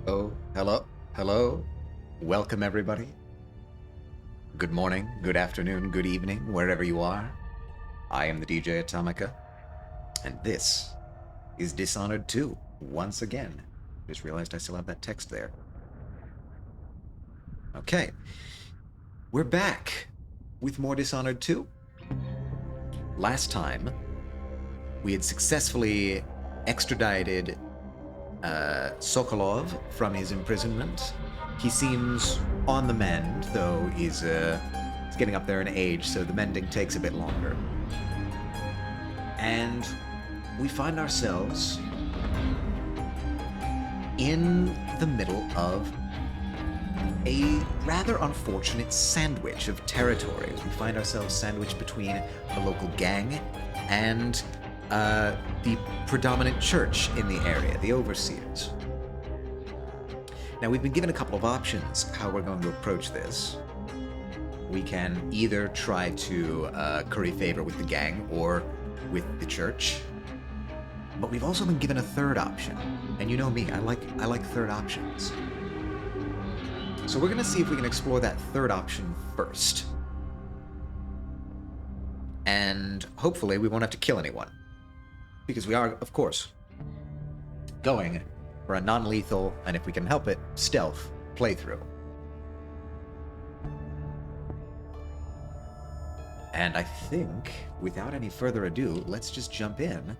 Oh, hello, hello. Welcome, everybody. Good morning, good afternoon, good evening, wherever you are. I am the DJ Atomica, and this is Dishonored 2, once again. Just realized I still have that text there. Okay, we're back with more Dishonored 2. Last time, we had successfully extradited Sokolov from his imprisonment. He seems on the mend, though he's getting up there in age, so the mending takes a bit longer. And we find ourselves in the middle of a rather unfortunate sandwich of territories. We find ourselves sandwiched between a local gang and the predominant church in the area, the Overseers. Now, we've been given a couple of options how we're going to approach this. We can either try to curry favor with the gang or with the church, but we've also been given a third option. And you know me, I like third options. So we're going to see if we can explore that third option first. And hopefully we won't have to kill anyone. Because we are, of course, going for a non-lethal, and if we can help it, stealth playthrough. And I think, without any further ado, let's just jump in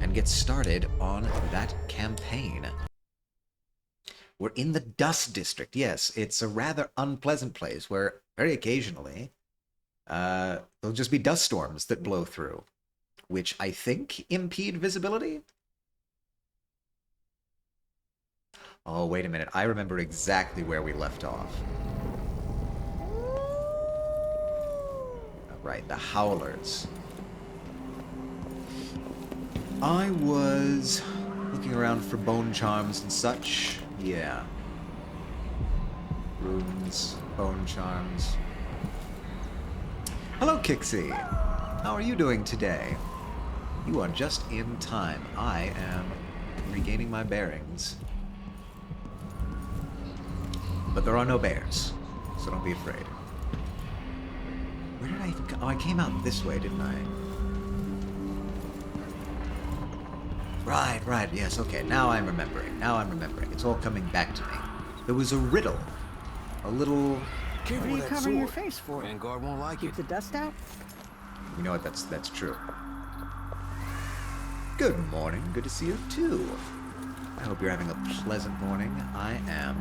and get started on that campaign. We're in the Dust District. Yes, it's a rather unpleasant place where, very occasionally, there'll just be dust storms that blow through, which I think impede visibility? Oh, wait a minute. I remember exactly where we left off. Right, the Howlers. I was looking around for bone charms and such. Yeah. Runes, bone charms. Hello, Kixie. How are you doing today? You are just in time. I am regaining my bearings. But there are no bears, so don't be afraid. Where did I even go? Oh, I came out this way, didn't I? Right, yes, okay. Now I'm remembering. It's all coming back to me. There was a riddle. A little... What are you covering your face for? Vanguard won't like Keep it. the dust out? You know what? That's true. Good morning. Good to see you, too. I hope you're having a pleasant morning. I am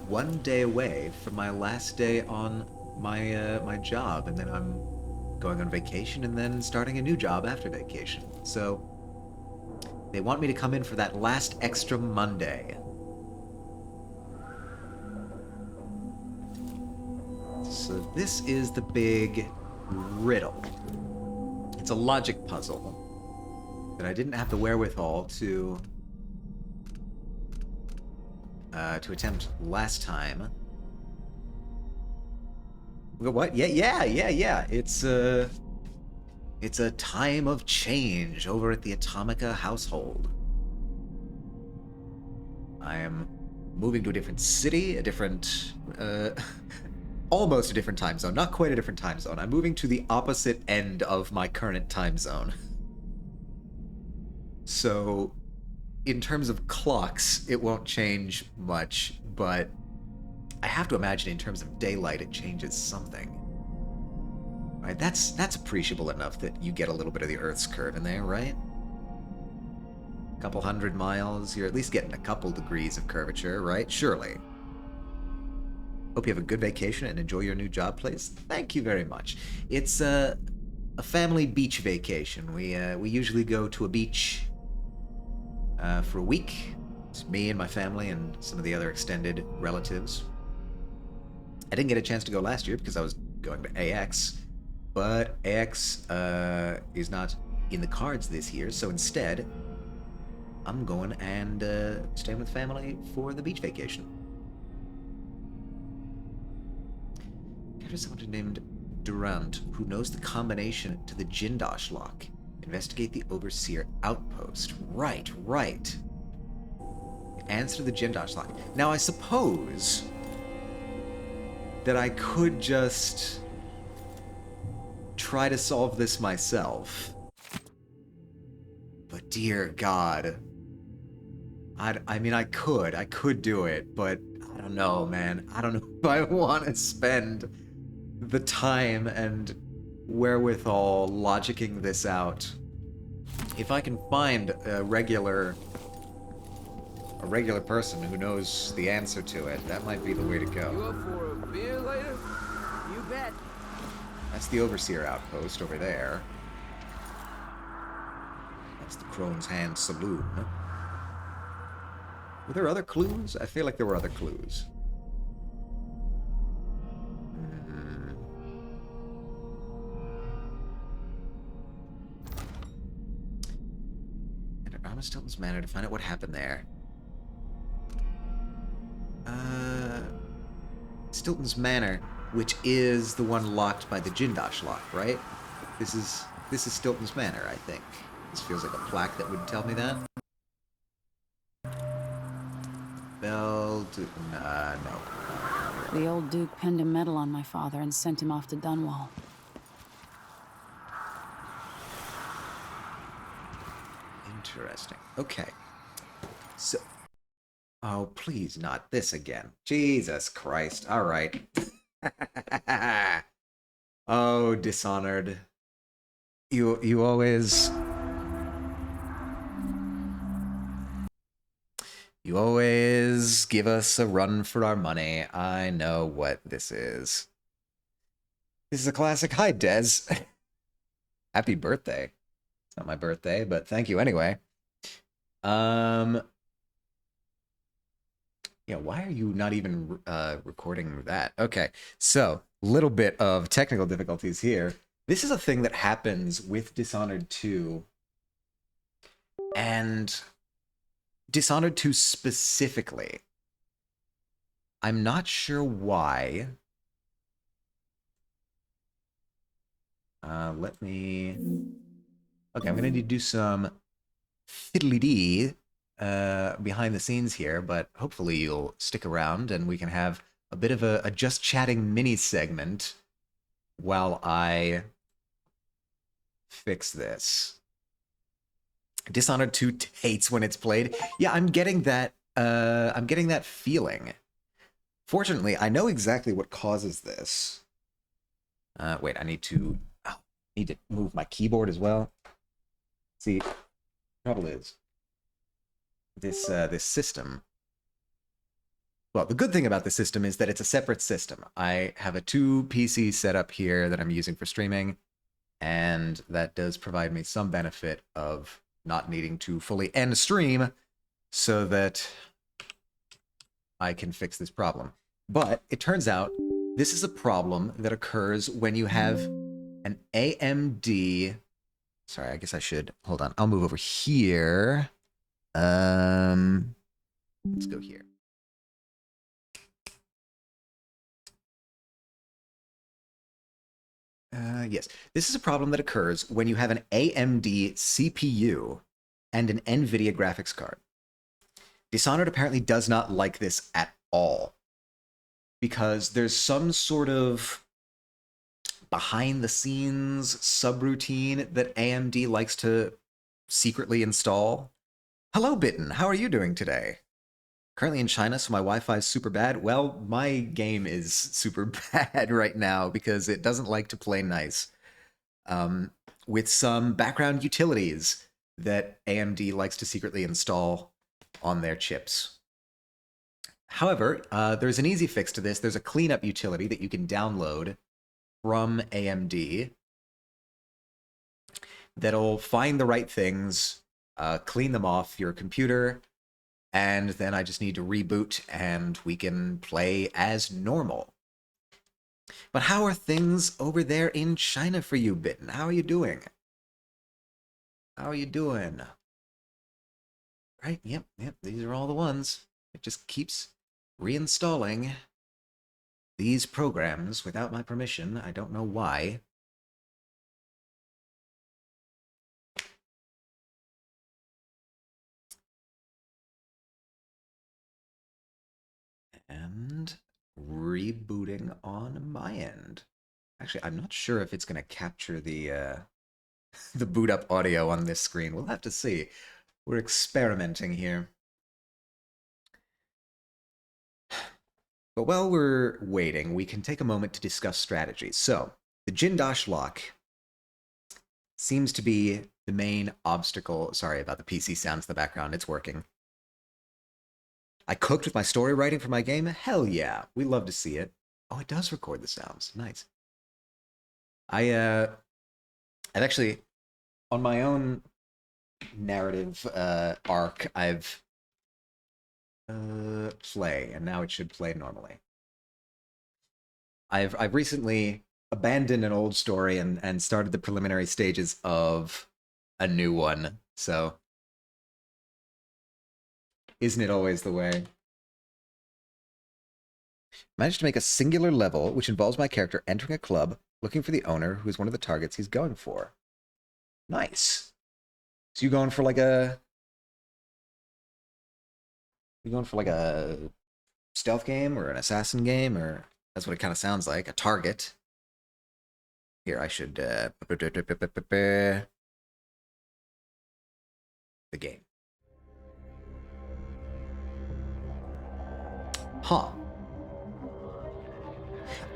one day away from my last day on my my job, and then I'm going on vacation and then starting a new job after vacation. So they want me to come in for that last extra Monday. So this is the big riddle. It's a logic puzzle that I didn't have the wherewithal to attempt last time. What? Yeah. It's a time of change over at the Atomica household. I am moving to a different city, a different, almost a different time zone. Not quite a different time zone. I'm moving to the opposite end of my current time zone. So, in terms of clocks, it won't change much, but I have to imagine in terms of daylight, it changes something. Right? That's appreciable enough that you get a little bit of the Earth's curve in there, right? A couple 100 miles, you're at least getting a couple degrees of curvature, right? Surely. Hope you have a good vacation and enjoy your new job place. Thank you very much. It's a family beach vacation. We usually go to a beach for a week. It's me and my family and some of the other extended relatives. I didn't get a chance to go last year because I was going to AX, but AX is not in the cards this year, so instead, I'm going and staying with family for the beach vacation. There's someone named Durant who knows the combination to the Jindosh lock. Investigate the Overseer outpost. Right. Answer the Jindosh lock. Now, I suppose that I could just try to solve this myself. But dear God. I mean, I could do it, but I don't know, man. I don't know if I want to spend the time and wherewithal logicking this out. If I can find a regular person who knows the answer to it, that might be the way to go. You up for a beer later? You bet. That's the Overseer outpost over there. That's the Crone's Hand Saloon. Were there other clues? I feel like there were other clues. And at Stilton's Manor to find out what happened there. Stilton's Manor, which is the one locked by the Jindosh lock, right? This is Stilton's Manor, I think. This feels like a plaque that would tell me that. No. The old Duke pinned a medal on my father and sent him off to Dunwall. Interesting. Okay. So... Oh, please not this again. Jesus Christ. All right. Oh, Dishonored. You always... You always give us a run for our money. I know what this is. This is a classic. Hi, Des. Happy birthday. It's not my birthday, but thank you anyway. Yeah, why are you not even recording that? Okay, so little bit of technical difficulties here. This is a thing that happens with Dishonored 2, and Dishonored 2 specifically. I'm not sure why. Let me... Okay, I'm going to need to do some fiddly-dee behind the scenes here, but hopefully you'll stick around and we can have a bit of a just chatting mini segment while I fix this. Dishonored 2 hates when it's played. Yeah, I'm getting that feeling. Fortunately, I know exactly what causes this. Wait, I need to move my keyboard as well. See, trouble is this system. Well, the good thing about the system is that it's a separate system. I have a 2 PC setup here that I'm using for streaming, and that does provide me some benefit of not needing to fully end stream so that I can fix this problem. But it turns out this is a problem that occurs when you have an AMD... Sorry, I guess I should... Hold on, I'll move over here. Let's go here. Yes, this is a problem that occurs when you have an AMD CPU and an NVIDIA graphics card. Dishonored apparently does not like this at all, because there's some sort of behind-the-scenes subroutine that AMD likes to secretly install. Hello, Bitten. How are you doing today? Currently in China, so my Wi-Fi is super bad. Well, my game is super bad right now because it doesn't like to play nice. With some background utilities that AMD likes to secretly install on their chips. However, there's an easy fix to this. There's a cleanup utility that you can download from AMD that'll find the right things, clean them off your computer, and then I just need to reboot and we can play as normal. But how are things over there in China for you, Bitten? How are you doing? How are you doing? Right, yep, these are all the ones. It just keeps reinstalling these programs without my permission. I don't know why. And rebooting on my end. Actually, I'm not sure if it's going to capture the the boot up audio on this screen. We'll have to see. We're experimenting here. But while we're waiting, we can take a moment to discuss strategies. So, the Jindosh lock seems to be the main obstacle. Sorry about the PC sounds in the background. It's working. I cooked with my story writing for my game? Hell yeah. We love to see it. Oh, it does record the sounds. Nice. I've actually, on my own narrative arc, I've play, and now it should play normally. I've recently abandoned an old story and started the preliminary stages of a new one. So, isn't it always the way? Managed to make a singular level, which involves my character entering a club, looking for the owner, who is one of the targets he's going for. Nice. So you going for like a... You going for like a stealth game or an assassin game, or... That's what it kind of sounds like. A target. Here, I should... the game. Huh.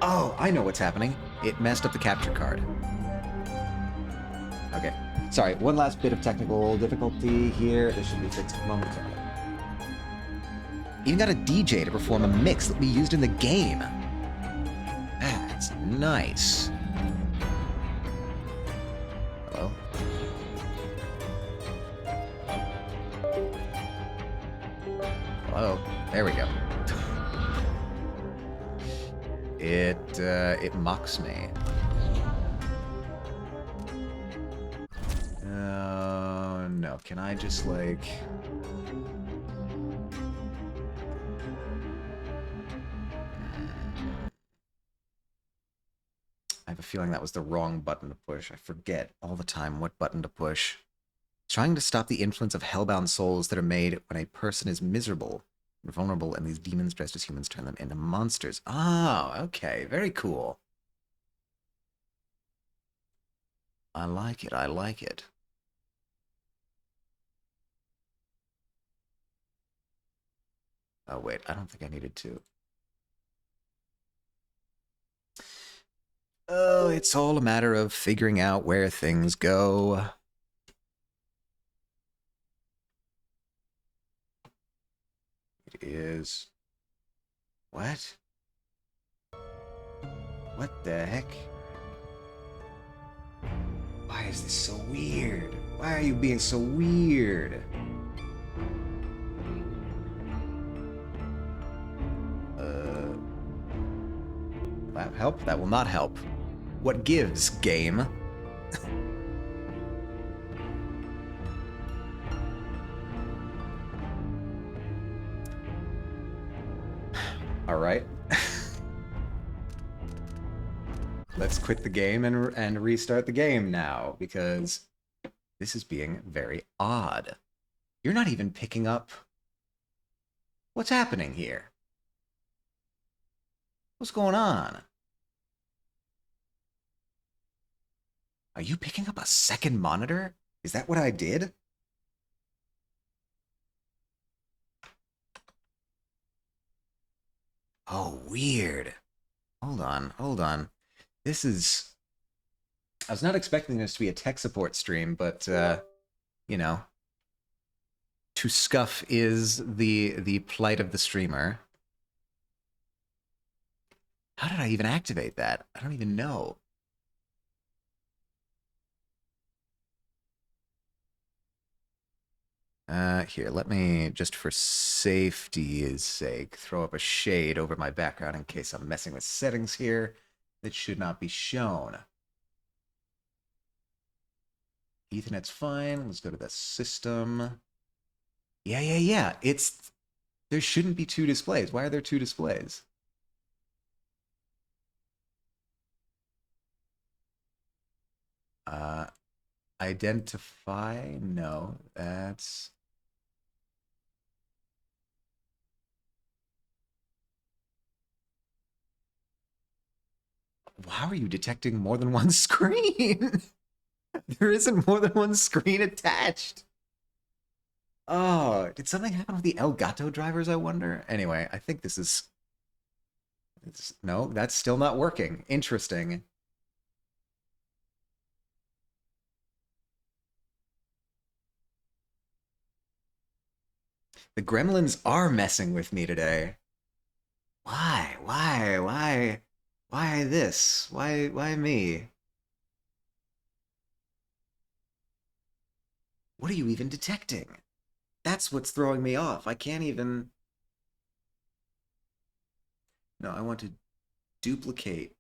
Oh, I know what's happening. It messed up the capture card. Okay. Sorry, one last bit of technical difficulty here. This should be fixed momentarily. Even got a DJ to perform a mix that will be used in the game. That's nice. Hello? Hello? There we go. It mocks me. Oh, no. Can I just, like... I have a feeling that was the wrong button to push. I forget all the time what button to push. Trying to stop the influence of hellbound souls that are made when a person is miserable and vulnerable, and these demons dressed as humans turn them into monsters. Oh, okay. Very cool. I like it. I like it. Oh, wait. I don't think I needed to. Oh, it's all a matter of figuring out where things go. It is... What? What the heck? Why is this so weird? Why are you being so weird? That help? That will not help. What gives, game? All right. Let's quit the game and restart the game now, because this is being very odd. You're not even picking up... What's happening here? What's going on? Are you picking up a second monitor? Is that what I did? Oh, weird. Hold on, hold on. This is... I was not expecting this to be a tech support stream, but, you know, to scuff is the plight of the streamer. How did I even activate that? I don't even know. Here, let me, just for safety's sake, throw up a shade over my background in case I'm messing with settings here that should not be shown. Ethernet's fine. Let's go to the system. Yeah. It's... There shouldn't be two displays. Why are there two displays? Identify? No, that's... How are you detecting more than one screen? There isn't more than one screen attached. Oh, did something happen with the Elgato drivers, I wonder? Anyway, I think this is... no, that's still not working. Interesting. The gremlins are messing with me today. Why? Why this? Why me? What are you even detecting? That's what's throwing me off. I can't even... No, I want to duplicate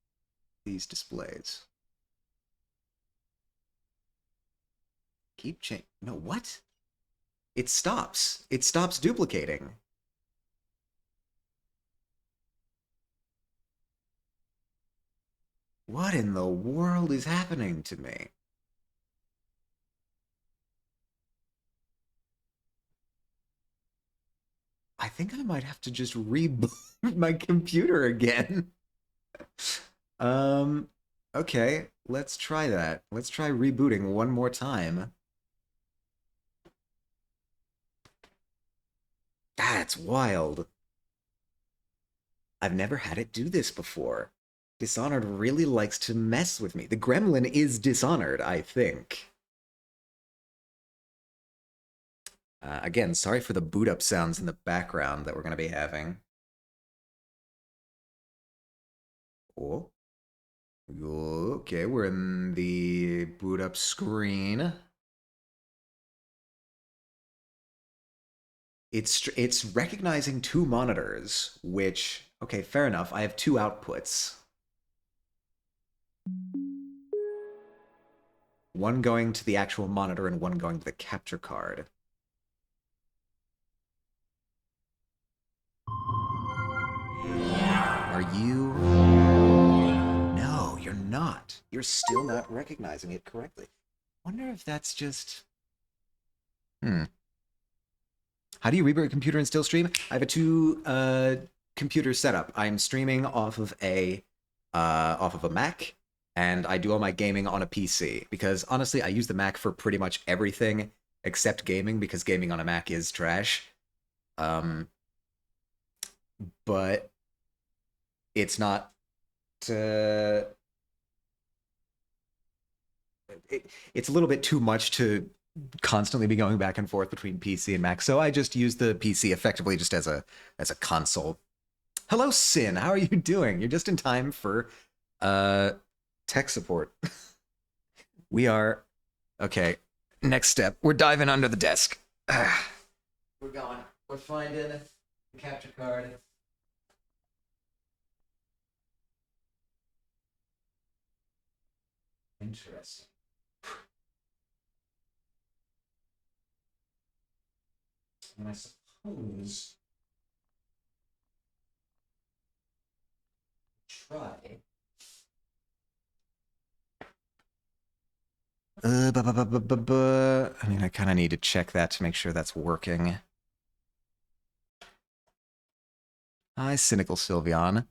these displays. Keep change. No, what? It stops. It stops duplicating. What in the world is happening to me? I think I might have to just reboot my computer again. um, okay, let's try that. Let's try rebooting one more time. That's wild. I've never had it do this before. Dishonored really likes to mess with me. The gremlin is Dishonored, I think. Again, sorry for the boot up sounds in the background that we're going to be having. Oh. Okay, we're in the boot up screen. It's recognizing two monitors, which, okay, fair enough. I have two outputs. One going to the actual monitor and one going to the capture card. Are you... No, you're not. You're still not recognizing it correctly. Wonder if that's just... How do you reboot a computer and still stream? I have a two computer setup. I'm streaming off of a Mac, and I do all my gaming on a PC. Because honestly, I use the Mac for pretty much everything except gaming, because gaming on a Mac is trash. But it's not... it's a little bit too much to constantly be going back and forth between PC and Mac, so I just use the PC effectively just as a console. Hello, Sin. How are you doing? You're just in time for tech support. We are okay. Next step. We're diving under the desk. We're going. We're finding the capture card. Interesting. And I suppose try. I mean, I kind of need to check that to make sure that's working. Hi, Cynical Sylveon.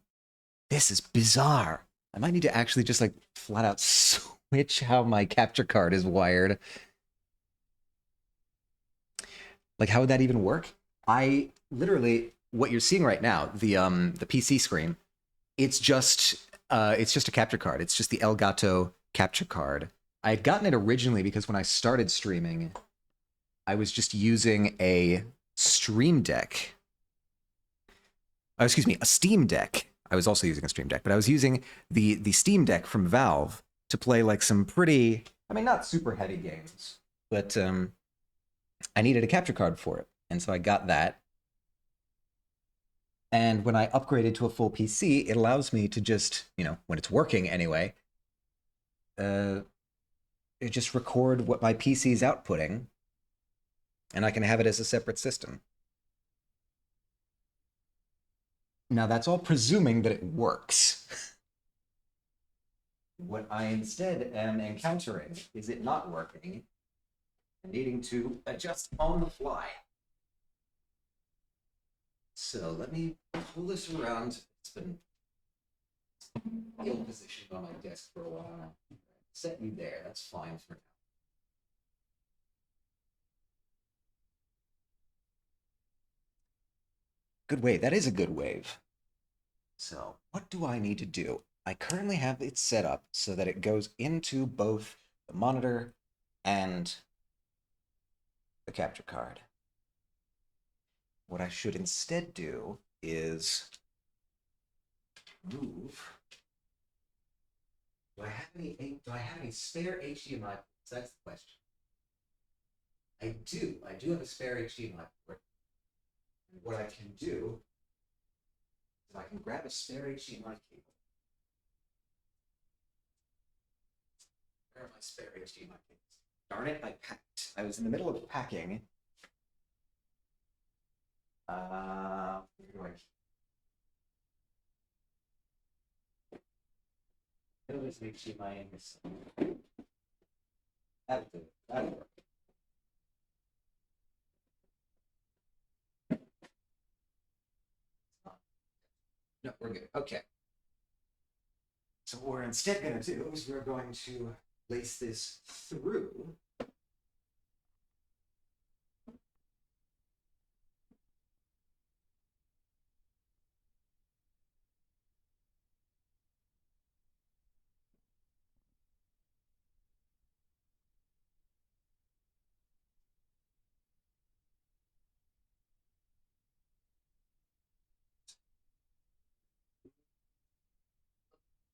This is bizarre. I might need to actually just, like, flat out switch how my capture card is wired. Like, how would that even work? I literally, what you're seeing right now, the PC screen, it's just a capture card. It's just the Elgato capture card. I had gotten it originally because when I started streaming, I was just using a Stream Deck. Oh, excuse me, a Steam Deck. I was also using a Stream Deck, but I was using the Steam Deck from Valve to play like some pretty, I mean, not super heavy games, but I needed a capture card for it, and so I got that. And when I upgraded to a full PC, it allows me to just, you know, when it's working anyway, just record what my PC is outputting, and I can have it as a separate system. Now, that's all presuming that it works. What I instead am encountering is it not working and needing to adjust on the fly. So let me pull this around. It's been ill-positioned on my desk for a while. Set you there. That's fine for now. Good wave. That is a good wave. So, what do I need to do? I currently have it set up so that it goes into both the monitor and the capture card. What I should instead do is move. Do I have any spare HDMI ports? That's the question. I do. I do have a spare HDMI port. And what I can do is I can grab a spare HDMI cable. Where are my spare HDMI cables? Darn it, I packed. I was in the middle of packing. Where do I keep? There's an HDMI in this. That'll do it. That'll work. No, we're good. Okay. So what we're instead going to do is we're going to lace this through.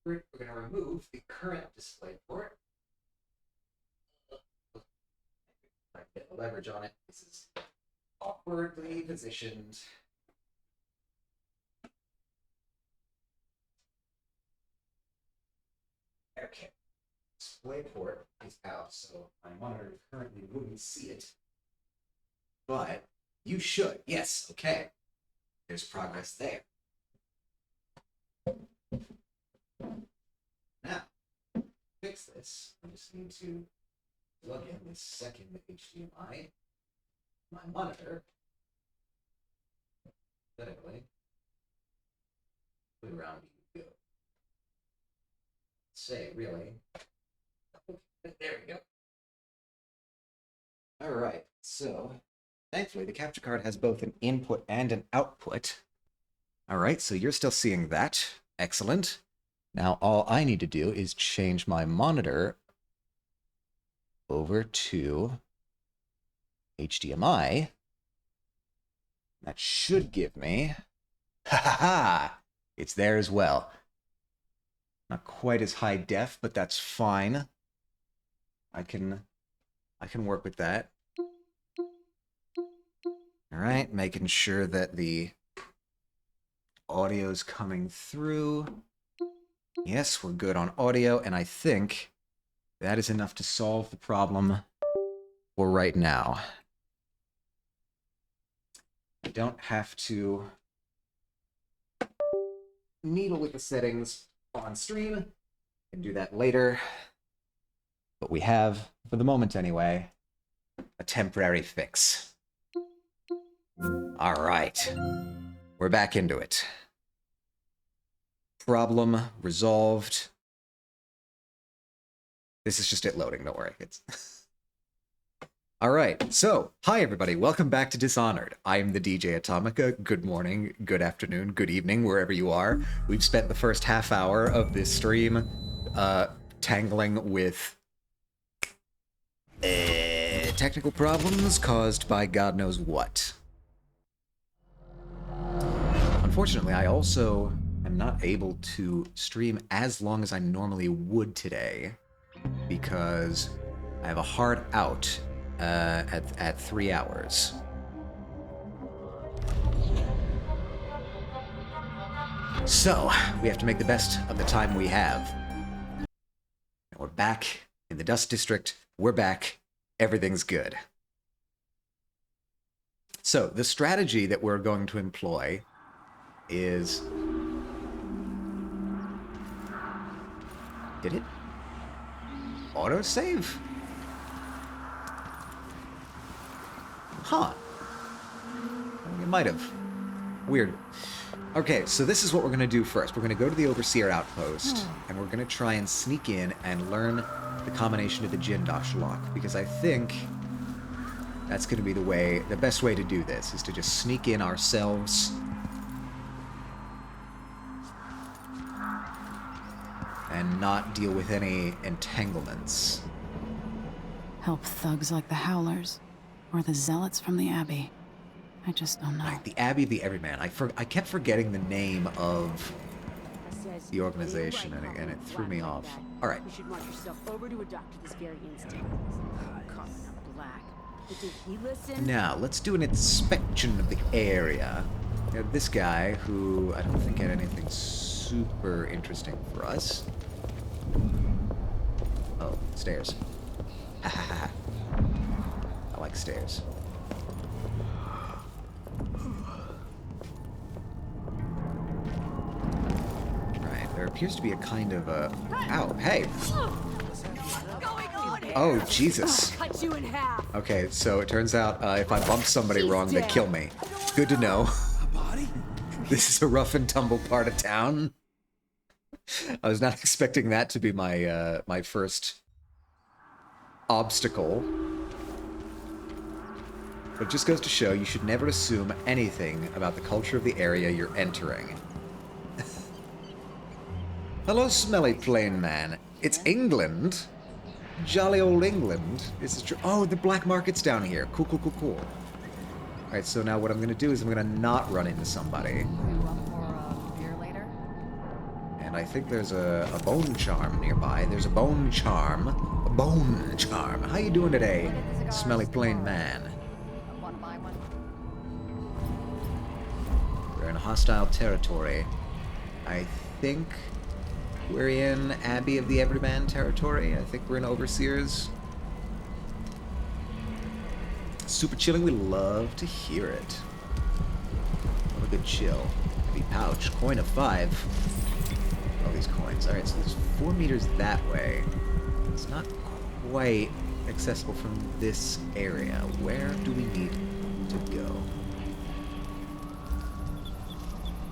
We're going to remove the current display port. I get the leverage on it. This is awkwardly positioned. Okay. Display port is out, so my monitor currently wouldn't see it. But you should. Yes, okay. There's progress there. Now, fix this. I just need to plug in this second HDMI, my monitor. Pathetically. Way around you go. Say, really. There we go. All right, so thankfully the capture card has both an input and an output. All right, so you're still seeing that. Excellent. Now all I need to do is change my monitor over to HDMI. That should give me... Ha ha ha! It's there as well. Not quite as high def, but that's fine. I can work with that. All right, making sure that the audio's coming through. Yes, we're good on audio, and I think that is enough to solve the problem for right now. I don't have to needle with the settings on stream. I can do that later. But we have, for the moment anyway, a temporary fix. All right. We're back into it. Problem resolved. This is just it loading, don't worry. It's all right, so, hi everybody, welcome back to Dishonored. I'm the DJ Atomica. Good morning, good afternoon, good evening, wherever you are. We've spent the first half hour of this stream tangling with technical problems caused by God knows what. Unfortunately, I also am not able to stream as long as I normally would today because I have a hard out at 3 hours. So, we have to make the best of the time we have. We're back in the Dust District. We're back. Everything's good. So, the strategy that we're going to employ is... Did it autosave? Huh. It might have. Weird. Okay, so this is what we're going to do first. We're going to go to the Overseer Outpost, and we're going to try and sneak in and learn the combination of the Jindosh lock, because I think that's going to be the best way to do this, is to just sneak in ourselves and not deal with any entanglements. Help thugs like the Howlers, or the Zealots from the Abbey. I just don't know. Right, the Abbey of the Everyman. I kept forgetting the name of the organization, and it threw me off. All right. You should march yourself over to a doctor this very instant. Common up black. But did he listen? Now, let's do an inspection of the area. We have this guy who I don't think had anything super interesting for us. Oh, stairs. Ha ha ha. I like stairs. Right, there appears to be a kind of a... Ow, hey! Oh, Jesus. Cut you in half. Okay, so it turns out if I bump somebody wrong, they kill me. Good to know. This is a rough and tumble part of town. I was not expecting that to be my my first obstacle. But it just goes to show you should never assume anything about the culture of the area you're entering. Hello, smelly plain man. It's England. Jolly old England. This is true. Oh, the black market's down here. Cool, cool, cool, cool. Alright, so now what I'm gonna do is I'm gonna not run into somebody. And I think there's a bone charm nearby. There's a bone charm. A bone charm. How you doing today, smelly plain man? We're in hostile territory. I think we're in Abbey of the Everyman territory. I think we're in Overseers. Super chilling. We love to hear it. What a good chill. Heavy pouch. Coin of 5. All these coins. Alright, so there's 4 meters that way. It's not quite accessible from this area. Where do we need to go?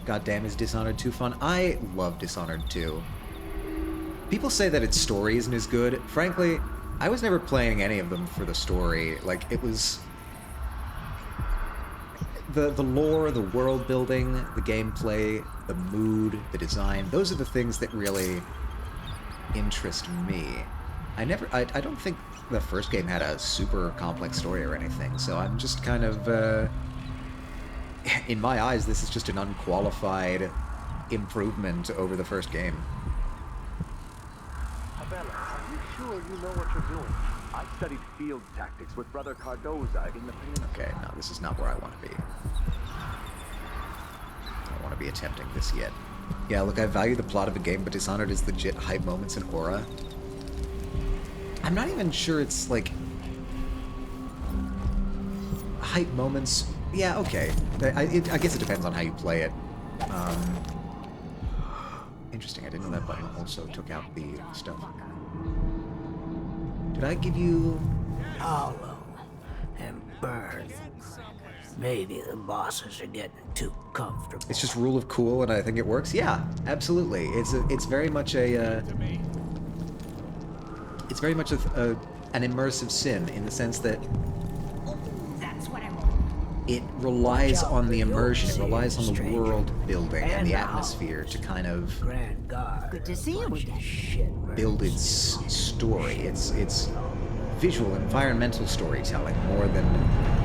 Goddamn, is Dishonored 2 fun? I love Dishonored 2. People say that its story isn't as good. Frankly, I was never playing any of them for the story. Like, it was... The lore, the world building, the gameplay, the mood, the design, those are the things that really interest me. I don't think the first game had a super complex story or anything, so I'm just kind of, in my eyes, this is just an unqualified improvement over the first game. Abella, are you sure you know what you're doing? I studied field tactics with Brother Cardoza in the peninsula. Okay, no, this is not where I want to be. I don't want to be attempting this yet. Yeah, look, I value the plot of a game, but Dishonored is legit hype moments and aura. I'm not even sure it's, like... hype moments... Yeah, okay. I guess it depends on how you play it. Interesting, I didn't know that button also took out the stuff. Did I give you... Hollow and burn. Maybe the bosses are getting too comfortable. It's just rule of cool, and I think it works? Yeah, absolutely. It's very much a... it's very much an immersive sim, in the sense that it relies on the immersion, it relies on the world building and the atmosphere to kind of Good to see you again. build its story. It's visual, environmental storytelling more than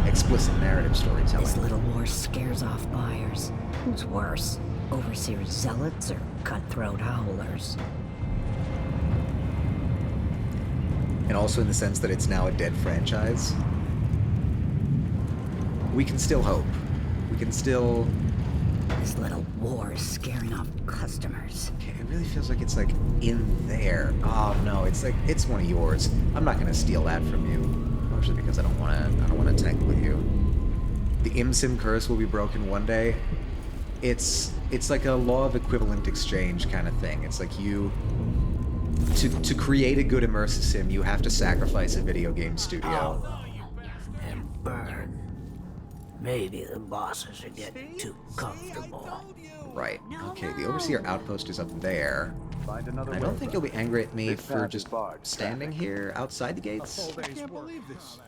explicit narrative storytelling. This little war scares off buyers. Who's worse, overseer zealots or cutthroat howlers? And also in the sense that it's now a dead franchise. We can still hope. We can still... This little war is scaring off customers. Okay, it really feels like it's like in there. Oh no, it's like it's one of yours. I'm not gonna steal that from you, mostly because I don't wanna tangle with you. The ImSim curse will be broken one day. It's like a law of equivalent exchange kind of thing. It's like you to create a good immersive sim, you have to sacrifice a video game studio. And burn. Maybe the bosses are getting too comfortable. Right. Okay, the Overseer outpost is up there. Find And another I way, don't think you'll be brother. angry at me This for path is just barred to standing traffic. here outside the gates. I can't believe this.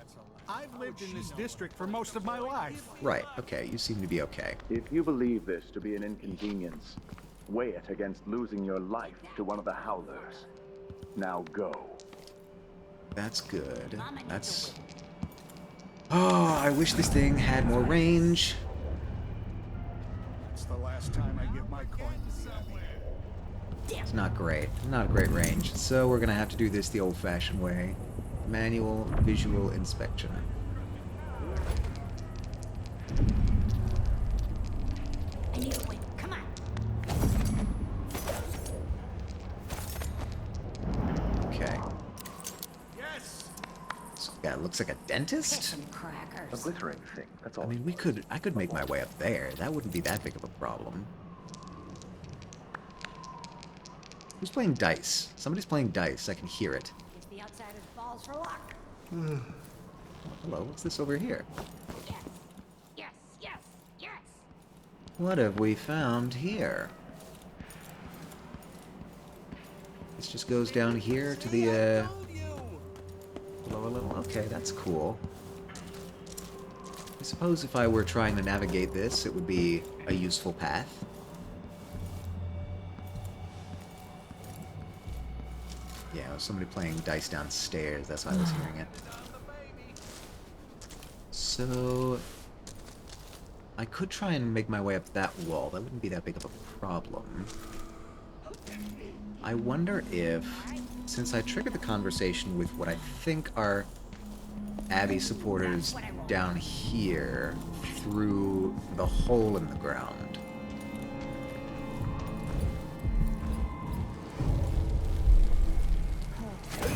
I've lived in this district for most of my life. Right, okay, you seem to be okay. If you believe this to be an inconvenience, weigh it against losing your life to one of the Howlers. Now go. That's good. That's... Oh, I wish this thing had more range. It's the last time I give my coin to the Abbey. It's not great. Not a great range. So we're gonna have to do this the old-fashioned way. Manual visual inspection. I need a win. Come on. Okay. Yes! This guy looks like a dentist? Some A crackers. glittering thing, that's all. I mean, I could make my way up there. That wouldn't be that big of a problem. Who's playing dice? Somebody's playing dice. I can hear it. Gives the outsiders balls for luck. Hello, what's this over here? Yes. Yes. Yes. Yes. What have we found here? This just goes down here to the, lower level. Okay, that's cool. I suppose if I were trying to navigate this, it would be a useful path. Yeah, it was somebody playing dice downstairs. That's why I was hearing it. So... I could try and make my way up that wall. That wouldn't be that big of a problem. I wonder if, since I triggered the conversation with what I think are Abby supporters down here through the hole in the ground. I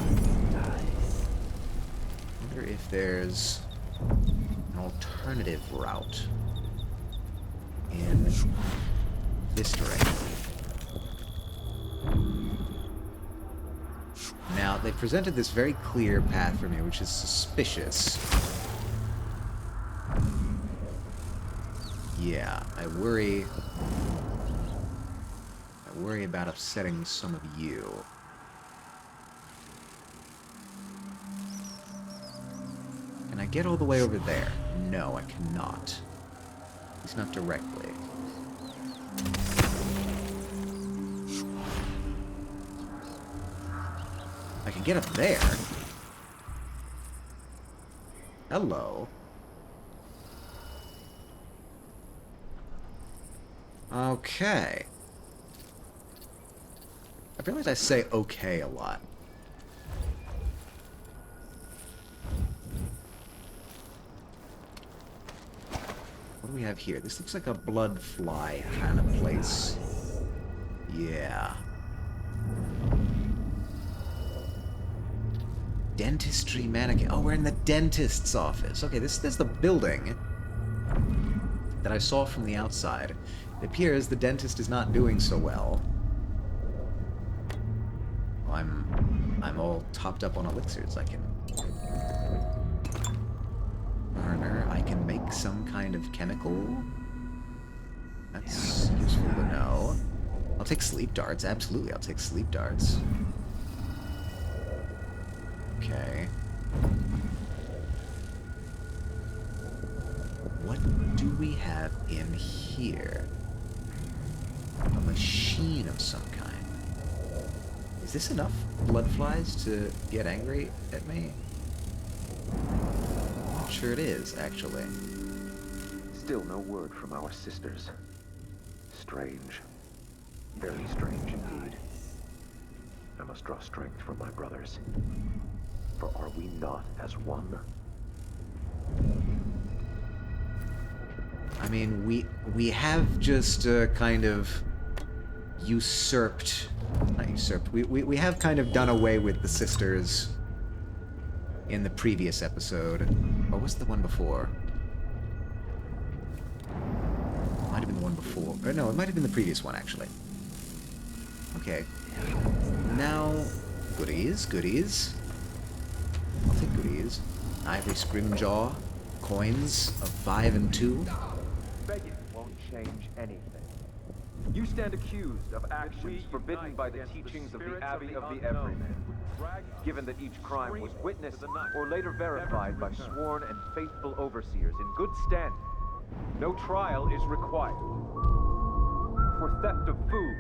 wonder if there's an alternative route in this direction. Now, they presented this very clear path for me, which is suspicious. Yeah, I worry about upsetting some of you. Can I get all the way over there? No, I cannot. At least not directly. I can get up there. Hello. Okay. I realize I say okay a lot. What do we have here? This looks like a blood fly kind of place. Yeah. Dentistry mannequin. Oh, we're in the dentist's office. Okay, this is the building that I saw from the outside. It appears the dentist is not doing so well. I'm all topped up on elixirs. I can... Burner. I can make some kind of chemical. That's useful to know. I'll take sleep darts. Absolutely, I'll take sleep darts. Okay. What do we have in here? A machine of some kind. Is this enough blood flies to get angry at me? I'm not sure it is, actually. Still no word from our sisters. Strange. Very strange indeed. I must draw strength from my brothers. For are we not as one? I mean, we have just kind of usurped... Not usurped. We have kind of done away with the sisters in the previous episode. Or was it the one before? Might have been the one before. Or no, it might have been the previous one, actually. Okay. Now, goodies, goodies. I'll take goodies. Ivory Scrimjaw. coins of 5 and 2. Begging won't change anything. You stand accused of actions forbidden by the teachings of the Abbey of the Everyman. Given that each crime was witnessed or later verified by sworn and faithful overseers in good standing, no trial is required. For theft of food,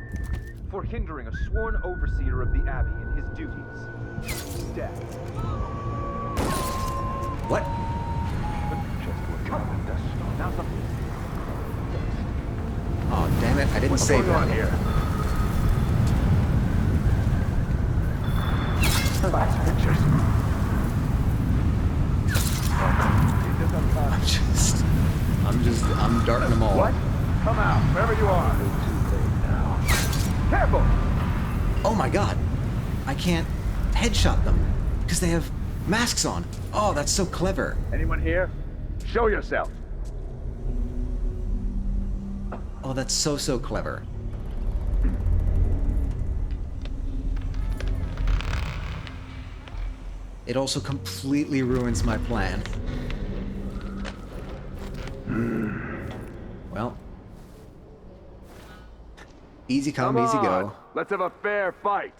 for hindering a sworn overseer of the Abbey in his duties, death. What? Now something. Oh, damn it. I didn't save What's going on that. here? Pictures. I'm darting them all. What? Come out, wherever you are. Careful! Oh my god. I can't headshot them because they have masks on. Oh, that's so clever. Anyone here? Show yourself. Oh, that's so clever. It also completely ruins my plan. Well. Easy come, easy go. Let's have a fair fight.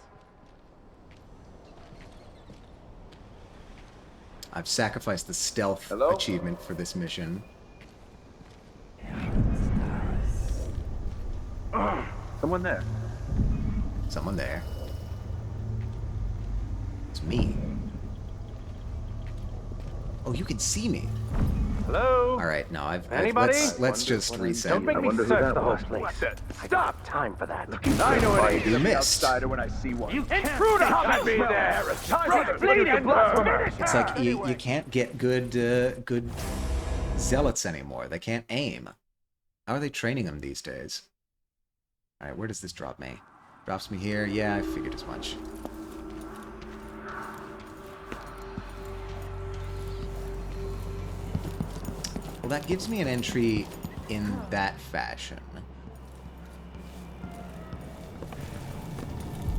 I've sacrificed the stealth Hello? achievement for this mission. Someone there. Someone there. It's me. Oh, you can see me. Hello? All right, no, Anybody? let's just reset. Don't make me search the whole place. Stop! Time for that. I know it ain't You an missed. outsider when I see one. You intruder! Come me there! It's like you can't get good zealots anymore. They can't aim. How are they training them these days? All right, where does this drop me? Drops me here. Yeah, I figured as much. Well, that gives me an entry in that fashion.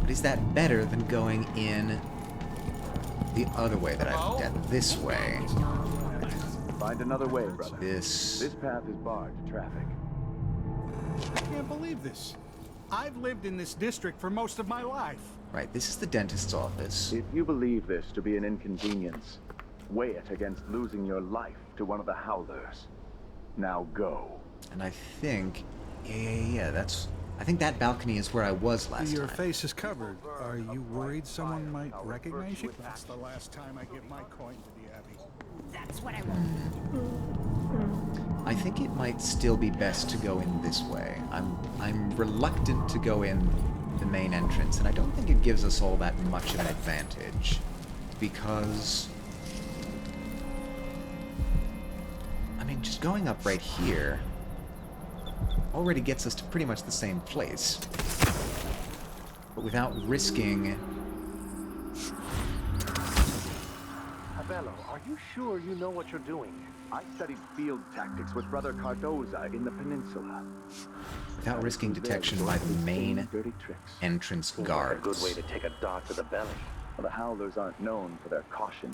But is that better than going in the other way that I've looked at? This way. Find another way, brother. This. This path is barred to traffic. I can't believe this. I've lived in this district for most of my life. Right, this is the dentist's office. If you believe this to be an inconvenience, weigh it against losing your life to one of the Howlers. Now go. And I think... Yeah, that's... I think that balcony is where I was last Your time. face is covered. Are you worried someone might recognize you? That's the last time I give my coin to the Abbey. That's what I want. I think it might still be best to go in this way. I'm reluctant to go in the main entrance, and I don't think it gives us all that much of an advantage. Because... I mean, just going up right here already gets us to pretty much the same place. But without risking... Abello, are you sure you know what you're doing? I studied field tactics with Brother Cardoza in the peninsula. Without risking detection by the main entrance guards. A good way to take a dart to the belly. Well, the Howlers aren't known for their caution,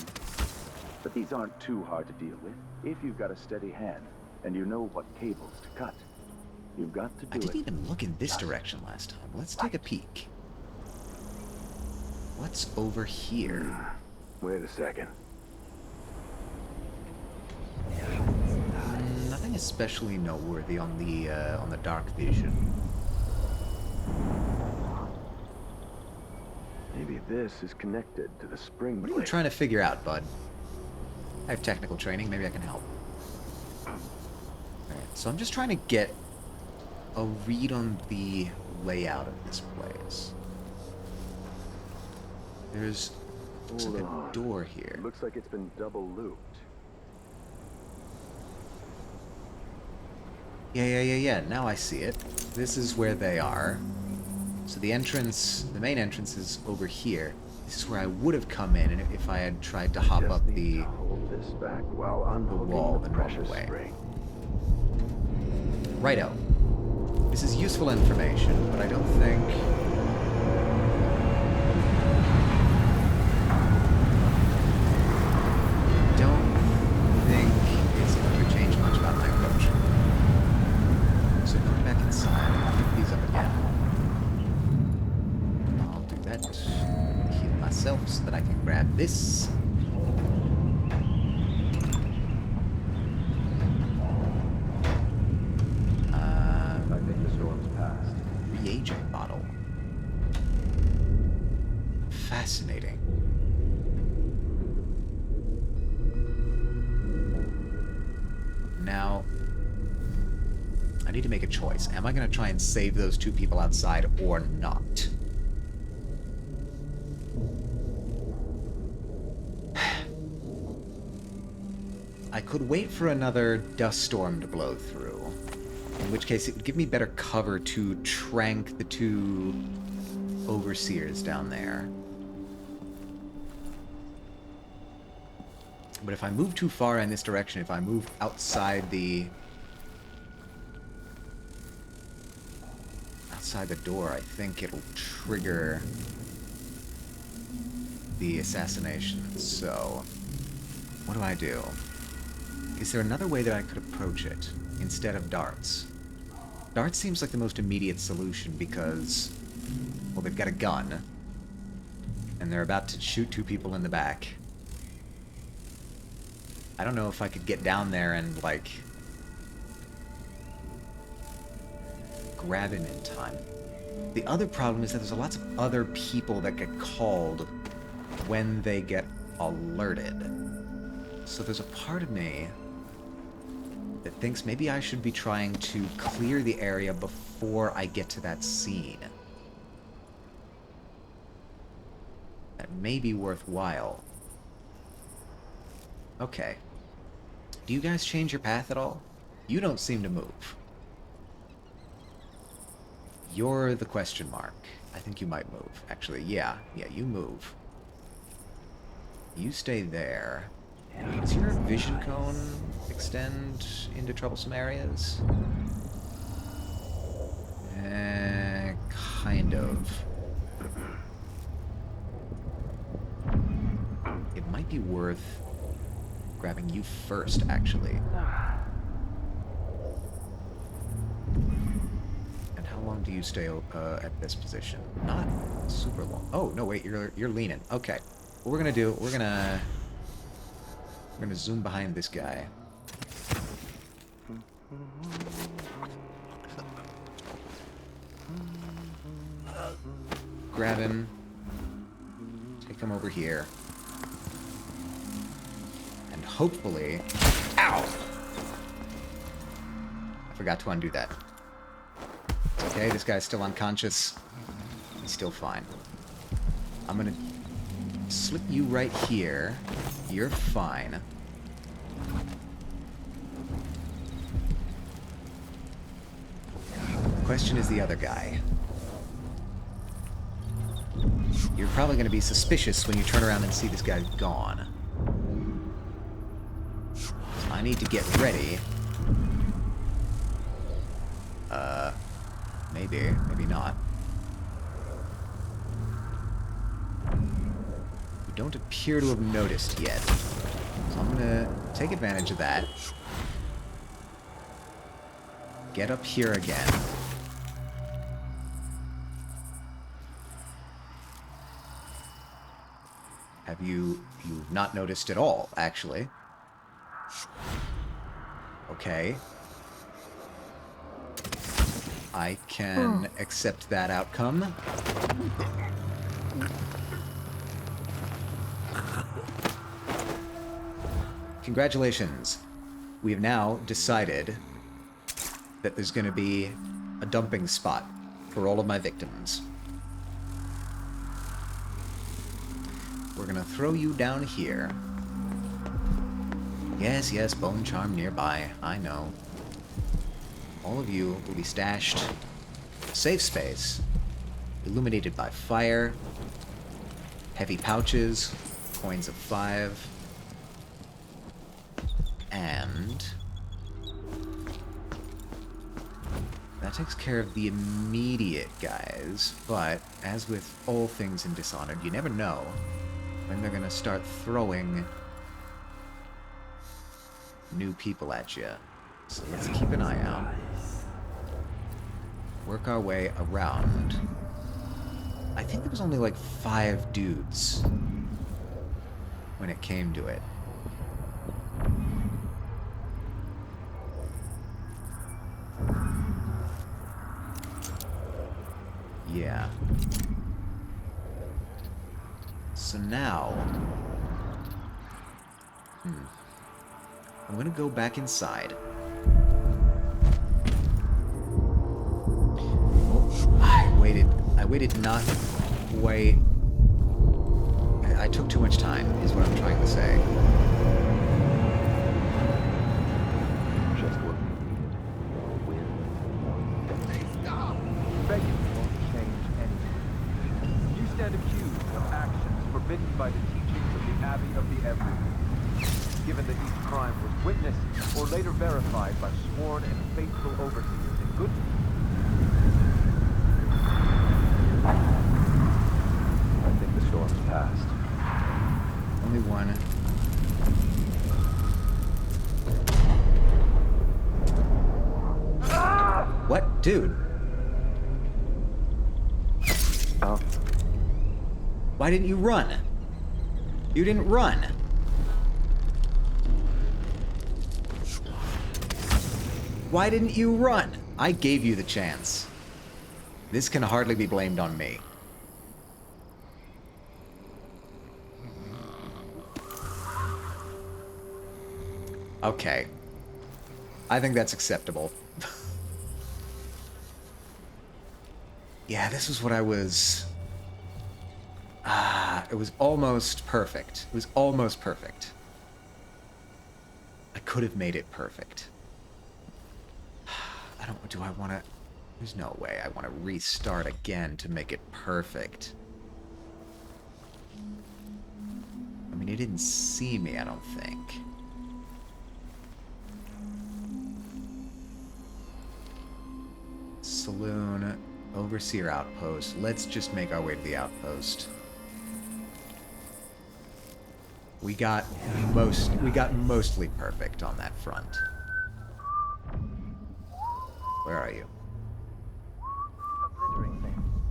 but these aren't too hard to deal with. If you've got a steady hand and you know what cables to cut, you've got to do I it. didn't even look in this direction last time. Let's take a peek. What's over here? Wait a second. Nothing especially noteworthy on the dark vision. Maybe this is connected to the spring What are you blade. trying to figure out, bud? I have technical training. Maybe I can help. Alright, so I'm just trying to get a read on the layout of this place. There's looks like a door here. Looks like it's been double looped. Yeah. Now I see it. This is where they are. So the entrance, the main entrance is over here. This is where I would have come in and if I had tried to hop up the Hold this back while unhooking wall the the pressure normal way. spring. Righto. This is useful information, but I don't think... outside. I'll pick these up again. I'll do that. Heal myself so that I can grab this. I think the storm's passed. Reagent bottle. Fascinating. Now, I need to make a choice. Am I going to try and save those two people outside or not? I could wait for another dust storm to blow through, in which case it would give me better cover to trank the two overseers down there. But if I move too far in this direction, if I move outside the door, I think it'll trigger the assassination. So, what do I do? Is there another way that I could approach it instead of darts? Darts seems like the most immediate solution because, well, they've got a gun, and they're about to shoot two people in the back. I don't know if I could get down there and, like, grab him in time. The other problem is that there's lots of other people that get called when they get alerted. So there's a part of me that thinks maybe I should be trying to clear the area before I get to that scene. That may be worthwhile. Okay. Do you guys change your path at all? You don't seem to move. You're the question mark. I think you might move. Actually, yeah, you move. You stay there. Does your vision cone extend into troublesome areas? Kind of. It might be worth grabbing you first, actually. And how long do you stay at this position? Not super long. Oh, no, wait, you're leaning. Okay. What we're gonna do, we're gonna zoom behind this guy. Grab him. Take him over here. And hopefully... Ow! I forgot to undo that. It's okay, this guy's still unconscious. He's still fine. I'm gonna slip you right here. You're fine. The question is the other guy. You're probably going to be suspicious when you turn around and see this guy's gone. So I need to get ready. Maybe. Maybe not. You don't appear to have noticed yet. So I'm going to take advantage of that. Get up here again. Have you've not noticed at all, actually. Okay. I can accept that outcome. Congratulations. We have now decided that there's going to be a dumping spot for all of my victims. We're gonna throw you down here. Yes, yes, bone charm nearby. I know. All of you will be stashed in a safe space, illuminated by fire, heavy pouches, coins of 5, and that takes care of the immediate guys, but as with all things in Dishonored, you never know when they're gonna start throwing new people at you. So let's keep an eye out. work our way around. I think there was only like 5 dudes when it came to it. Yeah. So now... I'm gonna go back inside. Oh, I waited not quite... I took too much time, is what I'm trying to say. Just what we needed. More wind, more death. Begging won't change anything. You stand accused of actions forbidden by the teachings of the Abbey of the Everything. Given that each crime was witnessed or later verified by sworn and faithful overseers in good... I think the storm's passed. Only one. What? Dude. Oh. Why didn't you run? You didn't run. Why didn't you run? I gave you the chance. This can hardly be blamed on me. Okay. I think that's acceptable. Yeah, this is what I was... it was almost perfect. It was almost perfect. I could have made it perfect. I don't... Do I want to... There's no way I want to restart again to make it perfect. I mean, he didn't see me, I don't think. Saloon, Overseer Outpost. Let's just make our way to the outpost. We got mostly perfect on that front. Where are you?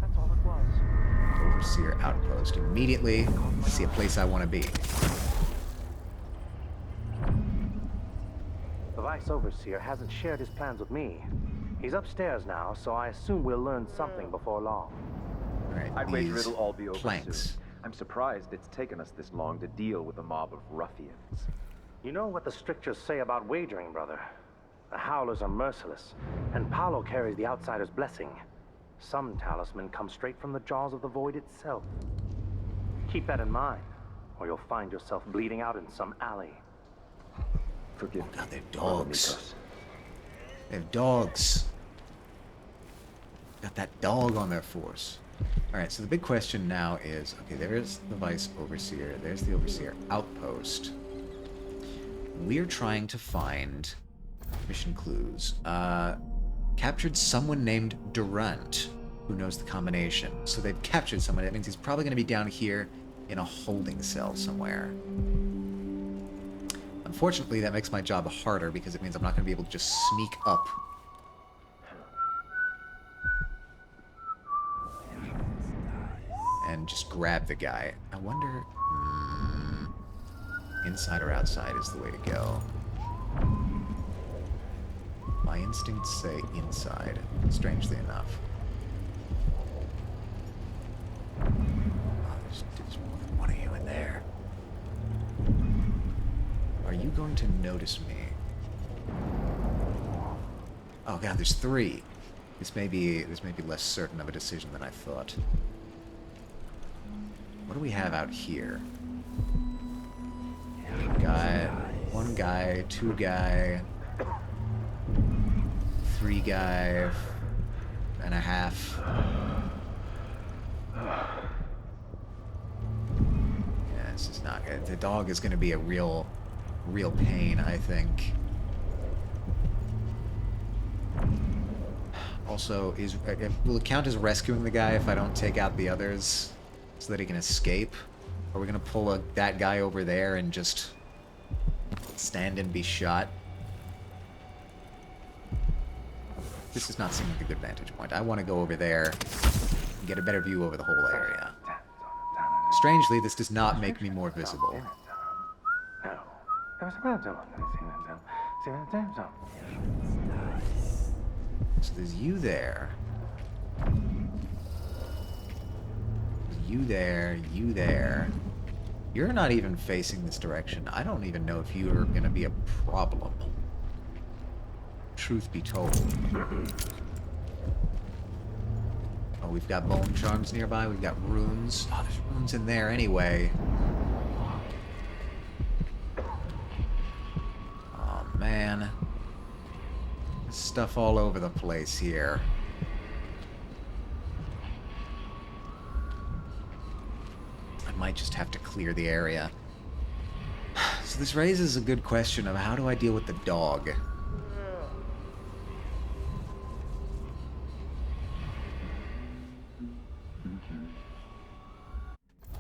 That's all it was. Overseer Outpost. Immediately, I see a place I want to be. The Vice Overseer hasn't shared his plans with me. He's upstairs now, so I assume we'll learn something before long. Alright, I'd wager it'll all be over planks. soon. I'm surprised it's taken us this long to deal with a mob of ruffians. You know what the strictures say about wagering, brother? The Howlers are merciless, and Paolo carries the Outsider's blessing. Some talisman comes straight from the jaws of the Void itself. Keep that in mind, or you'll find yourself bleeding out in some alley. Forgive me. Oh god, they're dogs. Amigos. They have dogs. Got that dog on their force. Alright, so the big question now is, okay, there's the Vice Overseer, there's the Overseer Outpost. We're trying to find mission clues. Captured someone named Durant, who knows the combination. So they've captured someone. That means he's probably going to be down here in a holding cell somewhere. Unfortunately, that makes my job harder because it means I'm not going to be able to just sneak up. And just grab the guy. I wonder... inside or outside is the way to go. My instincts say inside, strangely enough. Oh, there's more than one of you in there. Are you going to notice me? Oh god, there's 3. This may be less certain of a decision than I thought. What do we have out here? One guy, 2 guy, 3 guy, and a half. Yeah, this is not good. The dog is going to be a real pain, I think. Also, will it count as rescuing the guy if I don't take out the others so that he can escape? Or are we going to pull that guy over there and just stand and be shot? This does not seem like a good vantage point. I want to go over there and get a better view over the whole area. Strangely, this does not make me more visible. So there's you there. You there, you there. You're not even facing this direction. I don't even know if you are going to be a problem. Truth be told. Oh, we've got bone charms nearby. We've got runes. Oh, there's runes in there anyway. Oh, man. There's stuff all over the place here. I might just have to clear the area. So this raises a good question of how do I deal with the dog?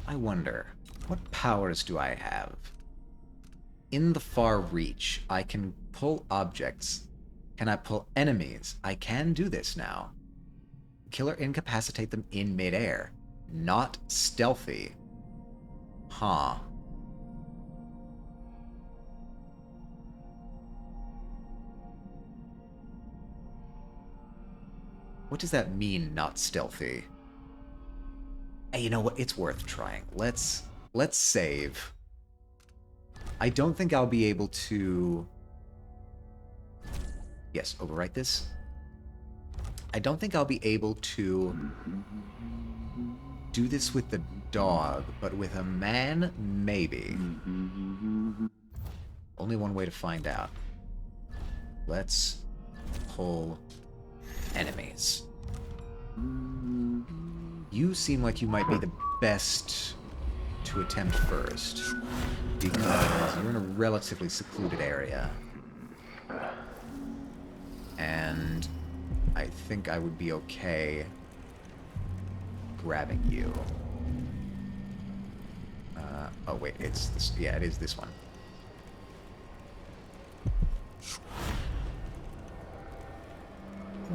I wonder, what powers do I have? In the far reach, I can pull objects. Can I pull enemies? I can do this now. Kill or incapacitate them in midair. Not stealthy. Huh. What does that mean, not stealthy? Hey, you know what? It's worth trying. Let's save. I don't think I'll be able to... Yes, overwrite this. I don't think I'll be able to do this with the dog, but with a man, maybe. Only one way to find out. Let's pull enemies. You seem like you might be the best to attempt first, because you're in a relatively secluded area. And I think I would be okay grabbing you. Oh wait, it's this. Yeah, it is this one.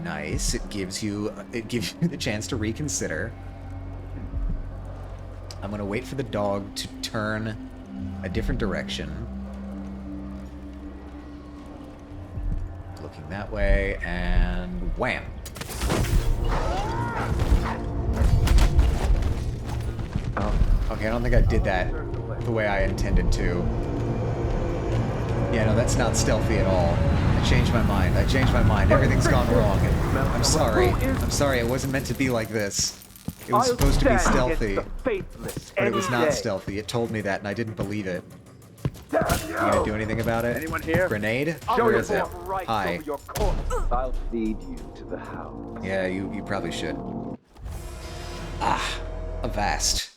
Nice. It gives you the chance to reconsider. I'm gonna wait for the dog to turn a different direction. Looking that way, and wham! Okay, I don't think I did that the way I intended to. Yeah, no, that's not stealthy at all. I changed my mind. Everything's gone wrong. I'm sorry. It wasn't meant to be like this. It was supposed to be stealthy, but it was not stealthy. It told me that, and I didn't believe it. You gonna do anything about it? Anyone here? Grenade? Where is it? Hi. I'll feed you to the house. Yeah, you probably should. Ah, avast.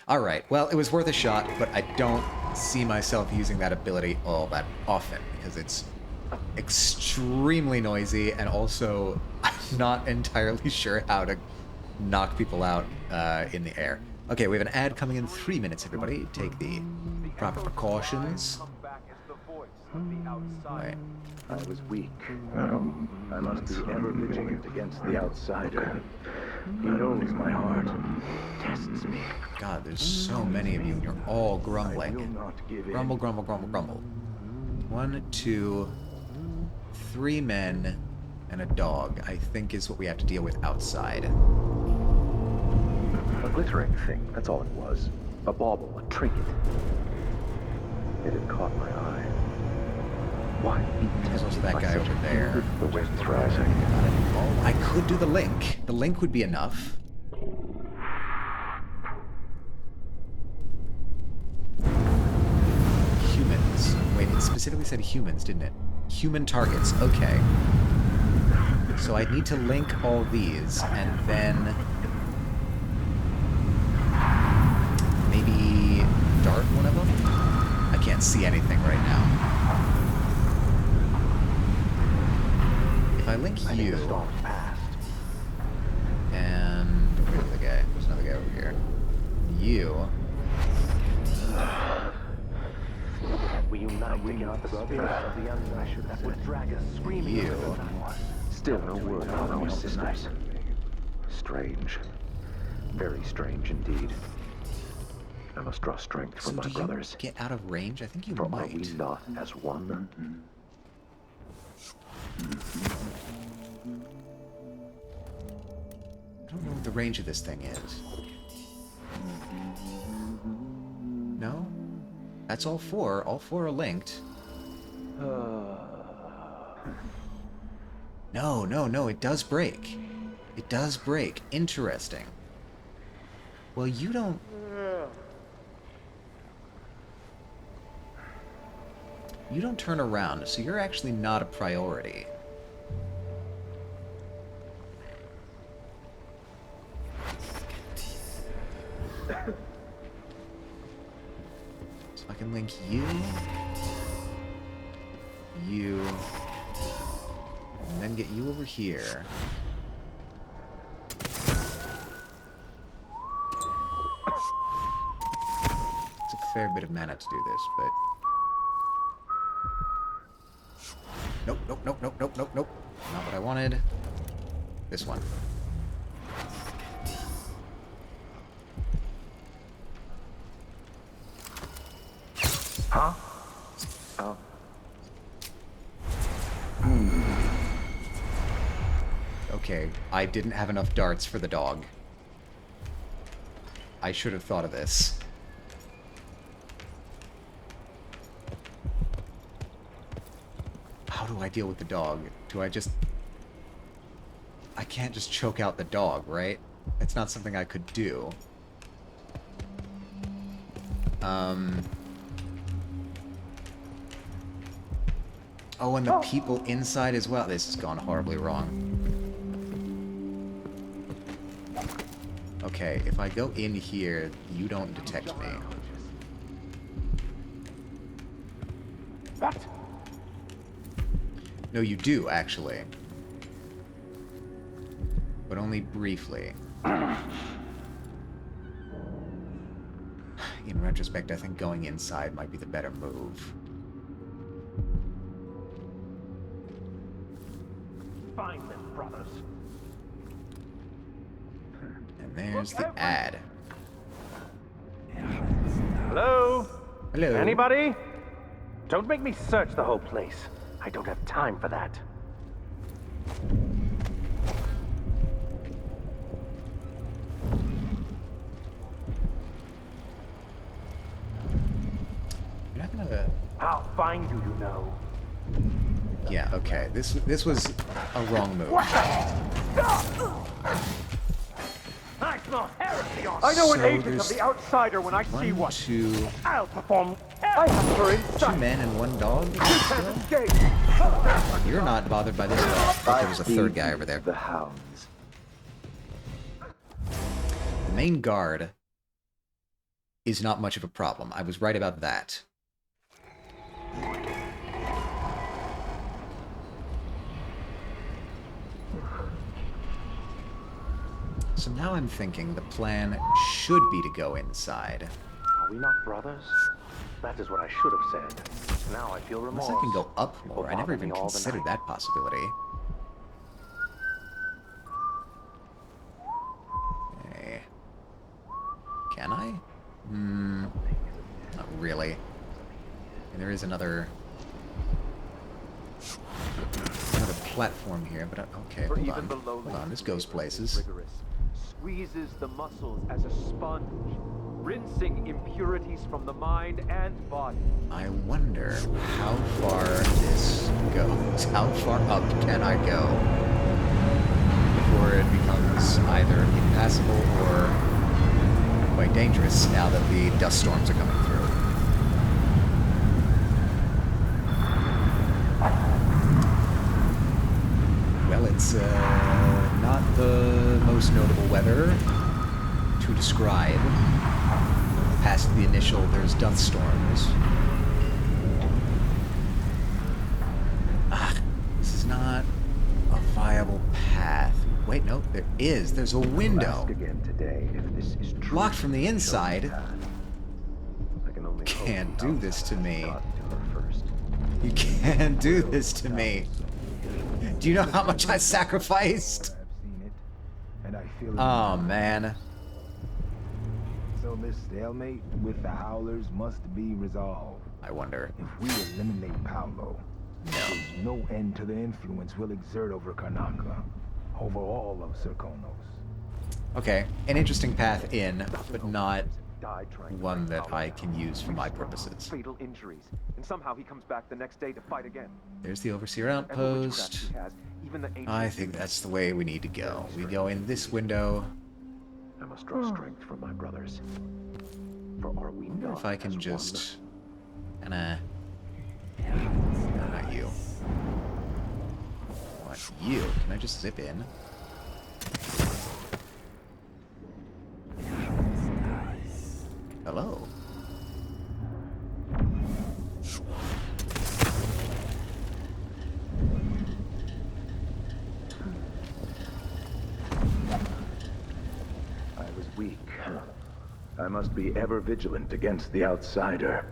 Alright, well, it was worth a shot, but I don't see myself using that ability all that often, because it's extremely noisy, and also I'm not entirely sure how to knock people out in the air. Okay, we have an ad coming in 3 minutes, everybody. Take the proper precautions. Right. I was weak. I must be ever vigilant against the outsider. He knows my heart, tests me. God, there's so many of you, and you're all grumbling. I will not give in. Grumble, grumble, grumble, grumble. 1, 2, 3 men and a dog, I think, is what we have to deal with outside. A glittering thing, that's all it was. A bauble, a trinket. It had caught my eye. Why? There's also that guy over there. The wind's rising. I could do the link. The link would be enough. Humans. Wait, it specifically said humans, didn't it? Human targets. Okay. So I'd need to link all these, and then maybe dart one of them? I can't see anything right now. If I link you, and where's the guy? There's another guy over here. You. we unite against the spirits of the unknown that would drag us screaming into the night. Still no word from our sisters. Strange. Very strange indeed. I must draw strength from So my do you brothers. get out of range? I think you For are might. we not as one? I don't know what the range of this thing is. No? That's all four. All four are linked. No, no, no, it does break. It does break. Interesting. Well, you don't... You don't turn around, so you're actually not a priority. So I can link you, you, and then get you over here. It's a fair bit of mana to do this, but... Nope, nope, nope, nope, nope, nope, nope. Not what I wanted. This one. Huh? Oh. Okay, I didn't have enough darts for the dog. I should have thought of this. How do I deal with the dog? Do I just... I can't just choke out the dog, right? It's not something I could do. Oh, and the people inside as well. This has gone horribly wrong. Okay, if I go in here, you don't detect me. What? No, you do, actually. But only briefly. In retrospect, I think going inside might be the better move. Find them, brothers. And there's the ad. Hello? Hello. Anybody? Don't make me search the whole place. I don't have time for that. You're not gonna... I'll find you, you know. Yeah, okay. This was a wrong move. I smell heresy on. I know an So agent of there's the outsider when I see One, one. two... I'll perform. I have her Two inside. men and one dog? Can't escape. You're not bothered by this at all. Oh, there was a third guy over there. The hounds. The main guard is not much of a problem. I was right about that. So now I'm thinking the plan should be to go inside. Are we not brothers? That is what I should have said. Now I feel remorse. Unless I can go up more. I never bother me even all the considered night. that possibility. Okay. Can I? Not really. And there is another platform here, but okay, For hold even on. the lowly Hold on, this goes labor is places. rigorous, squeezes the muscles as a sponge, rinsing impurities from the mind and body. I wonder how far this goes. How far up can I go before it becomes either impassable or quite dangerous now that the dust storms are coming through. Well, it's not the most notable weather to describe. Past the initial, there's dust storms. This is not a viable path. Wait, no, there is. There's a window. Ask again today if this is true. Locked from the inside. I can only hope Can't the do this to me. outsiders got to her You can't do this to me. Do you know how much I sacrificed? I've seen it, and I feel it. Oh, man. So this stalemate with the Howlers must be resolved. I wonder. If we eliminate Paolo, there's no end to the influence we'll exert over Karnaca, over all of Serkonos. Okay, an interesting path in, but not one that I can use for my purposes. Fatal injuries, and somehow he comes back the next day to fight again. There's the Overseer outpost. I think that's the way we need to go. We go in this window. I must draw strength from my brothers. For are we I wonder not if I can as just... Kinda... Not you. What? You? Can I just zip in? Hello? I was weak. I must be ever vigilant against the outsider.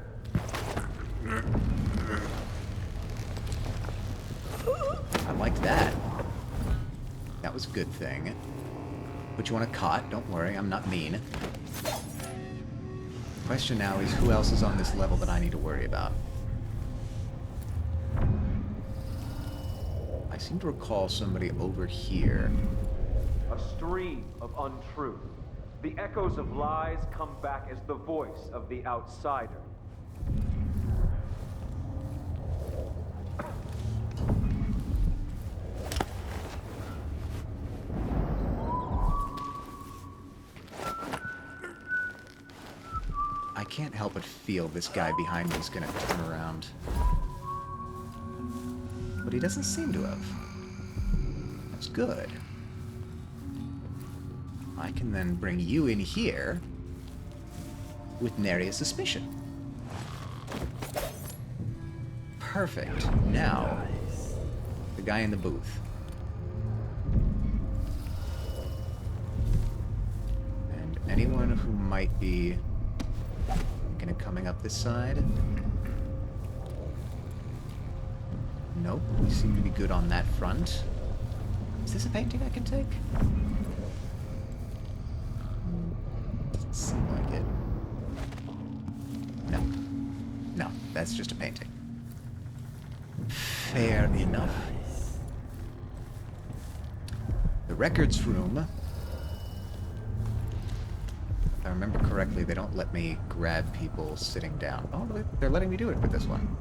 I liked that. That was a good thing. Put you on a cot, don't worry, I'm not mean. Question now is who else is on this level that I need to worry about? I seem to recall somebody over here. A stream of untruth. The echoes of lies come back as the voice of the outsider. I can't help but feel this guy behind me is gonna turn around. But he doesn't seem to have. That's good. I can then bring you in here with nary a suspicion. Perfect. Now, the guy in the booth. And anyone who might be thinking of coming up this side. Nope, we seem to be good on that front. Is this a painting I can take? Doesn't seem like it. No. No, that's just a painting. Fair enough. The records room. If I remember correctly, they don't let me grab people sitting down. Oh, they're letting me do it with this one.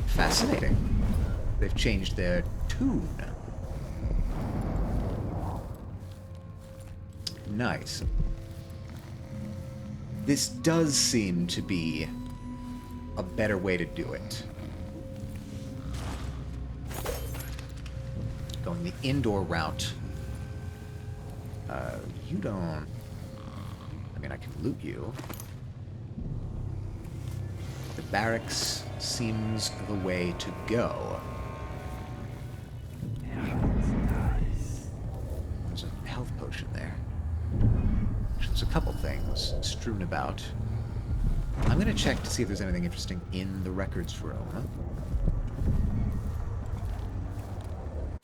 Fascinating. They've changed their tune. Nice. This does seem to be a better way to do it. Going the indoor route. You don't... I mean, I can loot you. The barracks seems the way to go. There's a health potion there. There's a couple things strewn about. I'm gonna check to see if there's anything interesting in the records room.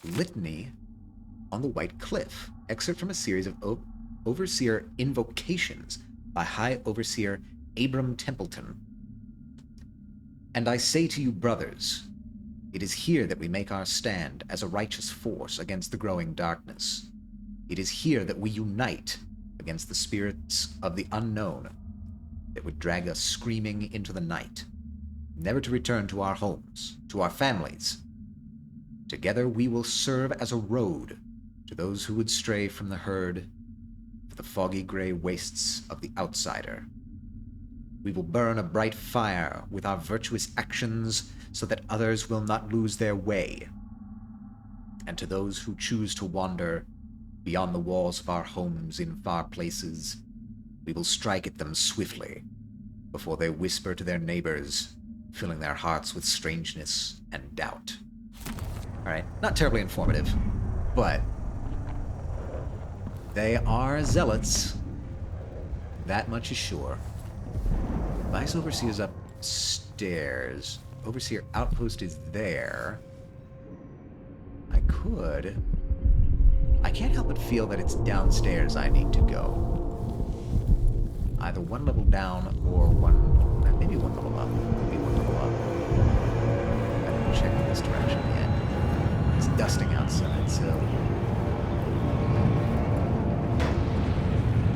Litany on the White Cliff. Excerpt from a series of Overseer invocations by High Overseer Abram Templeton. And I say to you, brothers, it is here that we make our stand as a righteous force against the growing darkness. It is here that we unite against the spirits of the unknown that would drag us screaming into the night, never to return to our homes, to our families. Together we will serve as a road to those who would stray from the herd for the foggy gray wastes of the outsider. We will burn a bright fire with our virtuous actions so that others will not lose their way. And to those who choose to wander beyond the walls of our homes in far places, we will strike at them swiftly before they whisper to their neighbors, filling their hearts with strangeness and doubt. Alright, not terribly informative, but they are zealots. That much is sure. Vice Overseer's upstairs. Overseer Outpost is there. I could... I can't help but feel that it's downstairs I need to go. Either one level down or maybe one level up. Maybe one level up. I didn't check this direction yet. It's dusting outside, so...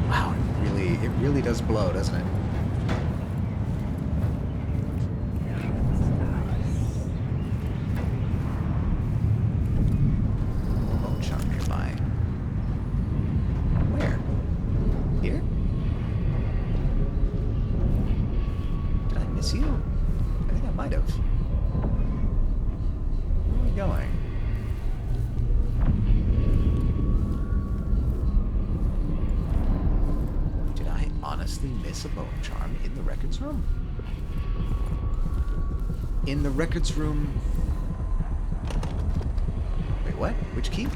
Wow, it really does blow, doesn't it? Bone chunk nearby. Where? Here? Did I miss you? I think I might have. Where are we going? Did I honestly miss a bone charm in the records room? In the records room... Wait, what? Which key?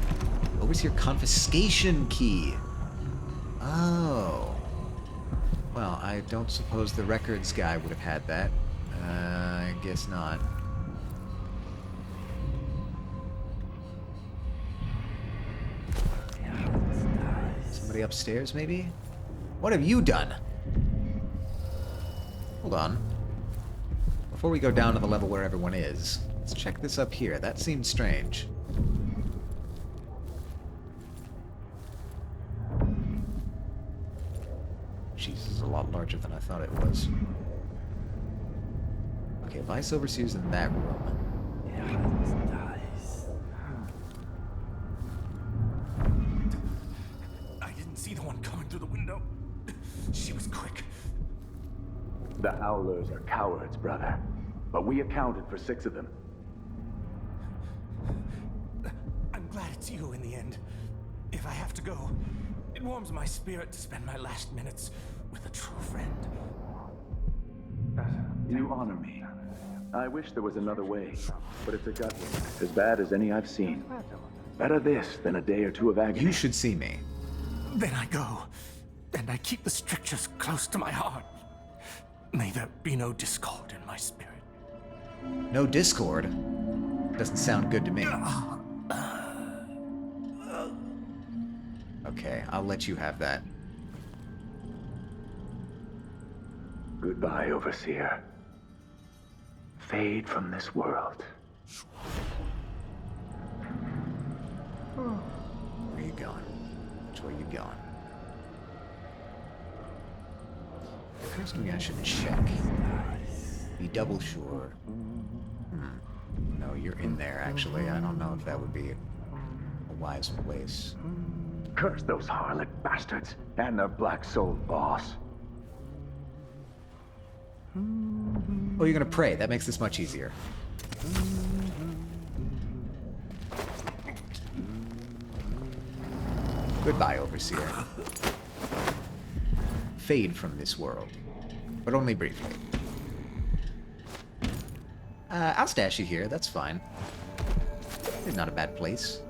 Overseer confiscation key. Oh. Well, I don't suppose the records guy would have had that. I guess not. Somebody upstairs, maybe? What have you done? Hold on. Before we go down to the level where everyone is, let's check this up here. That seems strange. Jesus, is a lot larger than I thought it was. Okay, Vice Overseer's in that room. I didn't see the one coming through the window. She was quick. The Howlers are cowards, brother. But we accounted for 6 of them. I'm glad it's you in the end. If I have to go, it warms my spirit to spend my last minutes with a true friend. You honor me. I wish there was another way, but it's a gut wound, as bad as any I've seen. Better this than a day or two of agony. You should see me. Then I go, and I keep the strictures close to my heart. May there be no discord in my spirit. No discord? Doesn't sound good to me. Okay, I'll let you have that. Goodbye, Overseer. Fade from this world. Where are you going? Which way are you going? Occurs to me I should check. Be double sure. No, you're in there, actually. I don't know if that would be a wise place. Curse those harlot bastards and their black-souled boss. Oh, you're gonna pray. That makes this much easier. Goodbye, Overseer. Fade from this world. But only briefly. I'll stash you here. That's fine. It's not a bad place.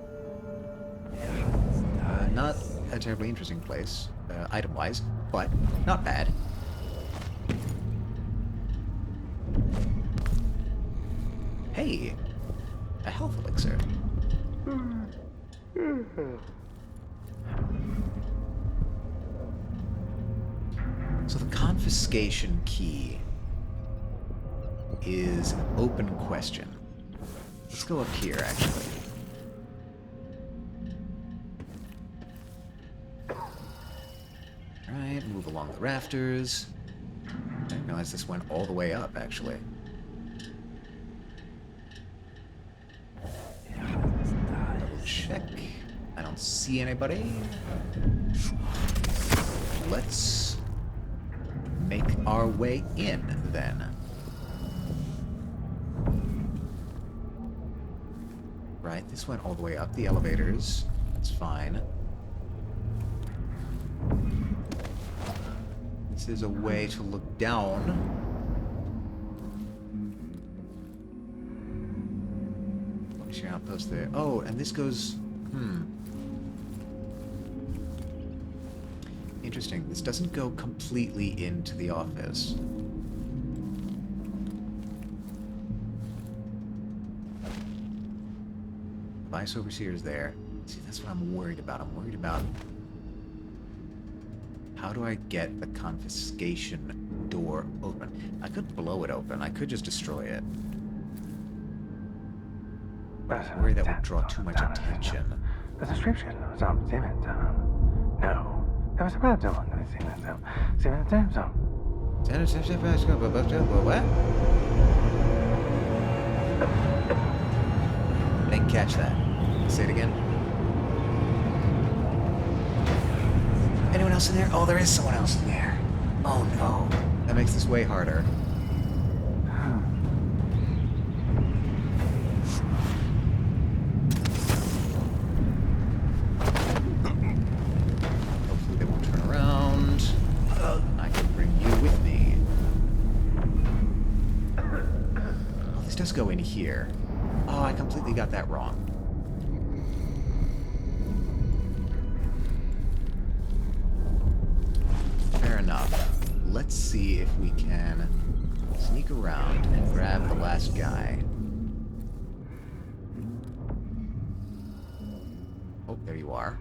Not a terribly interesting place, item-wise, but not bad. Hey, a health elixir. So the confiscation key is an open question. Let's go up here, actually. Alright, move along the rafters. I didn't realize this went all the way up, actually. Double check. I don't see anybody. Let's make our way in, then. Right, this went all the way up the elevators. That's fine. This is a way to look down. What's your outpost there? Oh, and this goes... Interesting. This doesn't go completely into the office. Vice Overseer's there. See, that's what I'm worried about. I'm worried about how do I get the confiscation door open? I could blow it open. I could just destroy it. But I'm worried that would draw too much attention. The description was no. There was a bad one. What? Didn't catch that. Say it again. Anyone else in there? Oh, there is someone else in there. Oh no. That makes this way harder. Hopefully they won't turn around. I can bring you with me. Oh, this does go in here. Oh, I completely got that wrong. Fair enough. Let's see if we can sneak around and grab the last guy. Oh, there you are.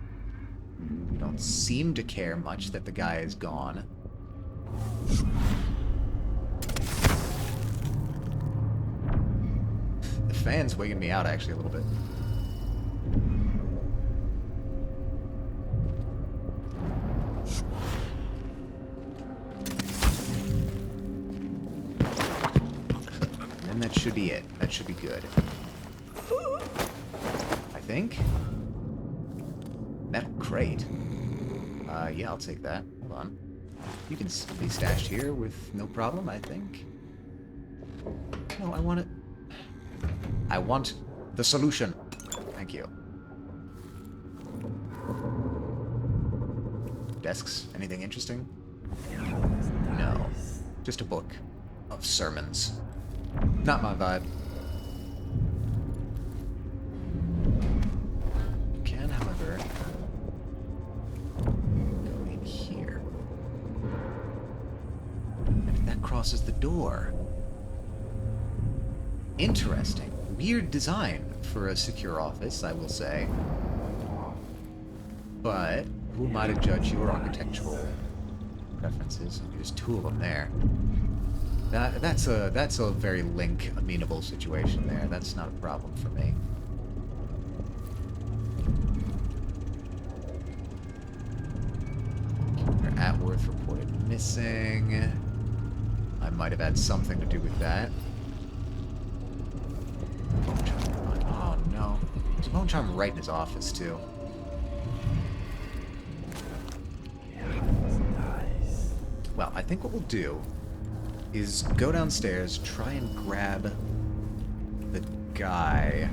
You don't seem to care much that the guy is gone. The fan's wigging me out, actually, a little bit. And that should be it. That should be good. I think. Metal crate. Yeah, I'll take that. Hold on. You can be stashed here with no problem, I think. No, I want it. I want the solution. Thank you. Desks? Anything interesting? No. Just a book of sermons. Not my vibe. You can, however, go in here. And if that crosses the door... Interesting. Weird design for a secure office, I will say. But who am I to judge your architectural preferences? There's two of them there. That's a very Link amenable situation there. That's not a problem for me. Atworth reported missing. I might have had something to do with that. Bone charm. Oh no. There's a bone charm right in his office too. Well, I think what we'll do is go downstairs, try and grab the guy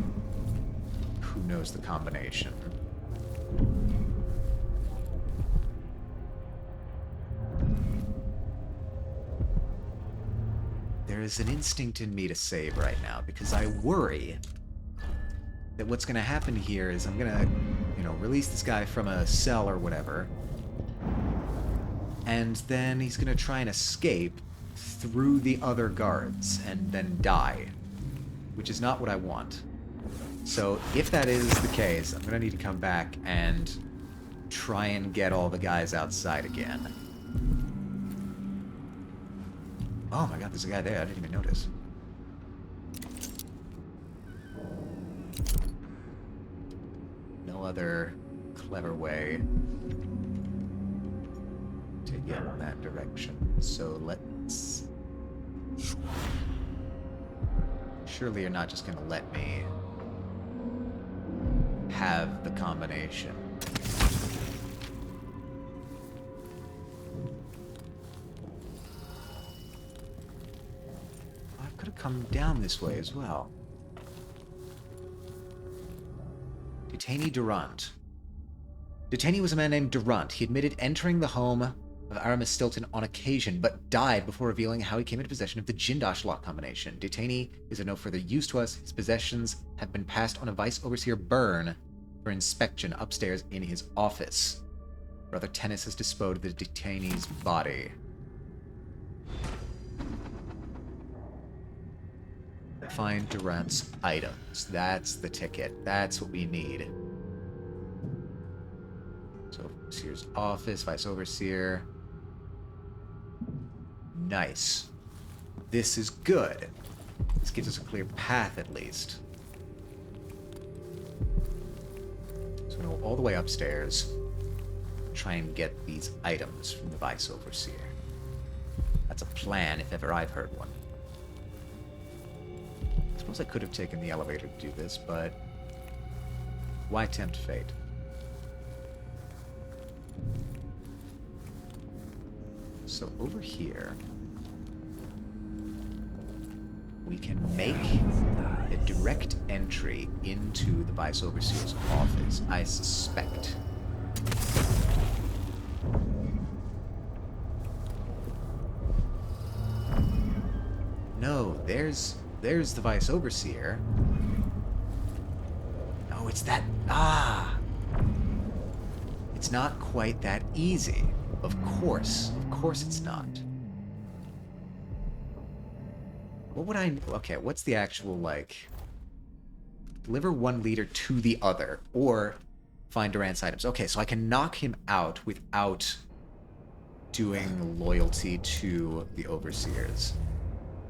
who knows the combination. There is an instinct in me to save right now, because I worry that what's going to happen here is I'm going to, release this guy from a cell or whatever, and then he's going to try and escape through the other guards and then die, which is not what I want. So if that is the case, I'm going to need to come back and try and get all the guys outside again. Oh my god, there's a guy there. I didn't even notice. No other clever way to get in that direction. So let's... Surely you're not just gonna let me have the combination. I could have come down this way as well. Detainee Durant. Detainee was a man named Durant. He admitted entering the home of Aramis Stilton on occasion, but died before revealing how he came into possession of the Jindosh lock combination. Detainee is of no further use to us. His possessions have been passed on a Vice Overseer Byrne for inspection upstairs in his office. Brother Tennis has disposed of the detainee's body. Find Durant's items. That's the ticket. That's what we need. So, Overseer's office, Vice Overseer. Nice. This is good. This gives us a clear path, at least. So we'll go all the way upstairs. Try and get these items from the Vice Overseer. That's a plan, if ever I've heard one. I suppose I could have taken the elevator to do this, but why tempt fate? So over here, we can make a direct entry into the Vice Overseer's office, I suspect. No, there's the Vice Overseer. Oh, it's that... Ah! It's not quite that easy. Of course it's not. What would I... Okay, what's the actual, like... Deliver one leader to the other, or find Durant's items. Okay, so I can knock him out without doing loyalty to the Overseers.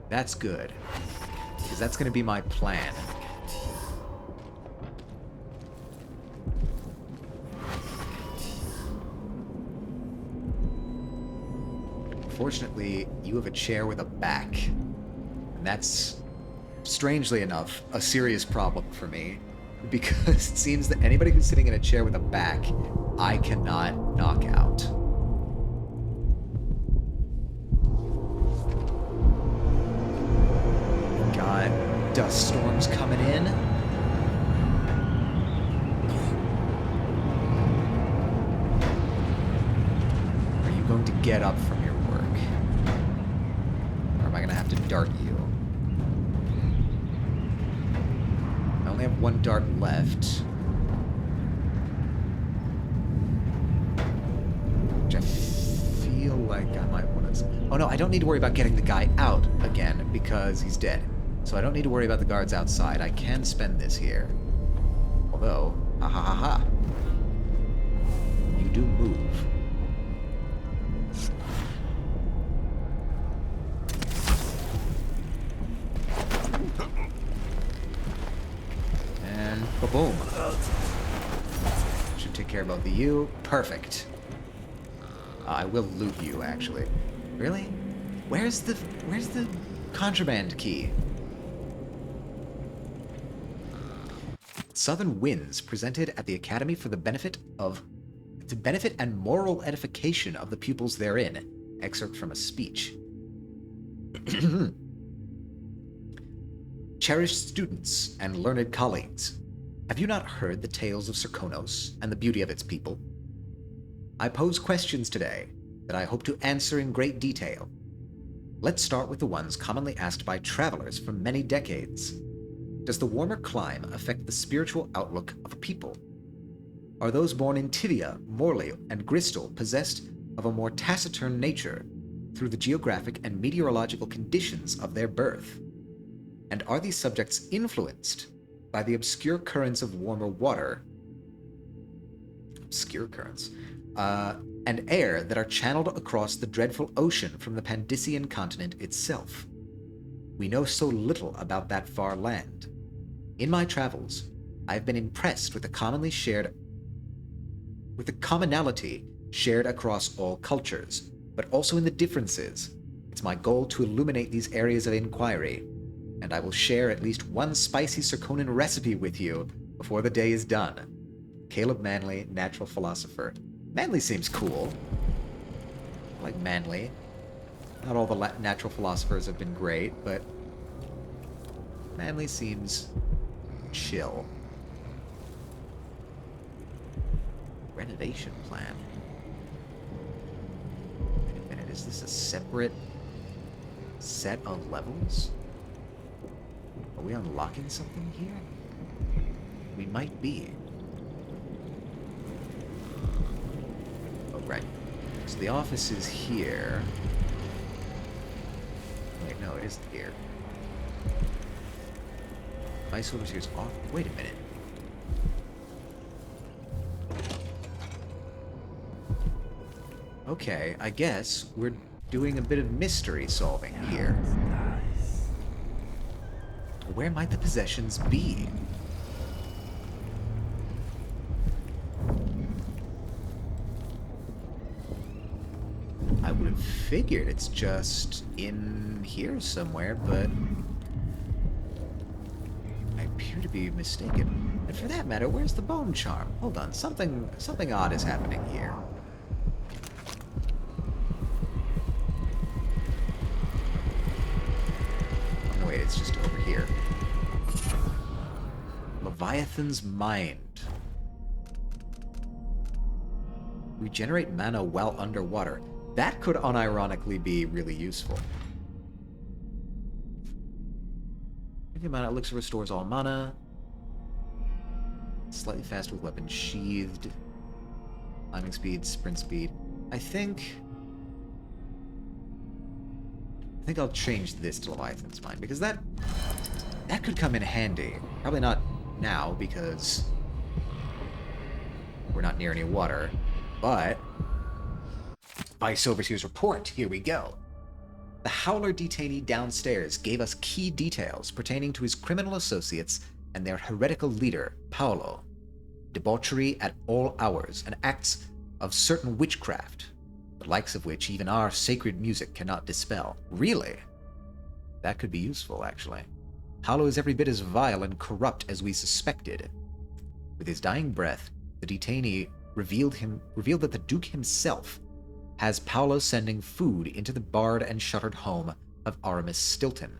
That's good, because that's going to be my plan. Fortunately, you have a chair with a back, and that's, strangely enough, a serious problem for me, because it seems that anybody who's sitting in a chair with a back, I cannot knock out. Got dust storms coming in. Are you going to get up from your work? Or am I going to have to dart you? I only have one dart left. Which I feel like I might want to... Oh no, I don't need to worry about getting the guy out again, because he's dead. So I don't need to worry about the guards outside. I can spend this here. Although, ha ha ha ha. You do move. And ba-boom. Should take care of both of you. Perfect. I will loot you, actually. Really? Where's the contraband key? Southern Winds, presented at the Academy for the benefit and moral edification of the pupils therein. Excerpt from a speech. Cherished students and learned colleagues, have you not heard the tales of Serkonos and the beauty of its people? I pose questions today that I hope to answer in great detail. Let's start with the ones commonly asked by travelers for many decades. Does the warmer clime affect the spiritual outlook of a people? Are those born in Tivia, Morley, and Gristle possessed of a more taciturn nature through the geographic and meteorological conditions of their birth? And are these subjects influenced by the obscure currents of warmer water, and air that are channeled across the dreadful ocean from the Pandician continent itself? We know so little about that far land. In my travels, I have been impressed with the commonality shared across all cultures, but also in the differences. It's my goal to illuminate these areas of inquiry, and I will share at least one spicy Serkonan recipe with you before the day is done. Caleb Manley, natural philosopher. Manley seems cool. I like Manley. Not all the natural philosophers have been great, but Manley seems chill. Renovation plan. Wait a minute, is this a separate set of levels? Are we unlocking something here? We might be. Right. So the office is here. Wait, no, it isn't here. Vice Overseer's off. Wait a minute. Okay, I guess we're doing a bit of mystery solving here. Where might the possessions be? I would have figured it's just in here somewhere, but I appear to be mistaken. And for that matter, where's the bone charm? Hold on, something odd is happening here. Oh, wait, it's just over here. Leviathan's Mind. Regenerate mana while underwater. That could unironically be really useful. The mana elixir restores all mana. Slightly faster with weapons sheathed. Climbing speed, sprint speed. I think I'll change this to Leviathan's Mind, because that could come in handy. Probably not now, because we're not near any water, but Vice Overseer's report, here we go. The Howler detainee downstairs gave us key details pertaining to his criminal associates and their heretical leader, Paolo. Debauchery at all hours and acts of certain witchcraft, the likes of which even our sacred music cannot dispel. Really? That could be useful, actually. Paolo is every bit as vile and corrupt as we suspected. With his dying breath, the detainee revealed that the Duke himself has Paolo sending food into the barred and shuttered home of Aramis Stilton.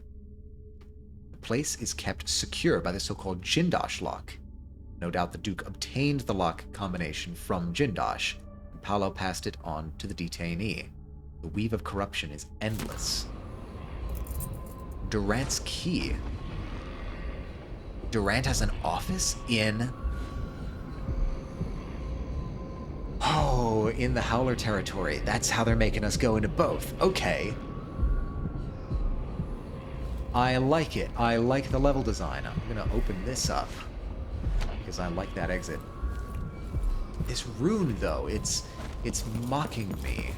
The place is kept secure by the so-called Jindosh lock. No doubt the Duke obtained the lock combination from Jindosh, and Paolo passed it on to the detainee. The weave of corruption is endless. Durant's key. Durant has an office in... Oh, in the Howler territory. That's how they're making us go into both. Okay. I like it. I like the level design. I'm gonna open this up, because I like that exit. This rune, though, it's mocking me.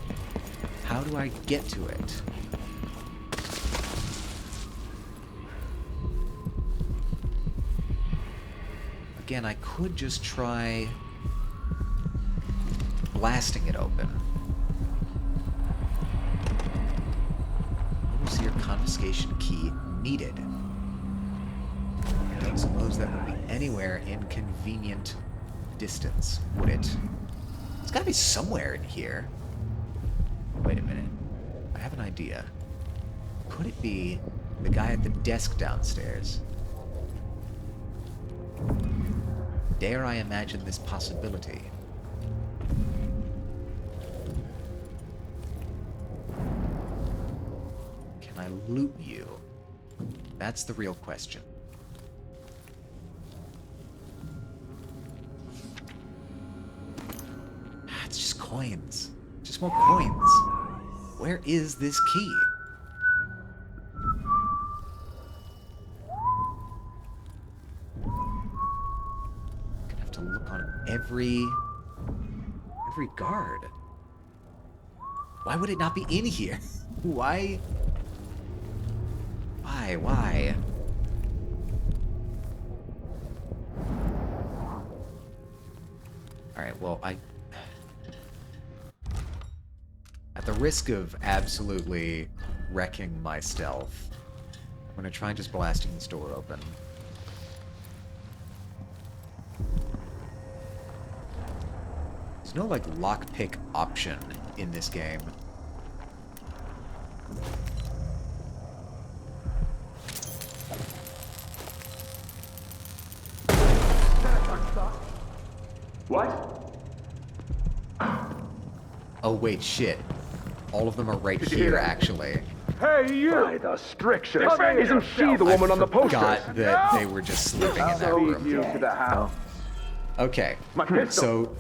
How do I get to it? Again, I could just try blasting it open. Overseer confiscation key needed. I don't suppose that would be anywhere in convenient distance, would it? It's gotta be somewhere in here. Wait a minute. I have an idea. Could it be the guy at the desk downstairs? Dare I imagine this possibility? Can I loot you? That's the real question. It's just coins. Just more coins. Where is this key? Gonna have to look on every guard. Why would it not be in here? Why? Alright, well, at the risk of absolutely wrecking my stealth, I'm gonna try just blasting this door open. There's no, like, lockpick option in this game. What? Oh, wait, shit. All of them are right here, actually. Hey, you! By the strictures! Isn't she the woman on the poster? I forgot that they were just sleeping in that room. You to the house. Okay, My pistol. so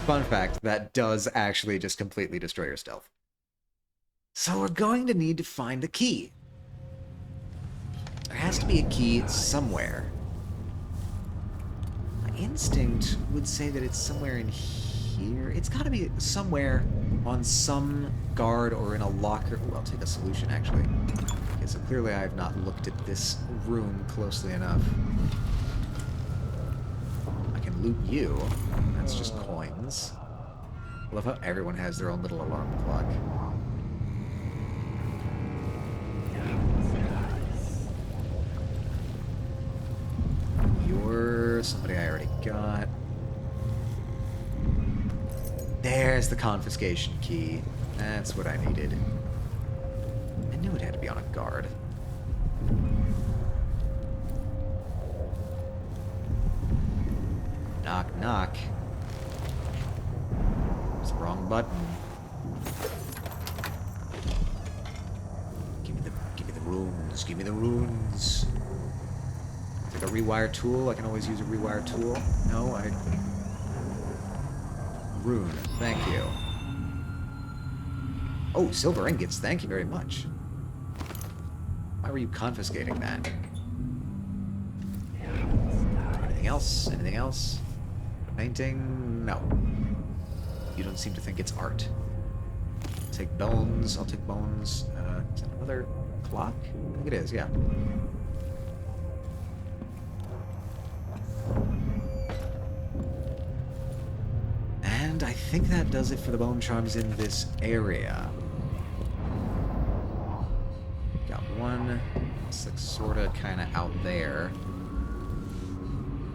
Fun fact, that does actually just completely destroy your stealth. So we're going to need to find the key. There has to be a key somewhere. My instinct would say that it's somewhere in here. It's got to be somewhere on some guard or in a locker. Ooh, I'll take a solution, actually. Okay, so clearly I have not looked at this room closely enough. I can loot you. That's just coins. I love how everyone has their own little alarm clock. You're somebody I already got. There's the confiscation key. That's what I needed. I knew it had to be on a guard. Knock, knock. It's the wrong button. Give me the runes. Give me the runes. Like a rewire tool. I can always use a rewire tool. No, Rune. Thank you. Oh, silver ingots. Thank you very much. Why were you confiscating that? Anything else? Anything else? Painting? No. You don't seem to think it's art. Take bones. I'll take bones. Is that another clock? I think it is, yeah. And I think that does it for the bone charms in this area. Got one. It's like sort of kind of out there.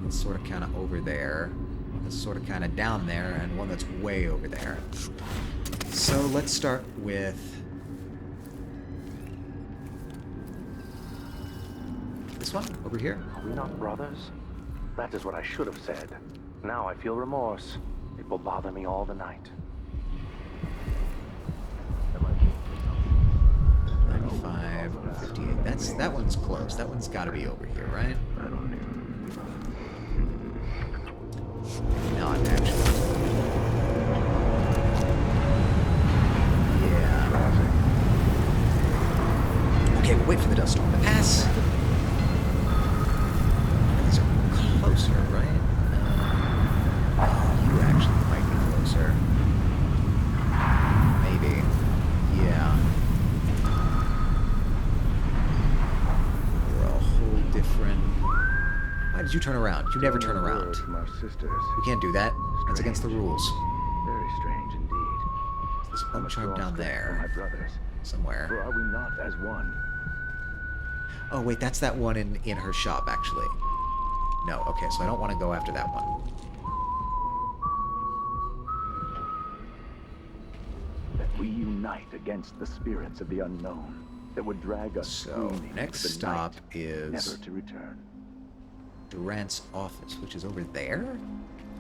It's sort of kind of over there. It's sort of kind of down there, and one that's way over there. So let's start with this one over here. Are we not brothers? That is what I should have said. Now I feel remorse. It will bother me all the night. 95, 58. That one's close. That one's got to be over here, right? I don't know. Not actually. Yeah. Okay, we'll wait for the dust storm to pass. These are closer, right? You actually might be closer. Maybe. Yeah. We're a whole different... Why did you turn around? You never turn around. You can't do that. That's against the rules. Very strange indeed. There's a bone charm down there. My brothers. Somewhere. For are we not as one? Oh, wait, that's that one in her shop, actually. No, okay, so I don't want to go after that one. That we unite against the spirits of the unknown that would drag us So, next into the stop night, is never to return. Durant's office, which is over there?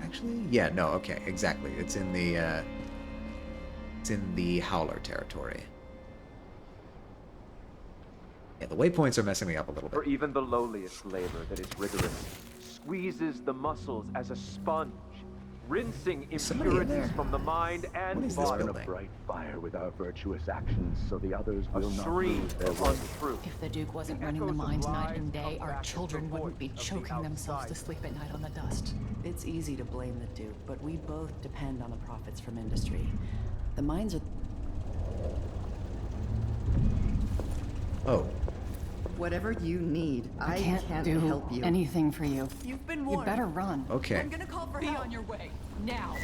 Actually? Yeah, no, okay, exactly. It's in the Howler territory. Yeah, the waypoints are messing me up a little For bit. even the lowliest labor that is rigorous squeezes the muscles as a sponge, rinsing Somebody in impurities there? from the mind and What is this body. building? A bright fire with our virtuous actions, so the others A will not stream lose their of way. untruth. If the Duke wasn't The running the echoes of mines night lies and day, come our back as children the wouldn't be voice of the choking themselves to outsider. sleep at night on the dust. It's easy to blame the Duke, but we both depend on the profits from industry. The mines are... Oh, Whatever you need, I can't do help you. anything for you. You've been You warned. better run. okay. I'm gonna call for help. Be on your way. Now.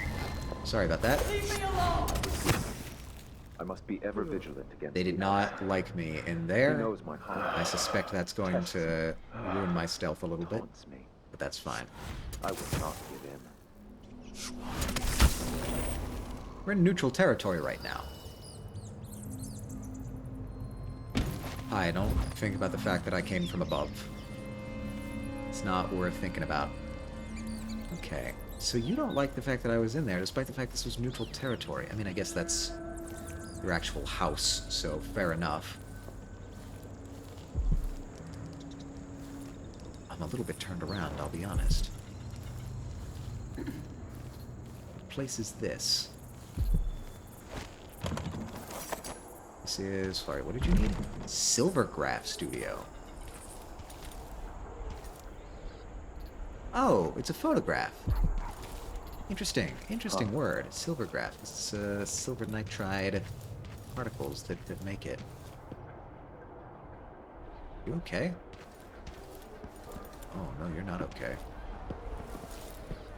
Sorry about that. Leave me alone. I must be ever vigilant against. They did the not outside. like me in He there. knows my heart. I suspect that's going to ruin my stealth a little bit, Taunts me. but that's fine. I will not give in. We're in neutral territory right now. Hi, don't think about the fact that I came from above. It's not worth thinking about. Okay, so you don't like the fact that I was in there, despite the fact this was neutral territory. I mean, I guess that's your actual house, so fair enough. I'm a little bit turned around, I'll be honest. place is this? This is... Sorry, what did you need? Silvergraph Studio. Oh, it's a photograph. Interesting. Interesting word. Silvergraph. It's silver nitride particles that make it. You okay? Oh, no, you're not okay.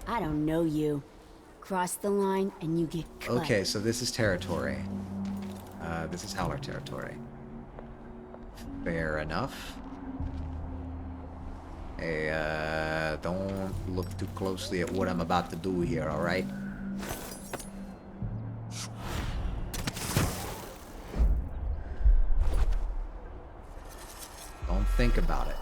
I don't know you. Cross the line and you get cut. Okay, so this is territory. This is Howler territory. Fair enough. Hey, don't look too closely at what I'm about to do here, alright? Don't think about it.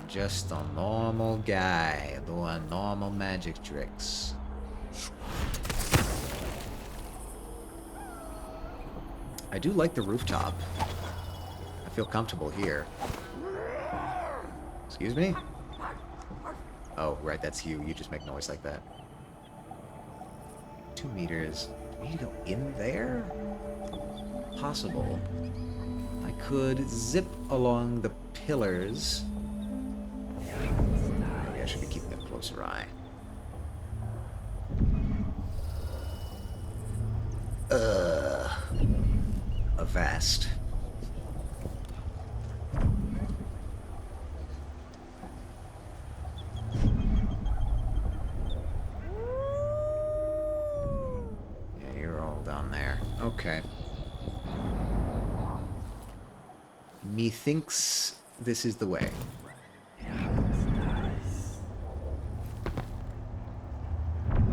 Just a normal guy doing normal magic tricks. I do like the rooftop. I feel comfortable here. Excuse me? Oh, right, that's you. You just make noise like that. 2 meters. Do we need to go in there? Possible. I could zip along the pillars. Maybe I should be keeping a closer eye. Avast. Yeah, you're all down there. Okay. Methinks this is the way.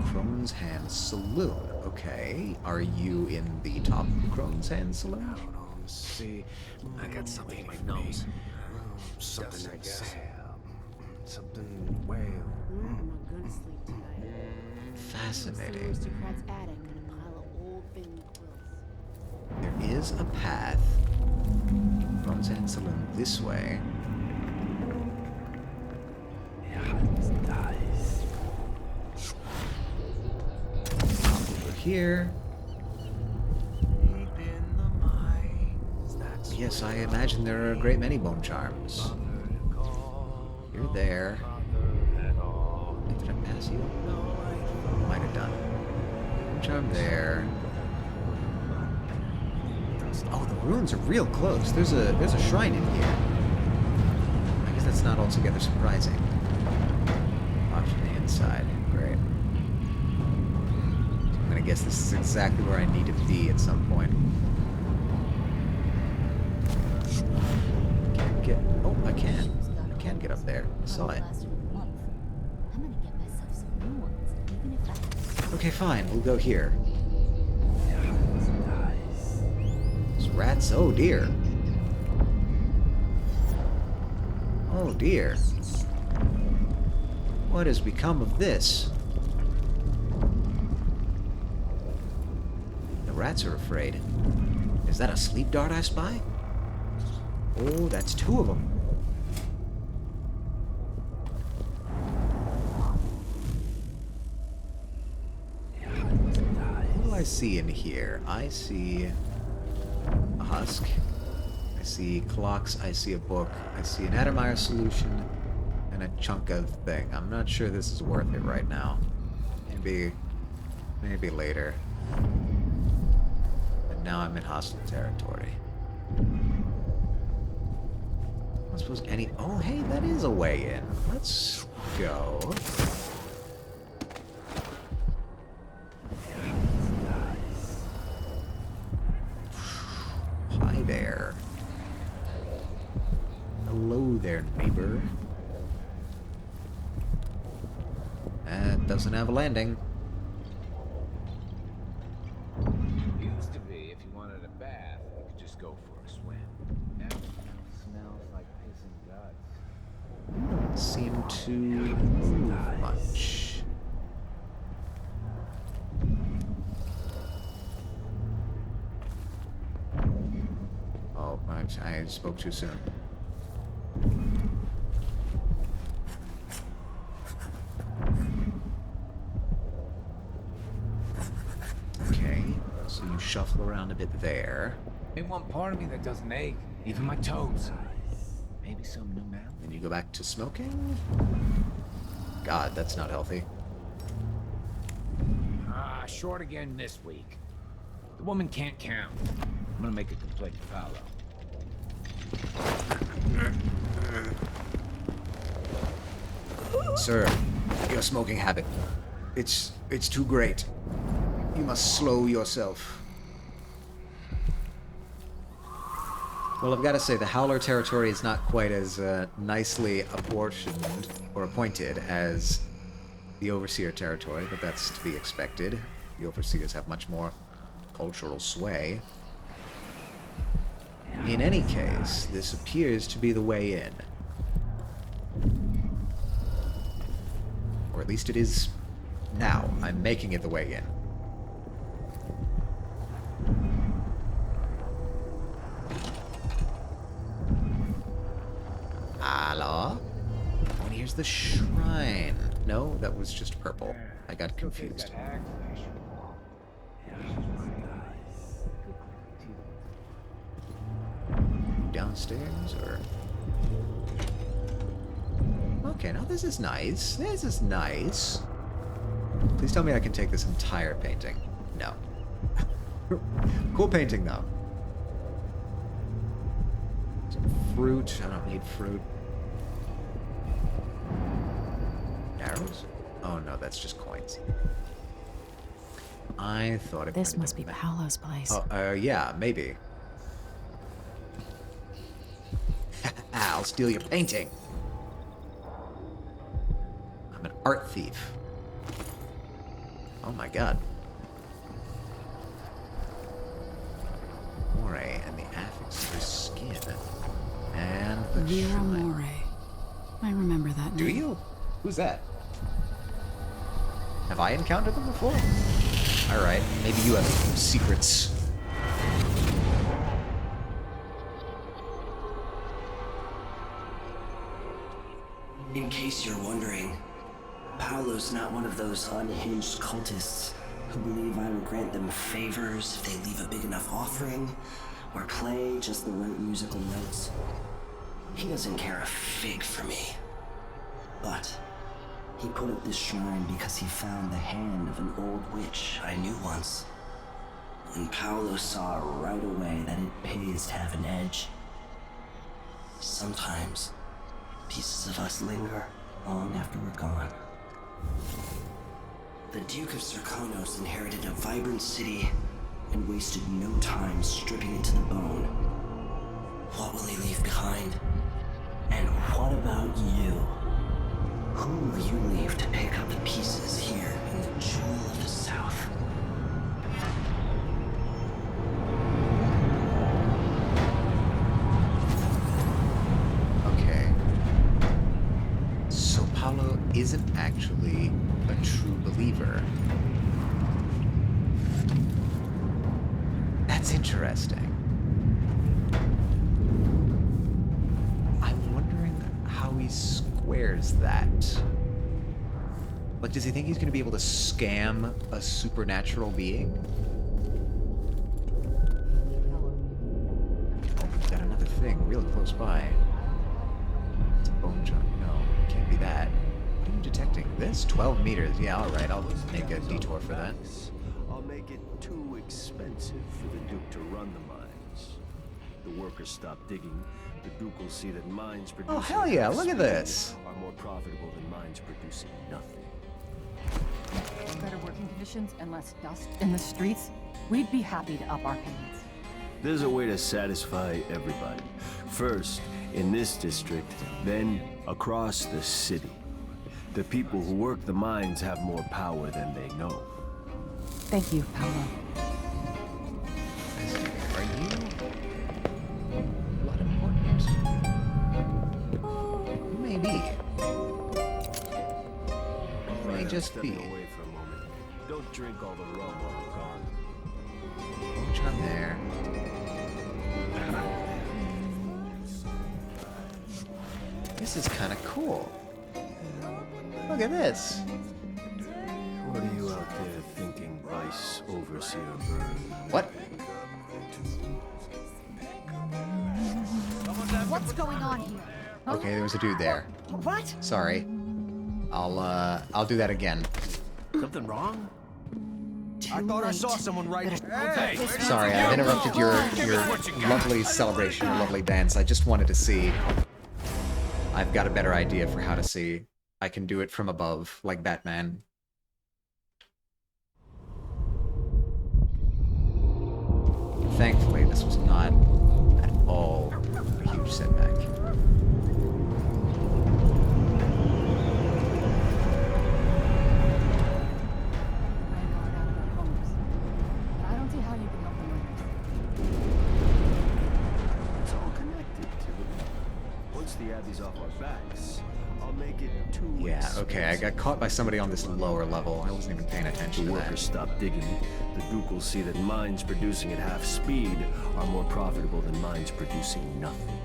Crone's Hand Saloon. Okay. Are you in the top Crone's Hand Saloon? See, I got something in my nose. Something like that. Something whale. Where am I gonna sleep tonight? Fascinating. Aristocrat's attic and a pile of old family quilts. There is a path. Crone's Hand Saloon this way. Over here. Yes, I imagine there are a great many bone charms. You're there. Did I pass you? Might have done. Bone charm there. Oh, the ruins are real close. There's a shrine in here. I guess that's not altogether surprising. Locked from the inside. Great. I'm gonna guess this is exactly where I need to be at some point. Can't get. Oh, I can. I can get up there. I saw it. Okay, fine. We'll go here. Rats, oh dear. Oh dear. What has become of this? The rats are afraid. Is that a sleep dart I spy? Oh, that's 2 of them. What do I see in here? I see a husk. I see clocks. I see a book. I see an Addermeyer solution and a chunk of thing. I'm not sure this is worth it right now. Maybe later. But now I'm in hostile territory. I suppose any... Oh, hey, that is a way in. Let's go. Hi there. Hello there, neighbor. That doesn't have a landing. Used to be, if you wanted a bath, you could just go for a swim. Now it smells like piss and guts. Don't seem to move much. Oh, I spoke too soon. around a bit there. Ain't one part of me that doesn't ache, even my toes. Maybe some new mouth. Then you go back to smoking? God, that's not healthy. Short again this week. The woman can't count. I'm gonna make a complaint to Paolo. Sir, your smoking habit. It's too great. You must slow yourself. Well, I've got to say, the Howler territory is not quite as nicely apportioned or appointed as the Overseer territory, but that's to be expected. The Overseers have much more cultural sway. In any case, this appears to be the way in. Or at least it is now. I'm making it the way in. Hello? Oh, and here's the shrine. No, that was just purple. I got confused. Downstairs, or... Okay, now this is nice. This is nice. Please tell me I can take this entire painting. No. Cool painting, though. Some fruit. I don't need fruit. Arrows? Oh no, that's just coins. I thought it This must be Paolo's place. Oh, yeah, maybe. I'll steal your painting. I'm an art thief. Oh my god. Moray and the affix of her skin. And the Vera shrine. Moray. I remember that name. Do you? Who's that? Have I encountered them before? Alright, maybe you have secrets. In case you're wondering, Paolo's not one of those unhinged cultists who believe I will grant them favors if they leave a big enough offering or play just the right musical notes. He doesn't care a fig for me. But he put up this shrine because he found the hand of an old witch I knew once. And Paolo saw right away that it pays to have an edge. Sometimes pieces of us linger long after we're gone. The Duke of Zirconos inherited a vibrant city and wasted no time stripping it to the bone. What will he leave behind? And what about you? Who will you leave to pick up the pieces here in the jewel of the South? Okay. So Paolo isn't actually a true believer. That's interesting. I'm wondering how he squares that. Like, does he think he's going to be able to scam a supernatural being? Oh, we've got another thing real close by. It's a bone chunk. No, can't be that. What are you detecting? This? 12 meters. Yeah, alright, I'll make a detour for that. I'll make it too expensive for the Duke to run the mines. The workers stop digging. The Duke will see that mines producing Oh, hell yeah, look at this. are more profitable than mines producing nothing. Better working conditions and less dust in the streets, we'd be happy to up our payments. There's a way to satisfy everybody. First, in this district, then across the city. The people who work the mines have more power than they know. Thank you, Paolo. Are you blood important? Maybe. May just Step be. away for a moment. Don't drink all the rum while I'm gone. Which one there? This is kind of cool. Look at this. What are you out They're thinking Vice Overseer Burn. What? What's going on here? Okay, there was a dude there. What? Sorry. I'll do that again. Something wrong? I thought I saw someone right here. Hey! Sorry, I've interrupted your lovely celebration, your lovely dance. I just wanted to see. I've got a better idea for how to see. I can do it from above, like Batman. Thankfully, this was not at all a huge setback. I don't see how you can help the murders. It's all connected to it. Once the Abbey's off our backs, I'll make it two-way. Yeah, okay, I got caught by somebody on this lower level. I wasn't even paying attention The to workers that. stop digging. The Duke will see that mines producing at half speed are more profitable than mines producing nothing.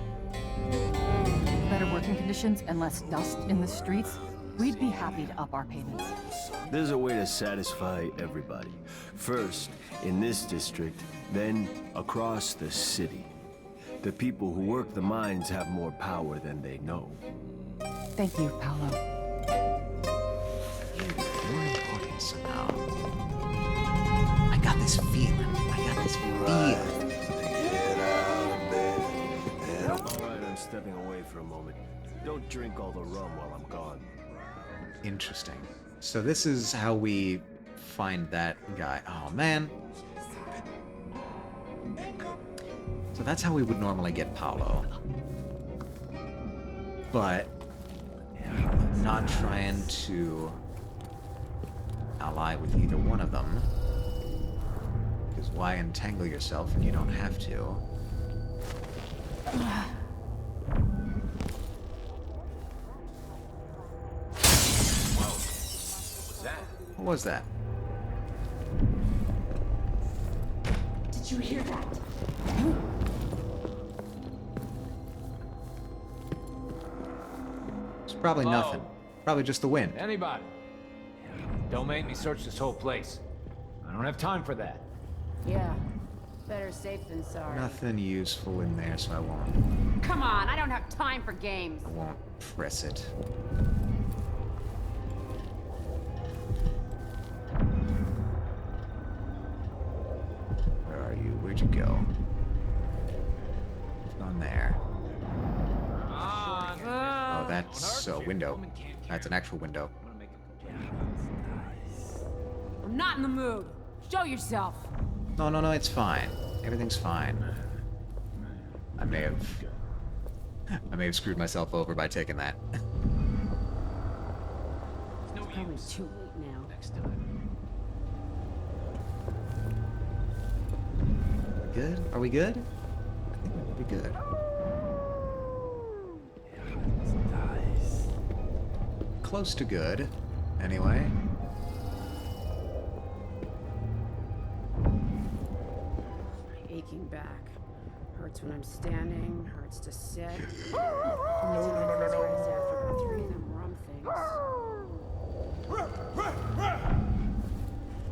Better working conditions and less dust in the streets, we'd be happy to up our payments. There's a way to satisfy everybody. First, in this district, then across the city. The people who work the mines have more power than they know. Thank you, Paolo. More important somehow. I got this feeling. I got this feel. Alright, I'm stepping away for a moment. Don't drink all the rum while I'm gone. Interesting. So this is how we find that guy. Oh, man. So that's how we would normally get Paolo. But I'm not trying to ally with either one of them. Because why entangle yourself when you don't have to? What was that? Did you hear that? It's probably Hello? nothing. Probably just the wind. Anybody? Don't make me search this whole place. I don't have time for that. Yeah. Better safe than sorry. Nothing useful in there, so I won't. Come on, I don't have time for games. I won't press it. Where are you? Where'd you go? Gone there. Oh, that's a window. That's an actual window. I'm not in the mood. Show yourself. No, no, no, it's fine. Everything's fine. I may have screwed myself over by taking that. Probably too late now. Next time. Good? Are we good? I think we'll be good. Close to good, anyway. Aching back. Hurts when I'm standing, hurts to sit. No. After about 3 of them rum things.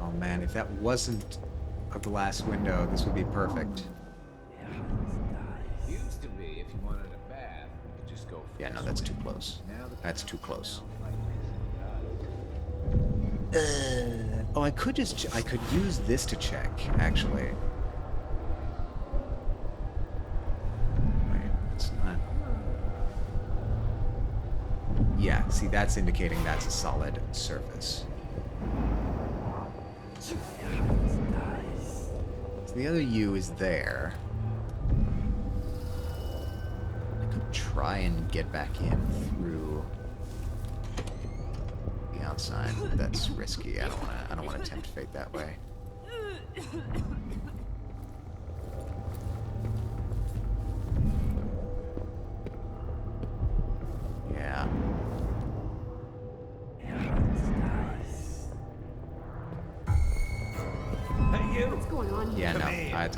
Oh man, if that wasn't a glass window, this would be perfect. Used to be, if you wanted a bath, you could just go for Yeah, no, that's too close. That's too close. Oh, I could use this to check, actually. Wait, it's not. Yeah, see, that's indicating that's a solid surface. So the other U is there. I could try and get back in through the outside, but that's risky. I don't wanna tempt fate that way. Yeah. Hey, you! What's going on here? Yeah, no.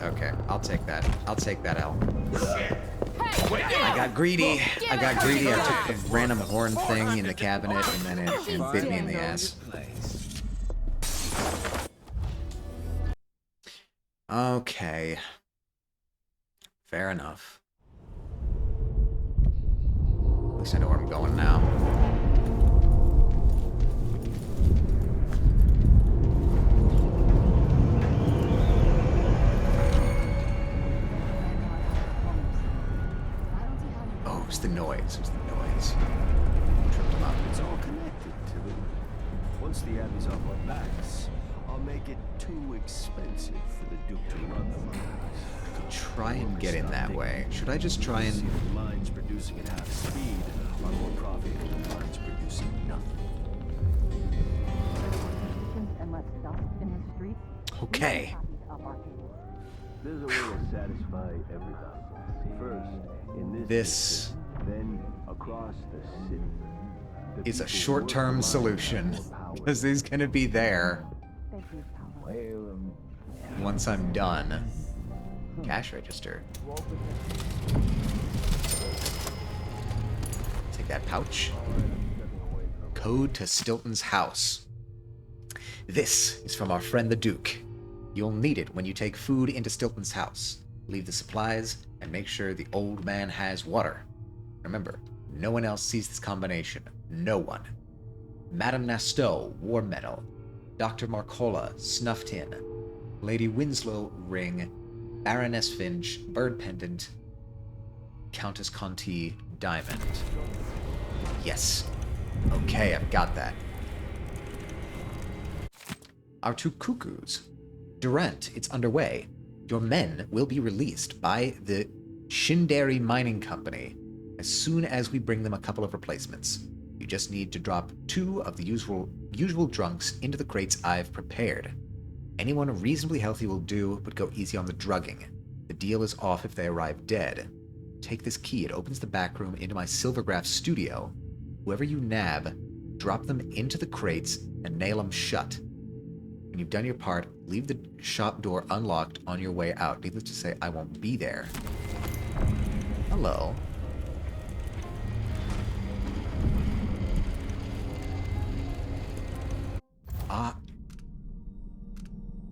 Okay, I'll take that. I'll take that L. I got greedy. I took the random horn thing in the cabinet, and then it bit me in the ass. Okay. Fair enough. At least I know where I'm going now. Oh, it's the noise. It's the noise. Tripped him up. It's all connected to it. Once the Abbey's off my backs, I'll make it too expensive for the Duke to run the mines. Try and get in that way. Should I just try and... See if the mines producing at half speed are more profitable than mines producing nothing. And less dust in the streets. Okay. There's a way to satisfy everybody. First, in this This district, then across the city. The is a people who short-term work the solution, mines have more power. because he's gonna be there once I'm done. Cash register. Take that pouch. Code to Stilton's house. This is from our friend the Duke. You'll need it when you take food into Stilton's house. Leave the supplies and make sure the old man has water. Remember, no one else sees this combination. No one. Madame Nasteau, war medal. Dr. Marcola, snuff tin. Lady Winslow, ring. Baroness Finch, bird pendant. Countess Conti, diamond. Yes. Okay, I've got that. Our two cuckoos. Durant, it's underway. Your men will be released by the Shinderi Mining Company as soon as we bring them a couple of replacements. You just need to drop 2 of the usual drunks into the crates I've prepared. Anyone reasonably healthy will do, but go easy on the drugging. The deal is off if they arrive dead. Take this key, it opens the back room into my Silvergraph studio. Whoever you nab, drop them into the crates and nail them shut. When you've done your part, leave the shop door unlocked on your way out. Needless to say, I won't be there. Hello.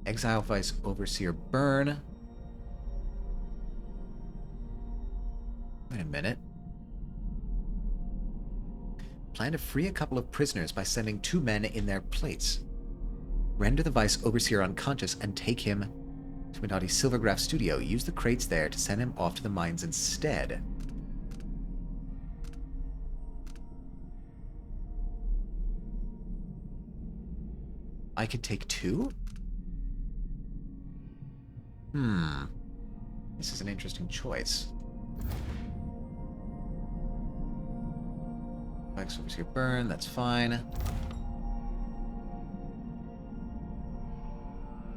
Exile Vice Overseer Burn. Wait a minute. Plan to free a couple of prisoners by sending 2 men in their place. Render the Vice Overseer unconscious and take him to Minati's Silvergraph studio. Use the crates there to send him off to the mines instead. I could take 2? This is an interesting choice. Vice Overseer Burn, that's fine.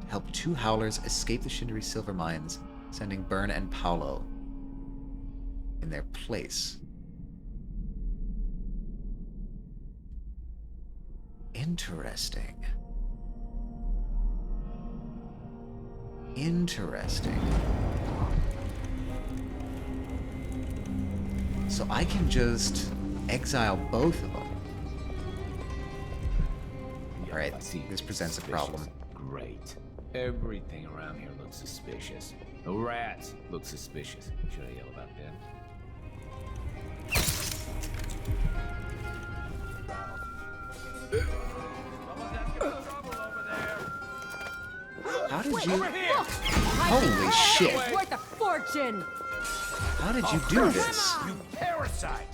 Help 2 Howlers escape the Shinderi silver mines, sending Burn and Paolo in their place. Interesting. Interesting. So I can just exile both of them. Alright, this presents a problem. Great. Everything around here looks suspicious. The rats look suspicious. Should I yell about them? How did you... Holy shit. It's worth a fortune! How did you do this? You parasite!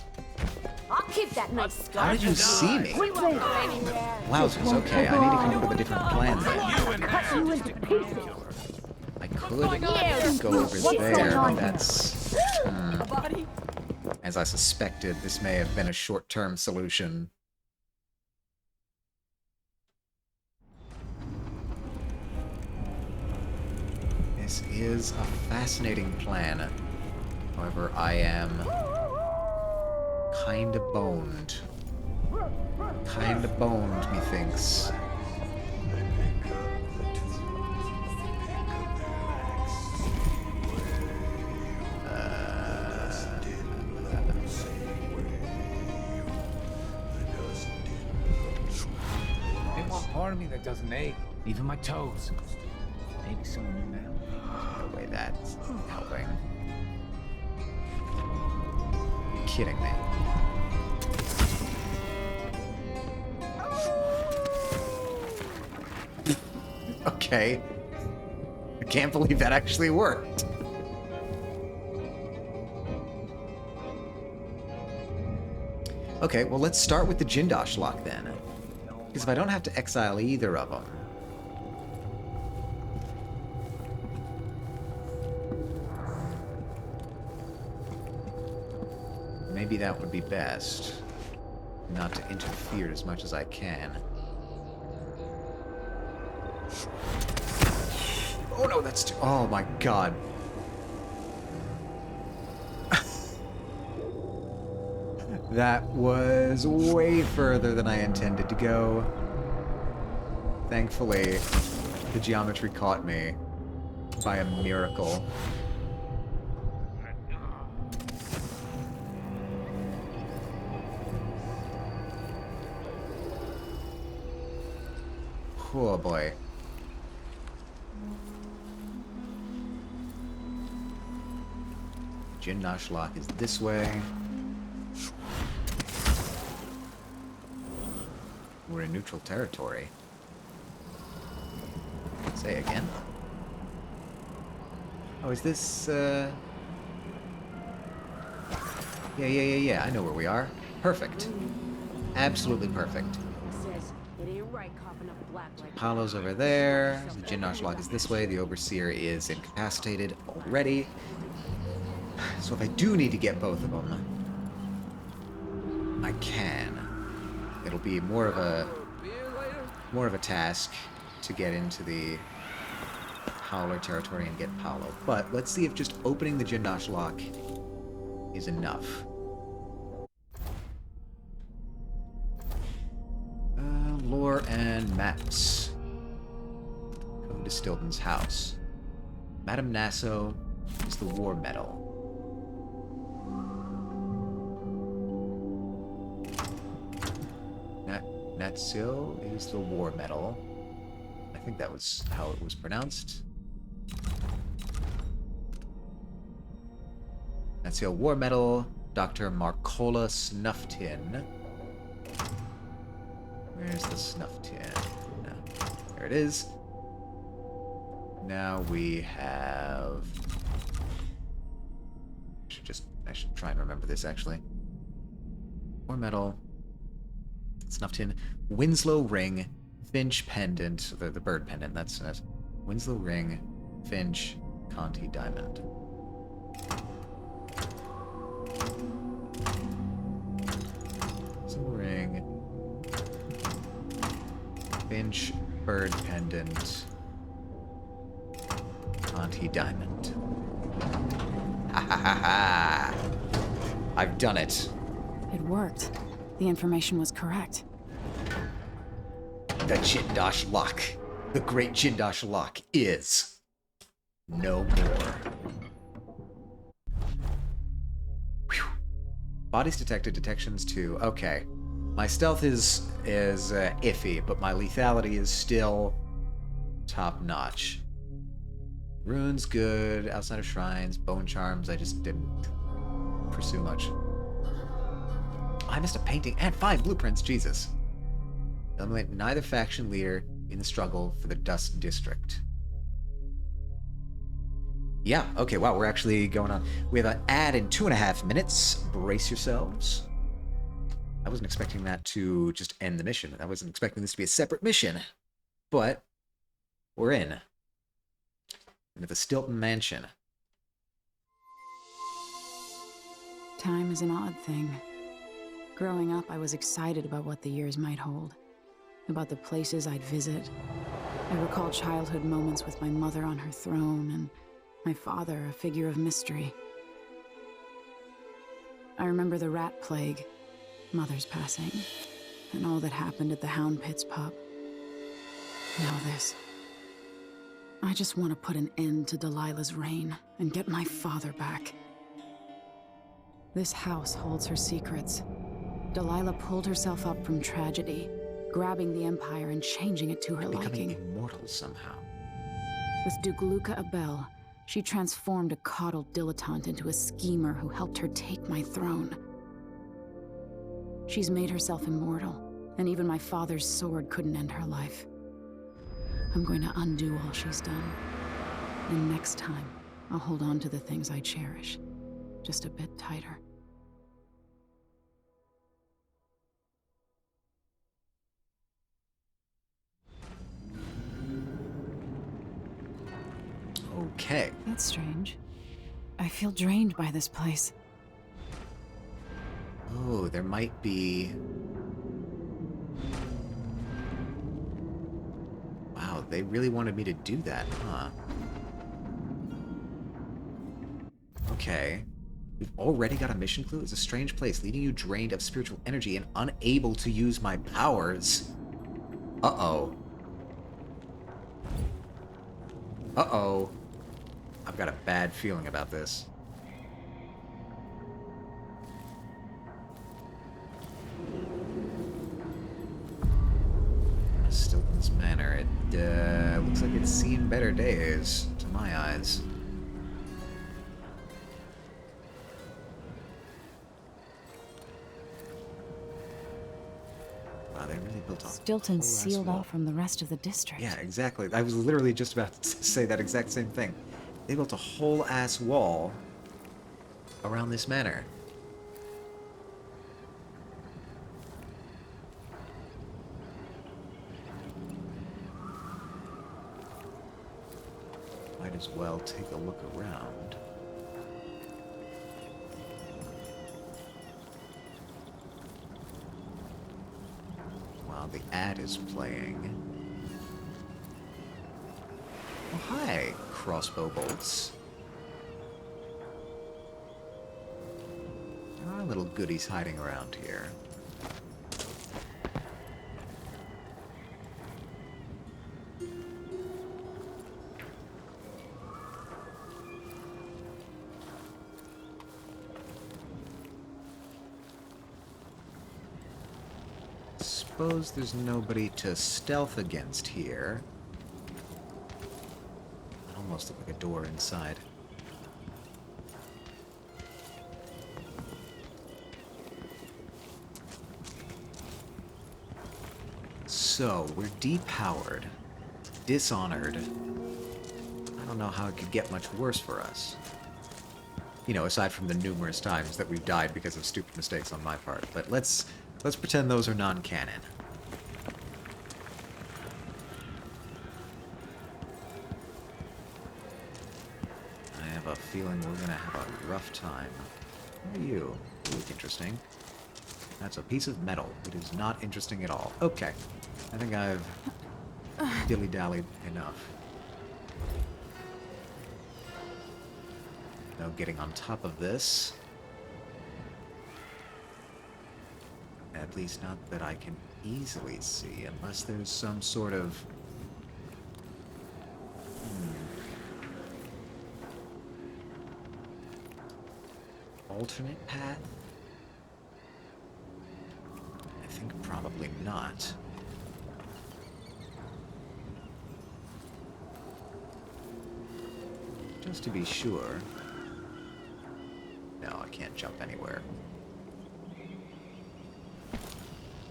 I'll keep that nice scar. How did you see me? We won't go anywhere. Wowzers, okay, I need to come up with a different plan then. Cut you into pieces. I could go over there, but that's... As I suspected, this may have been a short-term solution. This is a fascinating plan. However, I am kinda boned. Kinda boned, methinks. Ain't one part of me that doesn't ache. Even my toes. Maybe someone new now. that's helping. Are you kidding me? Okay. I can't believe that actually worked. Okay, well, let's start with the Jindosh lock then. Because if I don't have to exile either of them... maybe that would be best. Not to interfere as much as I can. Oh no, that's too... oh my god. That was way further than I intended to go. Thankfully, the geometry caught me by a miracle. Oh boy. Jindosh lock is this way. We're in neutral territory. Say again. Oh, is this, Yeah, I know where we are. Perfect. Absolutely perfect. Paolo's over there. The Jindosh lock is this way. The Overseer is incapacitated already. So if I do need to get both of them, I can. It'll be more of a task to get into the Howler territory and get Paolo. But let's see if just opening the Jindosh lock is enough. Lore and maps. Code to Stilton's house. Madame Nasso is the war medal. Natsio is the war medal. I think that was how it was pronounced. Natsio war medal. Dr. Marcola snuff tin. Where's the snuff tin? There it is. Now we have... I should try and remember this actually. War medal. Snuff tin. Winslow ring. Finch pendant. The bird pendant, that's it. Winslow ring. Finch. Conti diamond. Winslow ring. Finch. Bird pendant. Conti diamond. Ha ha ha ha! I've done it. It worked. The information was correct. The Jindosh lock. The great Jindosh lock is no more. Whew. Bodies detected, detections too. Okay. My stealth is iffy, but my lethality is still top notch. Runes good, outside of shrines, bone charms, I just didn't pursue much. I missed a painting and 5 blueprints, Jesus. Eliminate neither faction leader in the struggle for the Dust District. Yeah, okay, wow, we're actually going on. We have an ad in 2.5 minutes. Brace yourselves. I wasn't expecting that to just end the mission. I wasn't expecting this to be a separate mission. But we're in. Into the Stilton Mansion. Time is an odd thing. Growing up, I was excited about what the years might hold. About the places I'd visit. I recall childhood moments with my mother on her throne and my father, a figure of mystery. I remember the rat plague, Mother's passing, and all that happened at the Hound Pits pub. Now this. I just want to put an end to Delilah's reign and get my father back. This house holds her secrets. Delilah pulled herself up from tragedy, grabbing the Empire and changing it to her liking. Immortal somehow. With Dugluka Abel, She transformed a coddled dilettante into a schemer who helped her take my throne. She's made herself immortal, and even my father's sword couldn't end her life. I'm going to undo all she's done. And next time, I'll hold on to the things I cherish, just a bit tighter. Okay. That's strange. I feel drained by this place. Oh, there might be... Wow, they really wanted me to do that, huh? Okay. We've already got a mission clue. It's a strange place, leaving you drained of spiritual energy and unable to use my powers. Uh-oh. Uh-oh. I've got a bad feeling about this. Stilton's Manor. It looks like it's seen better days, to my eyes. Wow, they really built a Stilton's whole-ass sealed wall. off from the rest of the district. Yeah, exactly. I was literally just about to say that exact same thing. They built a whole-ass wall around this manor. Might as well take a look around. While the ad is playing. Oh, hi, crossbow bolts. There are little goodies hiding around here. Suppose there's nobody to stealth against here. It almost looked like a door inside. So, we're depowered, dishonored. I don't know how it could get much worse for us. You know, aside from the numerous times that we've died because of stupid mistakes on my part. But let's pretend those are non-canon. I have a feeling we're gonna have a rough time. Who are you? You look interesting. That's a piece of metal. It is not interesting at all. Okay. I think I've dilly-dallied enough. No getting on top of this. At least not that I can easily see, unless there's some sort of... alternate path? I think probably not. Just to be sure. No, I can't jump anywhere.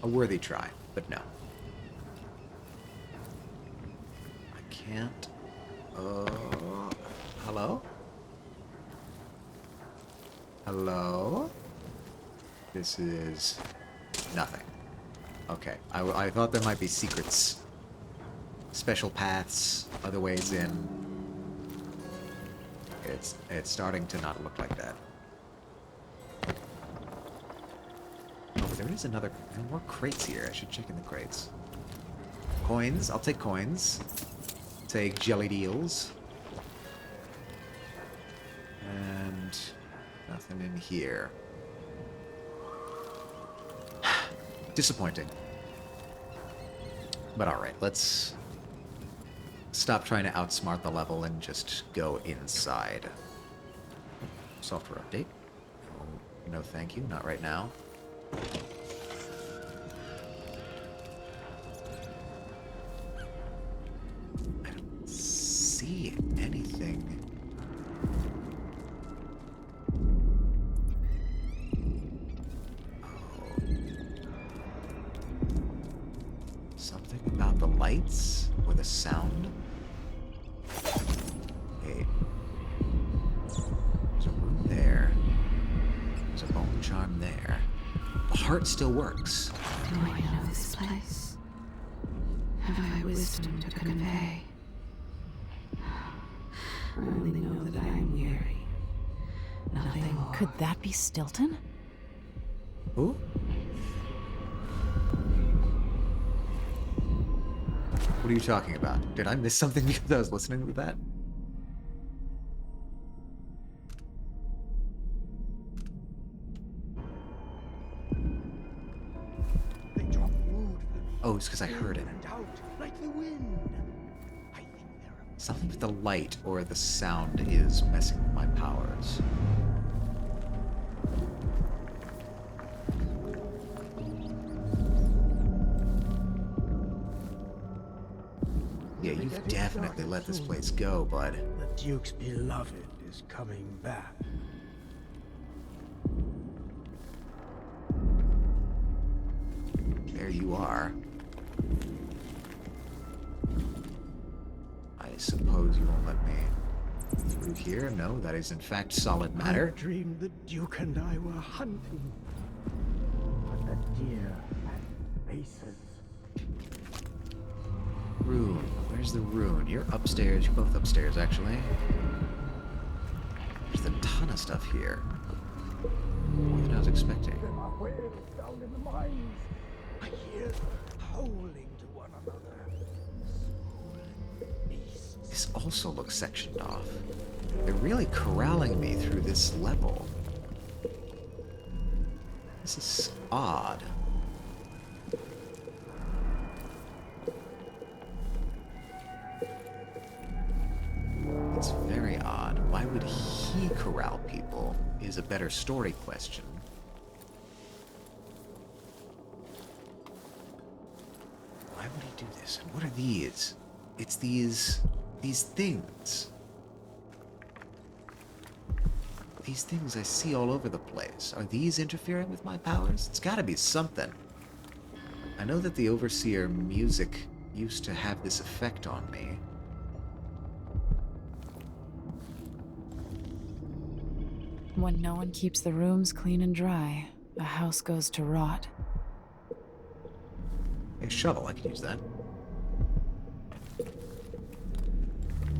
A worthy try, but no. I can't. Hello? Hello? This is nothing. Okay, I thought there might be secrets. Special paths, other ways in. It's starting to not look like that. Oh, but there is there are more crates here. I should check in the crates. Coins. I'll take coins. Take jellied eels. And nothing in here. Disappointing. But alright, let's stop trying to outsmart the level and just go inside. Software update. Oh, no thank you, not right now. I don't see anything. the lights or the sound? Okay. There's a room there. There's a bone charm there. The heart still works. Do I know this place? Have I wisdom to convey? I only know that I am weary. Nothing more. Could that be Stilton? Who? What are you talking about? Did I miss something because I was listening to that? Oh, it's because I heard it. Like the wind. Something with the light or the sound is messing with my powers. Yeah, you've definitely let this place go, bud. The Duke's beloved is coming back. There you are. I suppose you won't let me through here? No, that is in fact solid matter. I dreamed the Duke and I were hunting. But the deer had faces. Rune. Where's the rune? You're upstairs. You're both upstairs, actually. There's a ton of stuff here. More than I was expecting. There are whales down in the mines. I hear them howling to one another. This also looks sectioned off. They're really corralling me through this level. This is odd. It's very odd. Why would he corral people is a better story question. Why would he do this? And what are these? It's these things. These things I see all over the place. Are these interfering with my powers? It's gotta be something. I know that the Overseer music used to have this effect on me. When no one keeps the rooms clean and dry, a house goes to rot. A shovel, I could use that.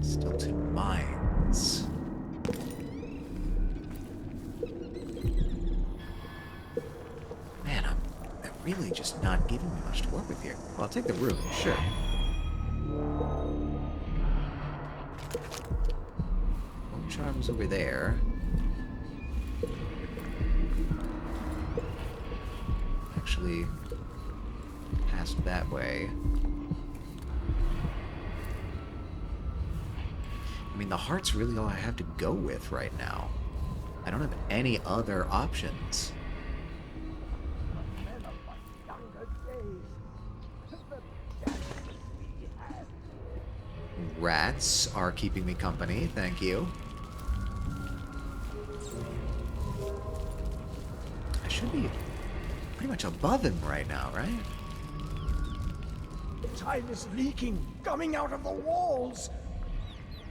Stilton Mines. Man, I'm really just not giving me much to work with here. Well, I'll take the room, sure. Bone charm's over there. Actually, past that way. I mean, the heart's really all I have to go with right now. I don't have any other options. Rats are keeping me company, thank you. I should be pretty much above him right now, right? Time is leaking, coming out of the walls.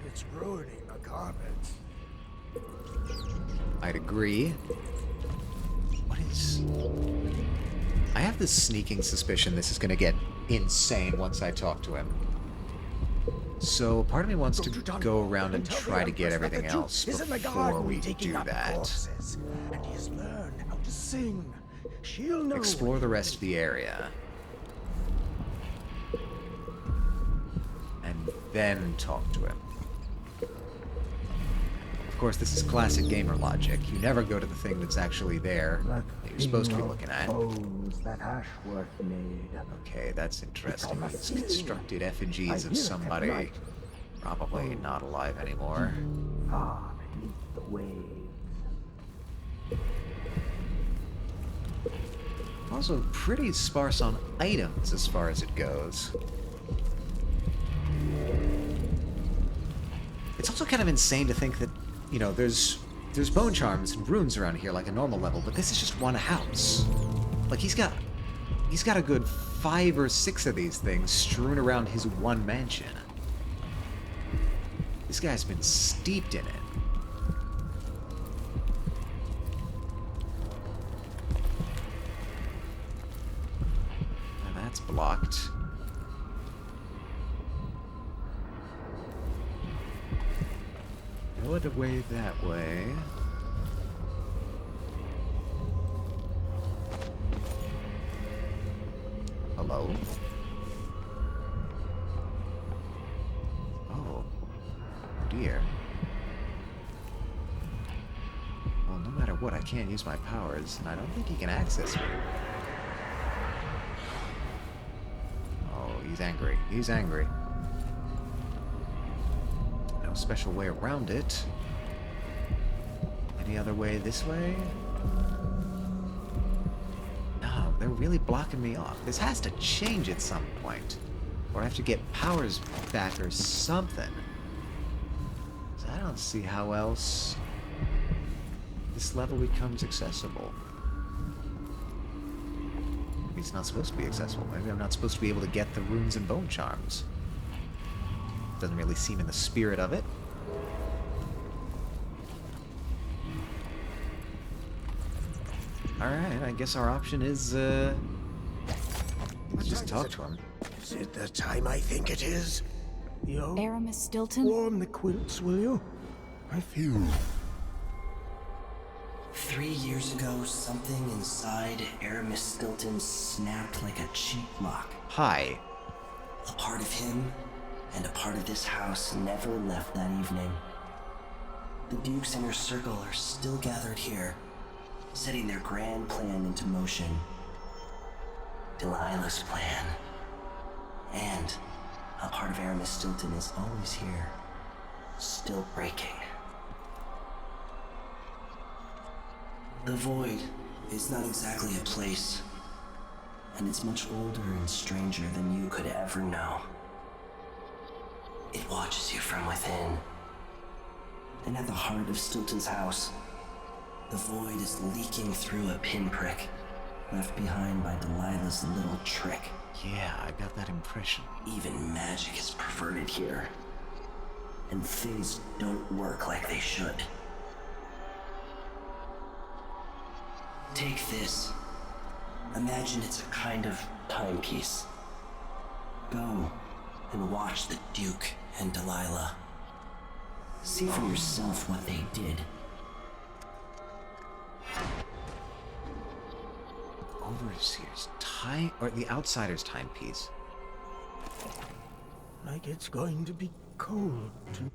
It's ruining the carpets. I'd agree. What is... I have this sneaking suspicion this is going to get insane once I talk to him. So part of me wants to go around and try to get everything else before we do that. And he has learned how to sing. She'll know. Explore the rest of the area. And then talk to him. Of course, this is classic gamer logic. You never go to the thing that's actually there that you're supposed to be looking at. That Ashworth made. Okay, that's interesting. He's constructed effigies of somebody probably not alive anymore. Ah, beneath the waves. Also pretty sparse on items as far as it goes. It's also kind of insane to think that, you know, there's bone charms and runes around here like a normal level, but this is just one house. Like he's got a good 5 or 6 of these things strewn around his one mansion. This guy's been steeped in it. Now that's blocked. No other way that way. Hello? Oh. Dear. Well, no matter what, I can't use my powers, and I don't think he can access me. Oh, he's angry. He's angry. No special way around it. Any other way this way? No, they're really blocking me off. This has to change at some point. Or I have to get powers back or something. So I don't see how else this level becomes accessible. Maybe it's not supposed to be accessible. Maybe I'm not supposed to be able to get the runes and bone charms. Doesn't really seem in the spirit of it. Alright, I guess our option is, let's just talk to him. Is it the time I think it is? Yo? Aramis Stilton? Warm the quilts, will you? I feel... 3 years ago, something inside Aramis Stilton snapped like a cheap lock. Hi. A part of him and a part of this house never left that evening. The Duke's inner circle are still gathered here, setting their grand plan into motion. Delilah's plan. And a part of Aramis Stilton is always here, still breaking. The Void is not exactly a place, and it's much older and stranger than you could ever know. It watches you from within. And at the heart of Stilton's house, the Void is leaking through a pinprick left behind by Delilah's little trick. Yeah, I got that impression. Even magic is perverted here, and things don't work like they should. Take this. Imagine it's a kind of timepiece. Go and watch the Duke and Delilah. See for yourself what they did. Overseer's time, or the outsider's timepiece. Like it's going to be cold to...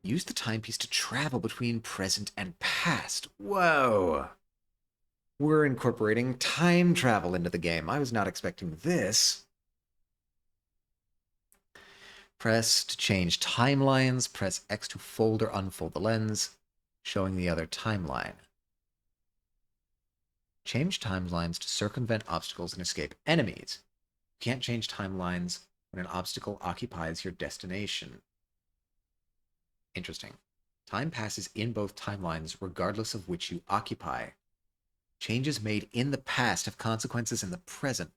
Use the timepiece to travel between present and past. Whoa! We're incorporating time travel into the game. I was not expecting this. Press to change timelines. Press X to fold or unfold the lens, showing the other timeline. Change timelines to circumvent obstacles and escape enemies. You can't change timelines when an obstacle occupies your destination. Interesting. Time passes in both timelines regardless of which you occupy. Changes made in the past have consequences in the present.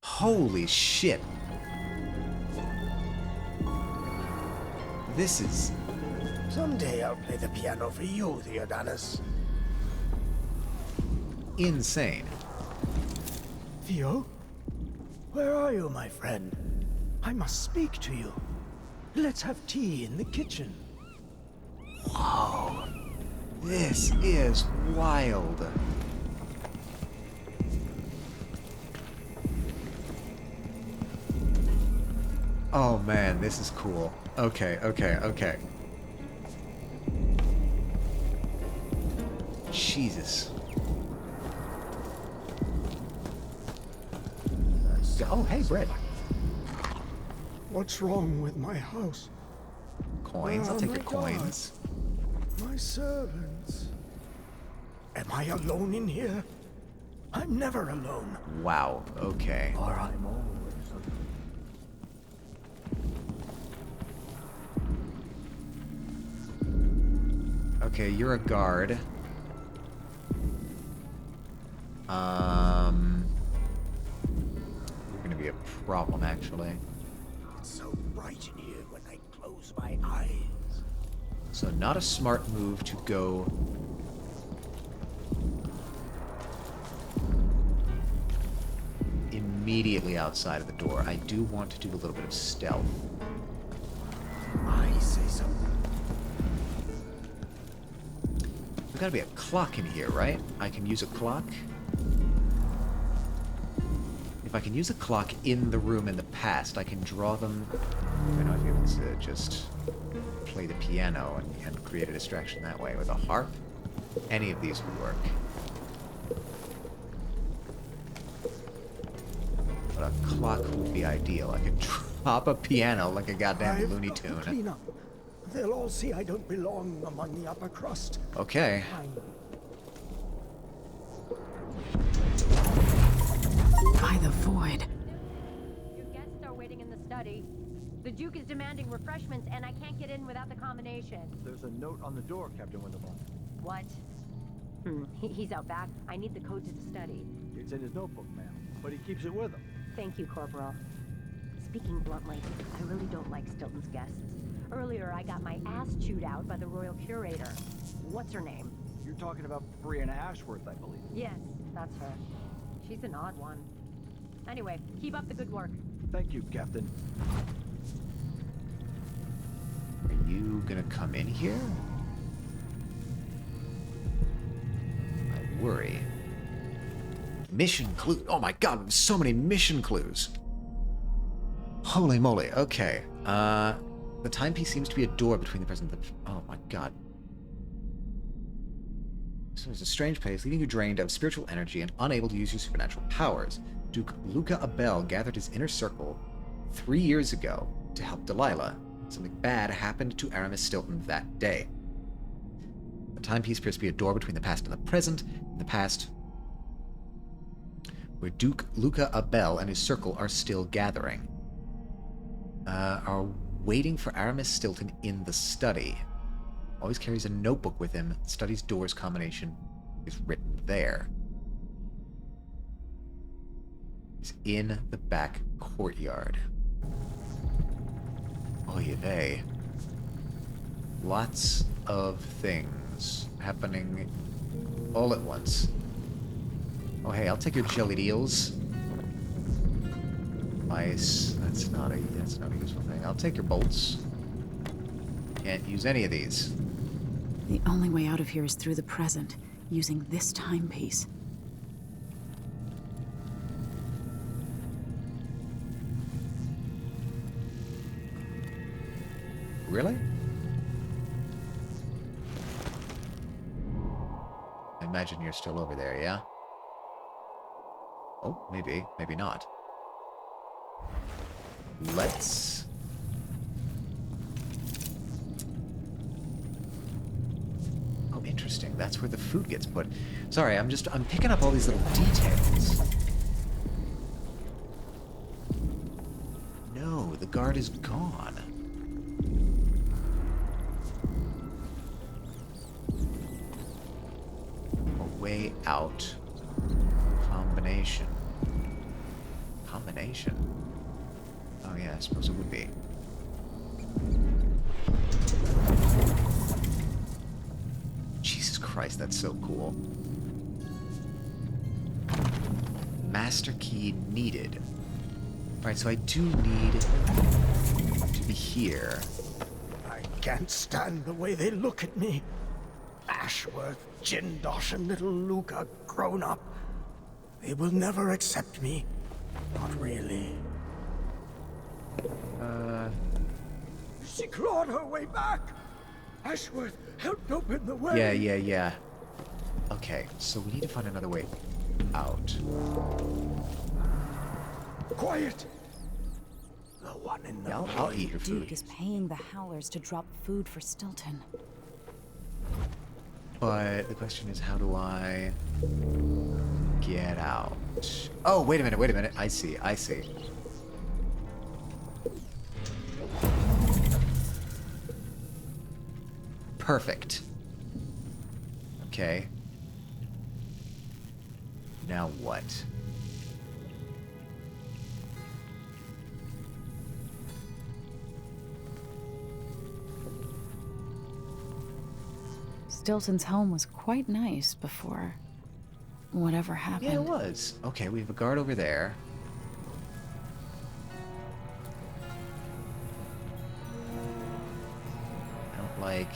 Holy shit. This is... Someday I'll play the piano for you, Theodonis. insane. Theo? Where are you, my friend? I must speak to you. Let's have tea in the kitchen. Whoa. This is wild. Oh man, this is cool. Okay. Jesus. Oh, hey, bread. What's wrong with my house? Coins? I'll take your coins. My servants. Am I alone in here? I'm never alone. Wow, okay. Or I'm always Okay, you're a guard. be a problem, actually. It's so bright in here when I close my eyes. So not a smart move to go immediately outside of the door. I do want to do a little bit of stealth. I say so. There's gotta be a clock in here, right? I can use a clock. If I can use a clock in the room in the past, I can draw them. I know if you to just play the piano and create a distraction that way with a harp. Any of these would work. But a clock would be ideal. I could drop a piano like a goddamn Looney Tune. Clean up. They'll all see I don't belong among the upper crust. Okay. By the void. Your guests are waiting in the study. The Duke is demanding refreshments, and I can't get in without the combination. There's a note on the door, Captain Winterbourne. What? He's out back. I need the code to the study. It's in his notebook, ma'am, but he keeps it with him. Thank you, Corporal. Speaking bluntly, I really don't like Stilton's guests. Earlier, I got my ass chewed out by the Royal Curator. What's her name? You're talking about Brianna Ashworth, I believe. Yes, that's her. She's an odd one. Anyway, keep up the good work. Thank you, Captain. Are you gonna come in here? I worry. Mission clue. Oh my god, so many mission clues. Holy moly. Okay. The timepiece seems to be a door between the present and the... Oh my god. So it's a strange place, leaving you drained of spiritual energy and unable to use your supernatural powers. Duke Luca Abel gathered his inner circle 3 years ago to help Delilah. Something bad happened to Aramis Stilton that day. The timepiece appears to be a door between the past and the present. In the past, where Duke Luca Abel and his circle are still gathering. Are waiting for Aramis Stilton in the study. Always carries a notebook with him. The study's doors combination is written there. He's in the back courtyard. Oy vey. Lots of things happening all at once. Oh hey, I'll take your jellied eels. Mice. That's not a useful thing. I'll take your bolts. Can't use any of these. The only way out of here is through the present, using this timepiece. Really? I imagine you're still over there, yeah? Oh, maybe. Maybe not. Let's... Oh, interesting. That's where the food gets put. Sorry, I'm picking up all these little details. No, the guard is gone. A way out. Combination. Combination? Oh yeah, I suppose it would be. Jesus Christ, that's so cool. Master key needed. Alright, so I do need to be here. I can't stand the way they look at me. Ashworth, Jindosh, and little Luca grown up. They will never accept me. Not really. She clawed her way back. Ashworth helped open the way. Yeah. Okay, so we need to find another way out. Quiet. The one in the... Yeah, I'll eat your food. Duke is paying the Howlers to drop food for Stilton. But the question is, how do I get out? Oh, wait a minute. I see. Perfect. Okay. Now what? Stilton's home was quite nice before whatever happened. Yeah, it was. Okay, we have a guard over there. I don't like...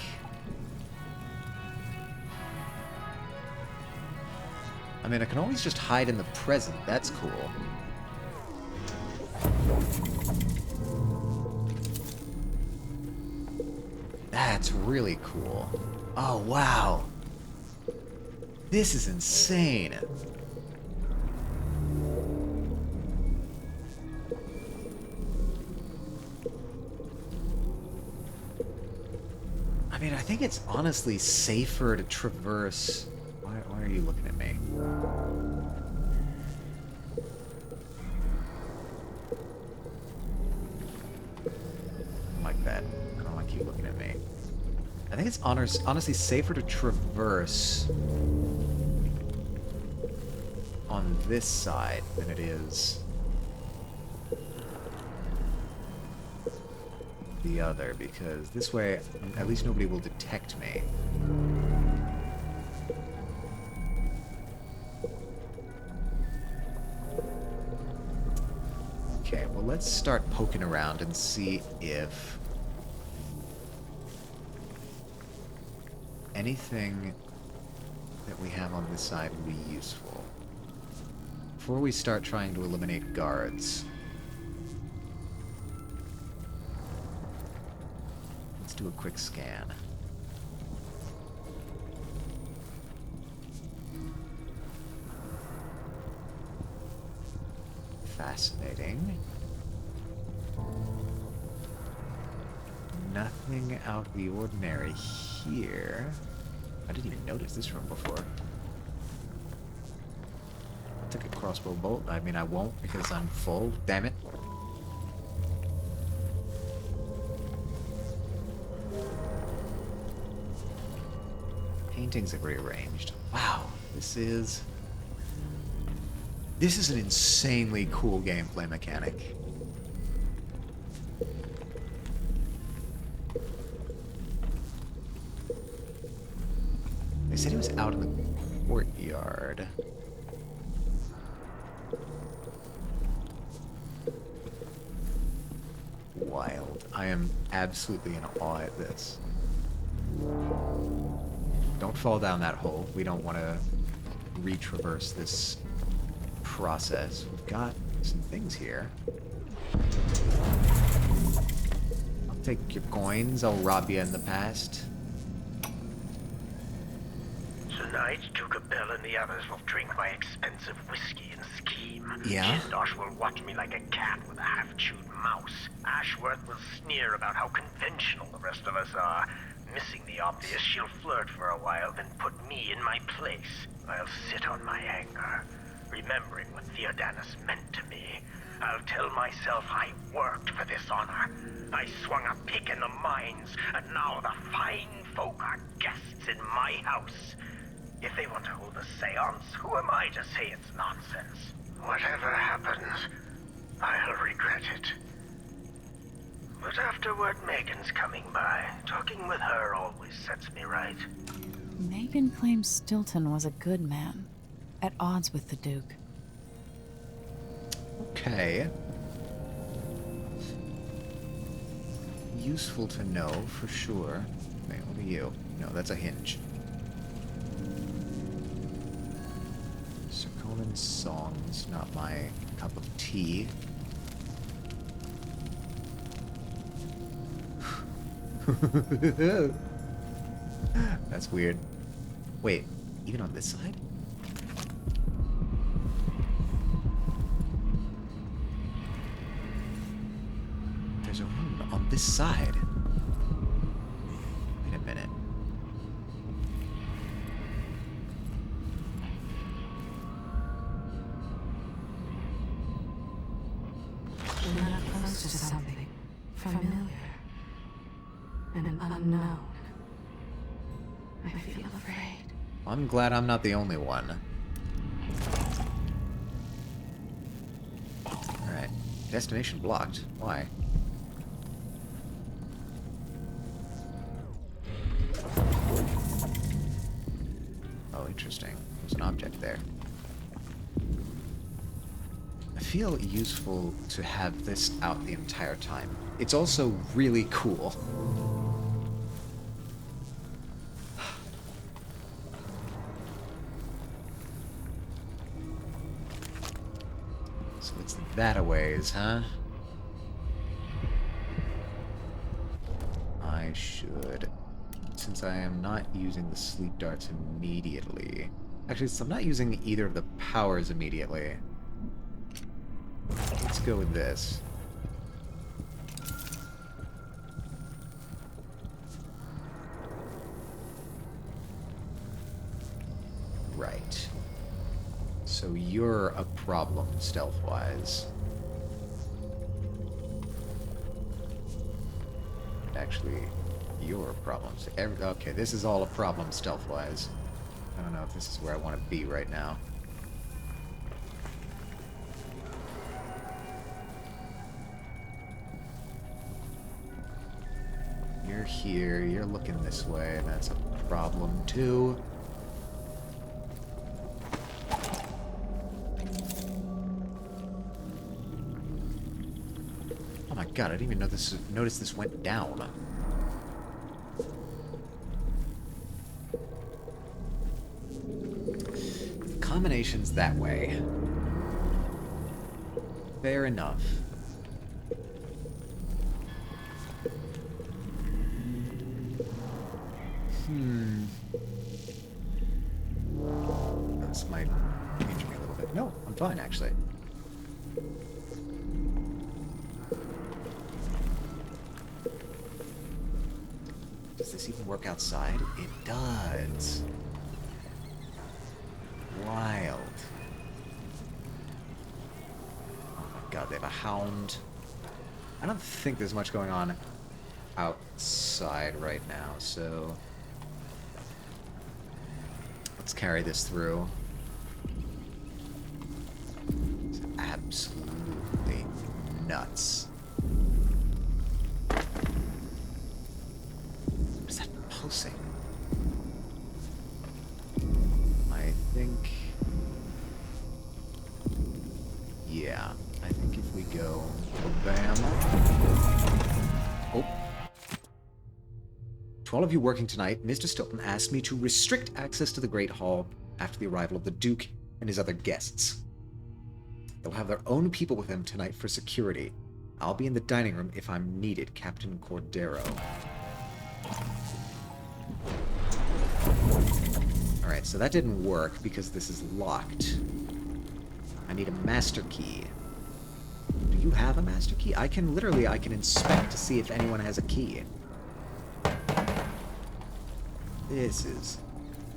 I mean, I can always just hide in the present. That's cool. That's really cool. Oh, wow. This is insane. I mean, I think it's honestly safer to traverse... Why are you looking at me? Like that. I don't like you looking at me. I think it's honestly safer to traverse on this side than it is the other, because this way at least nobody will detect me. Okay, well, let's start poking around and see if anything that we have on this side will be useful before we start trying to eliminate guards. Let's do a quick scan. Fascinating. Nothing out of the ordinary here. I didn't even notice this room before. I took a crossbow bolt. I mean, I won't because I'm full. Damn it. Paintings have rearranged. Wow, this is an insanely cool gameplay mechanic. They said he was out in the courtyard. Wild. I am absolutely in awe at this. Don't fall down that hole. We don't want to retraverse this process. We've got some things here. I'll take your coins. I'll rob you in the past. Tonight, Tucabel and the others will drink my expensive whiskey and scheme. Yeah? Jindosh will watch me like a cat with a half-chewed mouse. Ashworth will sneer about how conventional the rest of us are. Missing the obvious, she'll flirt for a while, then put me in my place. I'll sit on my anger, remembering what Theodanis meant to me. I'll tell myself I worked for this honor. I swung a pick in the mines, and now the fine folk are guests in my house. If they want to hold a seance, who am I to say it's nonsense? Whatever happens, I'll regret it. But afterward, Megan's coming by. Talking with her always sets me right. Megan claims Stilton was a good man, at odds with the Duke. Okay. Useful to know, for sure. Wait, what are you? No, that's a hinge. Coleman's songs, not my cup of tea. That's weird. Wait, even on this side? There's a room on this side. Wait a minute. We're not close to something familiar and unknown. I feel afraid. I'm glad I'm not the only one. Alright. Destination blocked. Why? Oh, interesting. There's an object there. I feel useful to have this out the entire time. It's also really cool. So it's that a ways, huh? I should, since I am not using the sleep darts immediately. Actually, so I'm not using either of the powers immediately. Let's go with this. Right. So you're a problem stealth-wise. Actually, you're a problem. Okay, this is all a problem stealth-wise. I don't know if this is where I want to be right now. You're here, you're looking this way, and that's a problem too. Oh my god, I didn't even notice this went down. The combination's that way. Fair enough. This might injure me a little bit. No, I'm fine, actually. Does this even work outside? It does. Wild. Oh my god, they have a hound. I don't think there's much going on outside right now, so let's carry this through. It's absolutely nuts. What is that pulsing? I think... yeah, I think if we go bam... oh. To all of you working tonight, Mr. Stilton asked me to restrict access to the Great Hall after the arrival of the Duke and his other guests. They'll have their own people with them tonight for security. I'll be in the dining room if I'm needed, Captain Cordero. Alright, so that didn't work because this is locked. I need a master key. Do you have a master key? I can inspect to see if anyone has a key. This is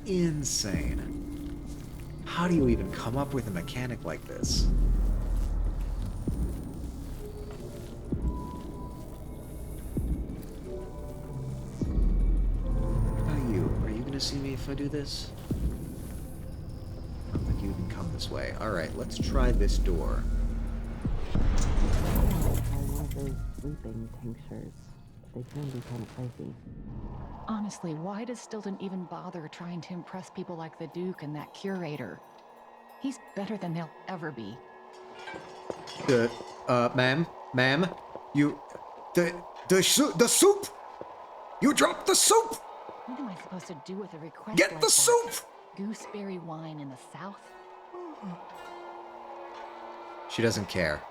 insane. How do you even come up with a mechanic like this? What about you? Are you gonna see me if I do this? I don't think you can come this way. Alright, let's try this door. One of those sleeping tinctures. They can be kind of pricey. Honestly, why does Stilton even bother trying to impress people like the Duke and that curator? He's better than they'll ever be. Ma'am, the soup! You dropped the soup! What am I supposed to do with a request Get like the that? soup! Gooseberry wine in the South? She doesn't care.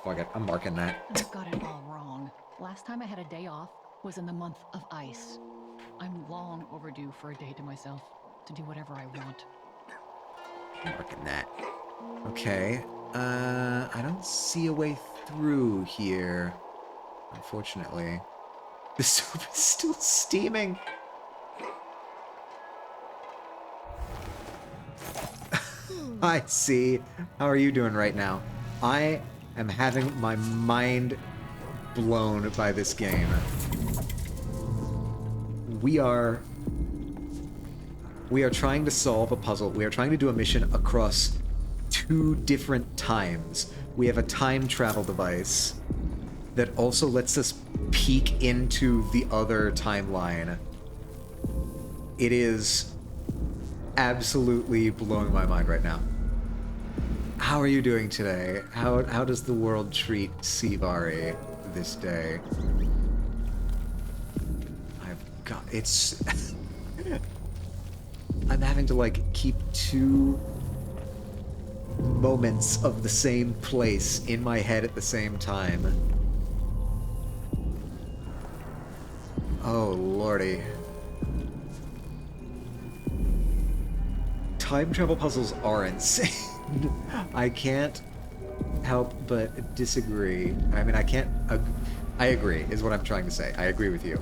Fuck it, I'm marking that. I've got it all wrong. Last time I had a day off was in the month of ice. I'm long overdue for a day to myself, to do whatever I want. I'm marking that. Okay, I don't see a way through here, unfortunately. The soup is still steaming. I see. How are you doing right now? I am having my mind blown by this game. We are trying to solve a puzzle. We are trying to do a mission across 2 different times. We have a time travel device that also lets us peek into the other timeline. It is absolutely blowing my mind right now. How are you doing today? How does the world treat Sivari this day? It's I'm having to like keep two moments of the same place in my head at the same time. Oh lordy. Time travel puzzles are insane. I can't help but disagree. I mean, I agree, is what I'm trying to say. I agree with you.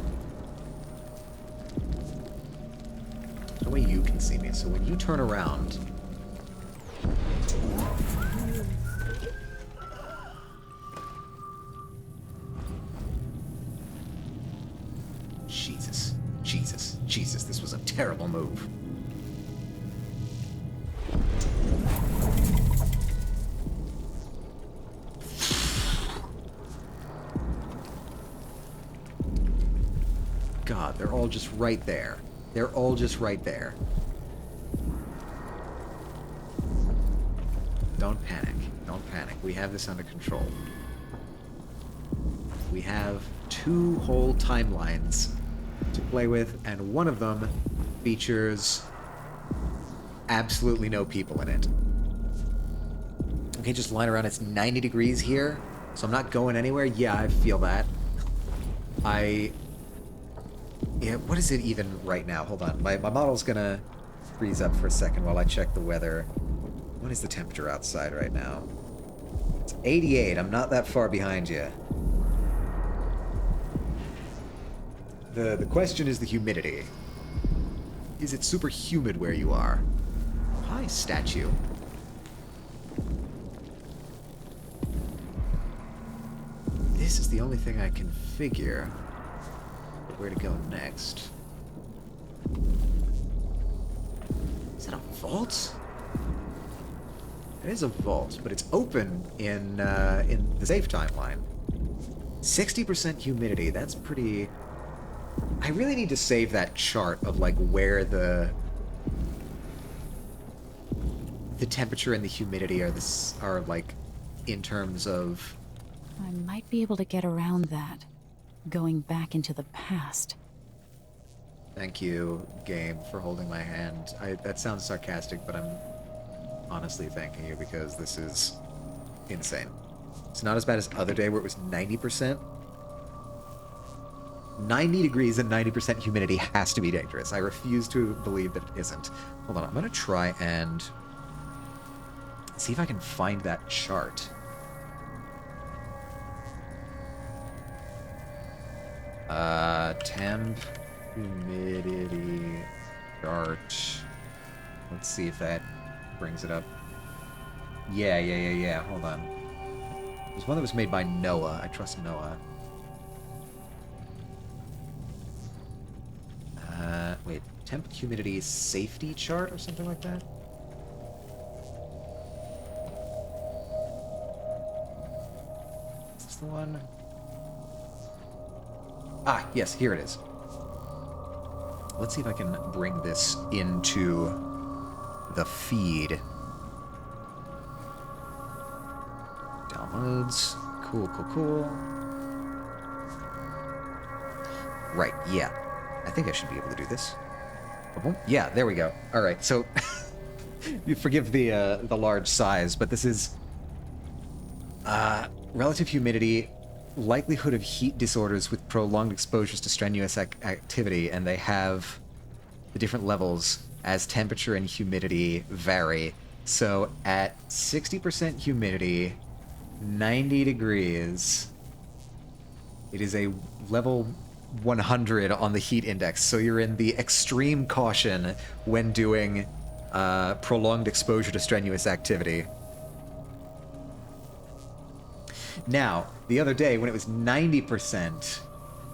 The way you can see me, so when you turn around... Jesus. Jesus. Jesus, this was a terrible move. God, they're all just right there. They're all just right there. Don't panic. Don't panic. We have this under control. We have 2 whole timelines to play with, and one of them features absolutely no people in it. Okay, just line around. It's 90 degrees here, so I'm not going anywhere. Yeah, I feel that. Yeah, what is it even right now? Hold on. My model's gonna freeze up for a second while I check the weather. What is the temperature outside right now? It's 88. I'm not that far behind you. The question is the humidity. Is it super humid where you are? Hi, statue. This is the only thing I can figure where to go next. Is that a vault? It is a vault, but it's open in the safe timeline. 60% humidity, that's pretty... I really need to save that chart of, like, where the temperature and the humidity are like, in terms of... I might be able to get around that, going back into the past. Thank you, game, for holding my hand. That sounds sarcastic, but I'm honestly thanking you because this is insane. It's not as bad as other day where it was 90%. 90 degrees and 90% humidity has to be dangerous. I refuse to believe that it isn't. Hold on, I'm gonna try and see if I can find that chart. Temp, humidity, chart. Let's see if that brings it up. Yeah. Hold on. There's one that was made by Noah. I trust Noah. Wait. Temp, humidity, safety chart or something like that? Is this the one? Ah, yes, here it is. Let's see if I can bring this into the feed. Downloads. Cool. Right, yeah. I think I should be able to do this. Yeah, there we go. All right, so you forgive the large size, but this is relative humidity, likelihood of heat disorders with prolonged exposures to strenuous activity, and they have the different levels as temperature and humidity vary. So at 60% humidity, 90 degrees, it is a level 100 on the heat index. So you're in the extreme caution when doing prolonged exposure to strenuous activity. Now, the other day when it was 90%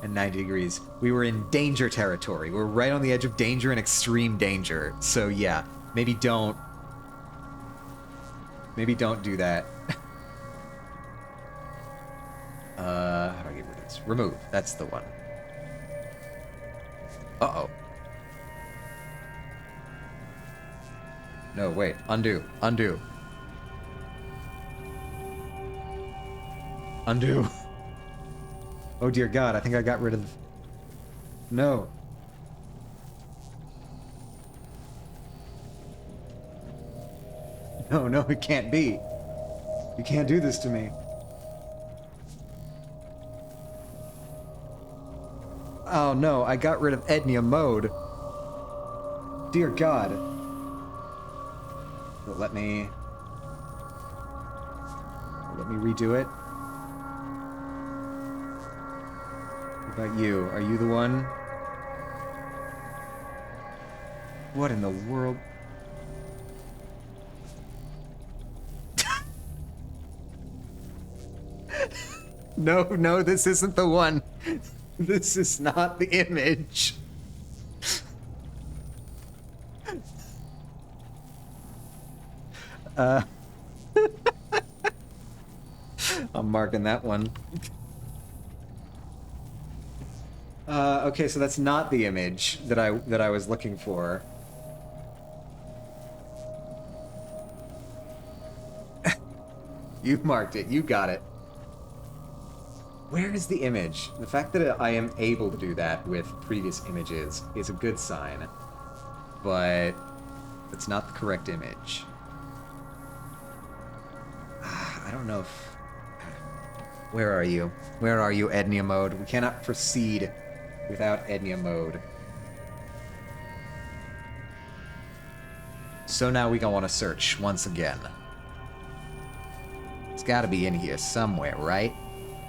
and 90 degrees, we were in danger territory. We're right on the edge of danger and extreme danger. So yeah, maybe don't do that. How do I get rid of this? Remove. That's the one. Uh-oh. No, wait. Undo. Undo. Undo. Oh dear God, I think I got rid of... No. No, no, it can't be. You can't do this to me. Oh no, I got rid of Ednia mode. Dear God. Let me redo it. What about you? Are you the one? What in the world? No, no, this isn't the one. This is not the image. I'm marking that one. Okay, so that's not the image that I was looking for. You marked it. You got it. Where is the image? The fact that I am able to do that with previous images is a good sign, but it's not the correct image. I don't know if... Where are you? Where are you, Ednia mode? We cannot proceed without Ednia mode. So now we go on a search once again. It's gotta be in here somewhere, right?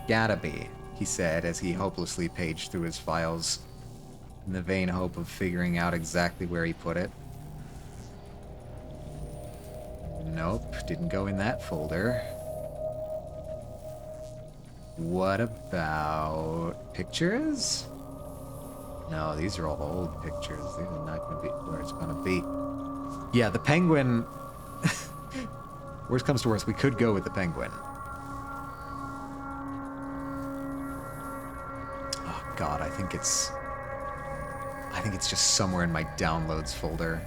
Gotta be, he said as he hopelessly paged through his files in the vain hope of figuring out exactly where he put it. Nope, didn't go in that folder. What about pictures? No, these are all old pictures. These are not gonna be where it's gonna be. Yeah, the penguin... Worst comes to worst, we could go with the penguin. Oh god, I think it's just somewhere in my downloads folder.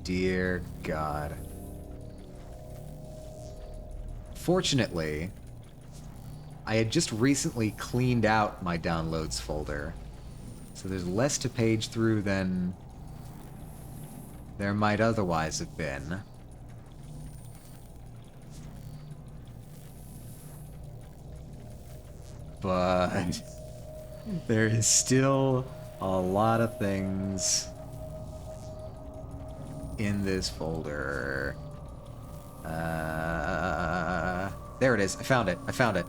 Dear God. Fortunately, I had just recently cleaned out my downloads folder, so there's less to page through than there might otherwise have been. But there is still a lot of things in this folder. There it is. I found it. I found it.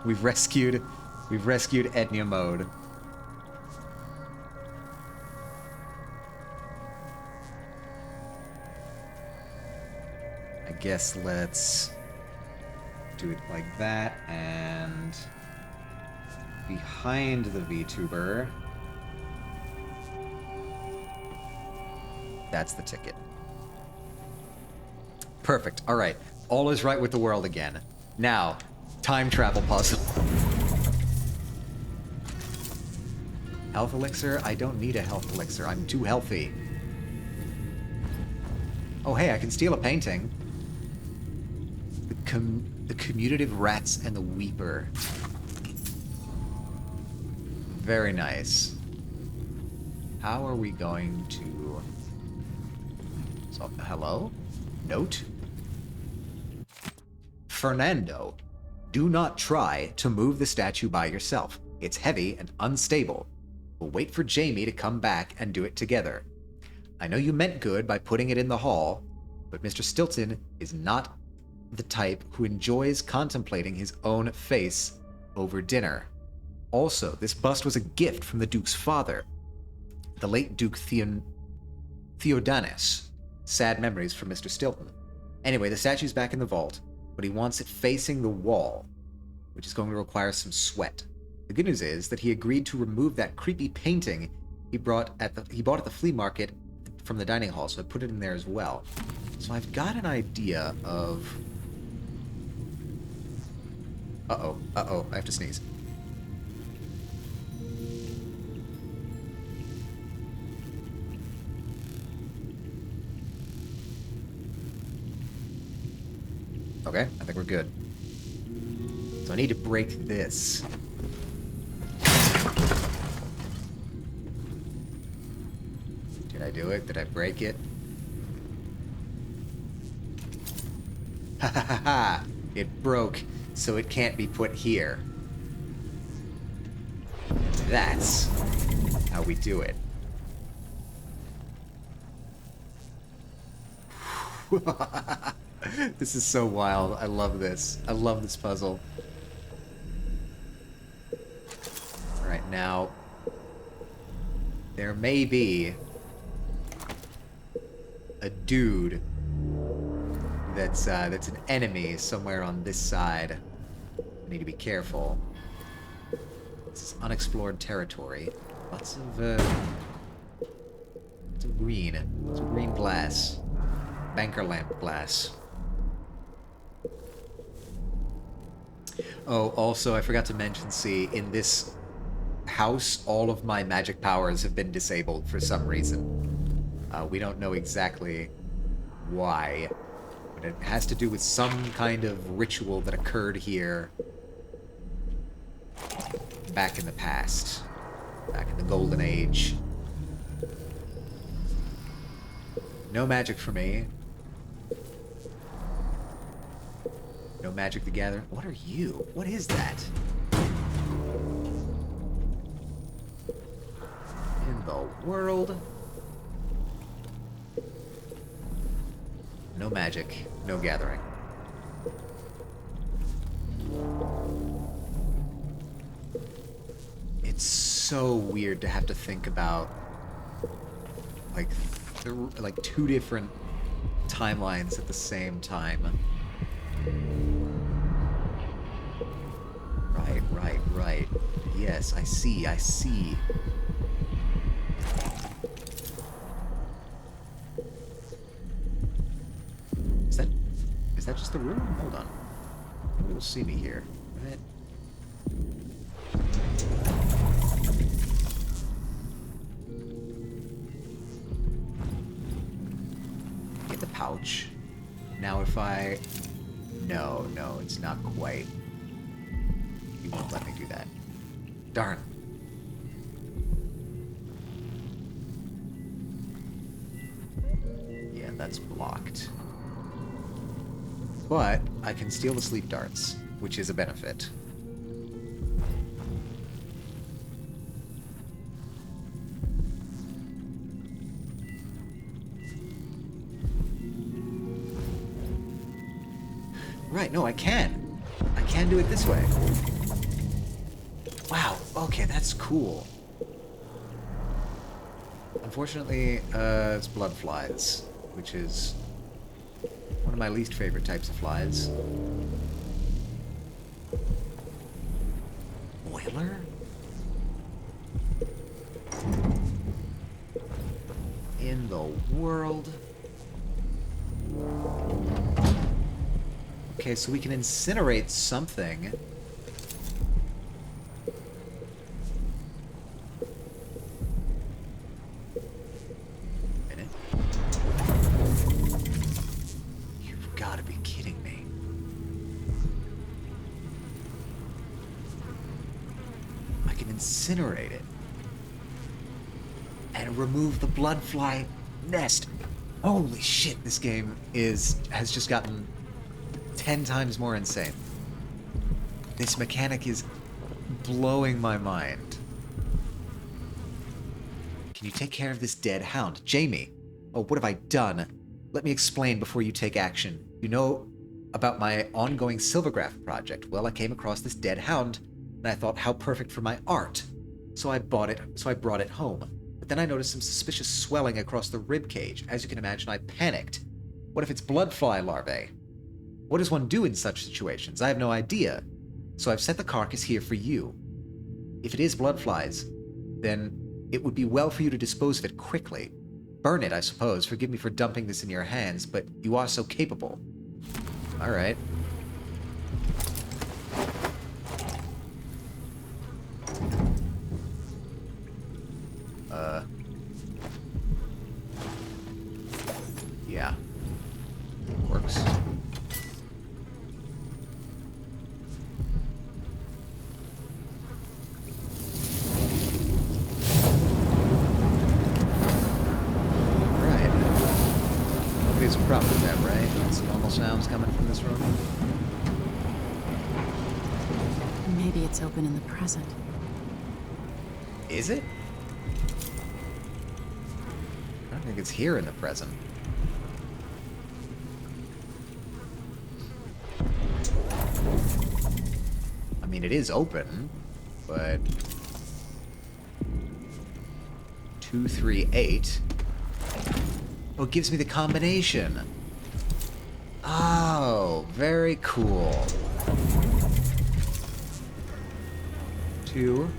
We've rescued Ednia mode. I guess let's do it like that, and behind the VTuber, that's the ticket. Perfect. All right. All is right with the world again. Now, time travel puzzle. Health elixir? I don't need a health elixir. I'm too healthy. Oh, hey, I can steal a painting. The commutative rats and the weeper. Very nice. How are we going to... So, hello? Note? Fernando, do not try to move the statue by yourself. It's heavy and unstable. We'll wait for Jamie to come back and do it together. I know you meant good by putting it in the hall, but Mr. Stilton is not the type who enjoys contemplating his own face over dinner. Also, this bust was a gift from the Duke's father, the late Duke Theodanis. Sad memories from Mr. Stilton. Anyway, the statue's back in the vault, but he wants it facing the wall, which is going to require some sweat. The good news is that he agreed to remove that creepy painting he bought at the flea market from the dining hall, so I put it in there as well. So I've got an idea of... Uh-oh, I have to sneeze. Okay, I think we're good. So I need to break this. Did I do it? Did I break it? Ha ha ha ha! It broke, so it can't be put here. That's how we do it. This is so wild. I love this. I love this puzzle. Alright, now... there may be... a dude that's an enemy somewhere on this side. I need to be careful. This is unexplored territory. Lots of green. Some green glass. Banker lamp glass. Oh, also, I forgot to mention, see, in this house, all of my magic powers have been disabled for some reason. We don't know exactly why, but it has to do with some kind of ritual that occurred here back in the past. Back in the Golden Age. No magic for me. No Magic the Gathering. What are you? What is that? In the world? No magic, no gathering. It's so weird to have to think about like two different timelines at the same time. Right. Yes, I see. Is that just the room? Hold on. Nobody will see me here, right? Get the pouch. Now if I... No, it's not quite. You won't let me do that. Darn. Yeah, that's blocked. But I can steal the sleep darts, which is a benefit. Right, no, I can. I can do it this way. Wow, okay, that's cool. Unfortunately, it's blood flies, which is one of my least favorite types of flies. Boiler? In the world? Okay, so we can incinerate something. You've got to be kidding me. I can incinerate it. And remove the bloodfly nest. Holy shit, this game has just gotten 10 times more insane. This mechanic is blowing my mind. Can you take care of this dead hound? Jamie! Oh, what have I done? Let me explain before you take action. You know about my ongoing Silvergraph project. Well, I came across this dead hound, and I thought how perfect for my art. So I brought it home. But then I noticed some suspicious swelling across the rib cage. As you can imagine, I panicked. What if it's bloodfly larvae? What does one do in such situations? I have no idea. So I've set the carcass here for you. If it is bloodflies, then it would be well for you to dispose of it quickly. Burn it, I suppose. Forgive me for dumping this in your hands, but you are so capable. Alright. Yeah. Works. Maybe it's open in the present. Is it? I don't think it's here in the present. I mean, it is open, but 238. Oh, it gives me the combination. Oh, very cool. 2,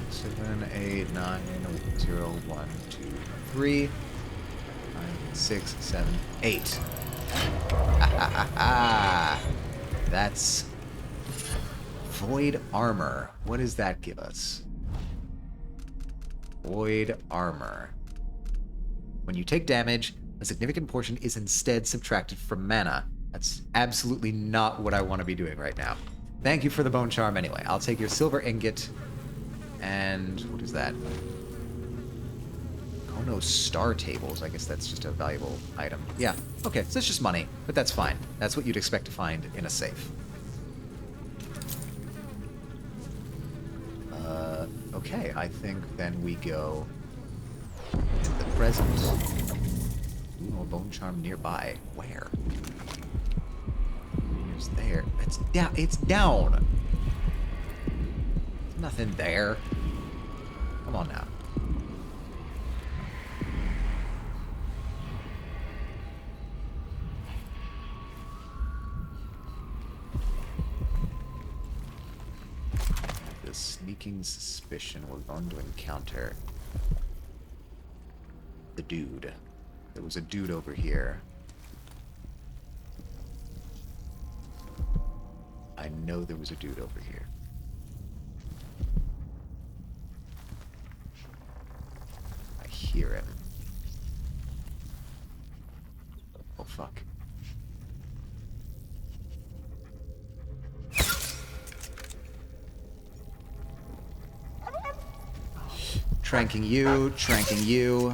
6, 7, 8, 9, 0, 1, 2, 3, 5, 6, 7, 8. That's void armor. What does that give us? Void armor. When you take damage, a significant portion is instead subtracted from mana. That's absolutely not what I want to be doing right now. Thank you for the bone charm anyway. I'll take your silver ingot. And what is that? Kono star tables. I guess that's just a valuable item. Yeah, okay, so it's just money, but that's fine. That's what you'd expect to find in a safe. Okay, I think then we go in the present. Ooh, a bone charm nearby. Where? Here's there. It's down. It's down. There's nothing there. Come on now. The sneaking suspicion we're going to encounter the dude. There was a dude over here. I know there was a dude over here. I hear him. Oh, fuck. Tranking you, tranking you.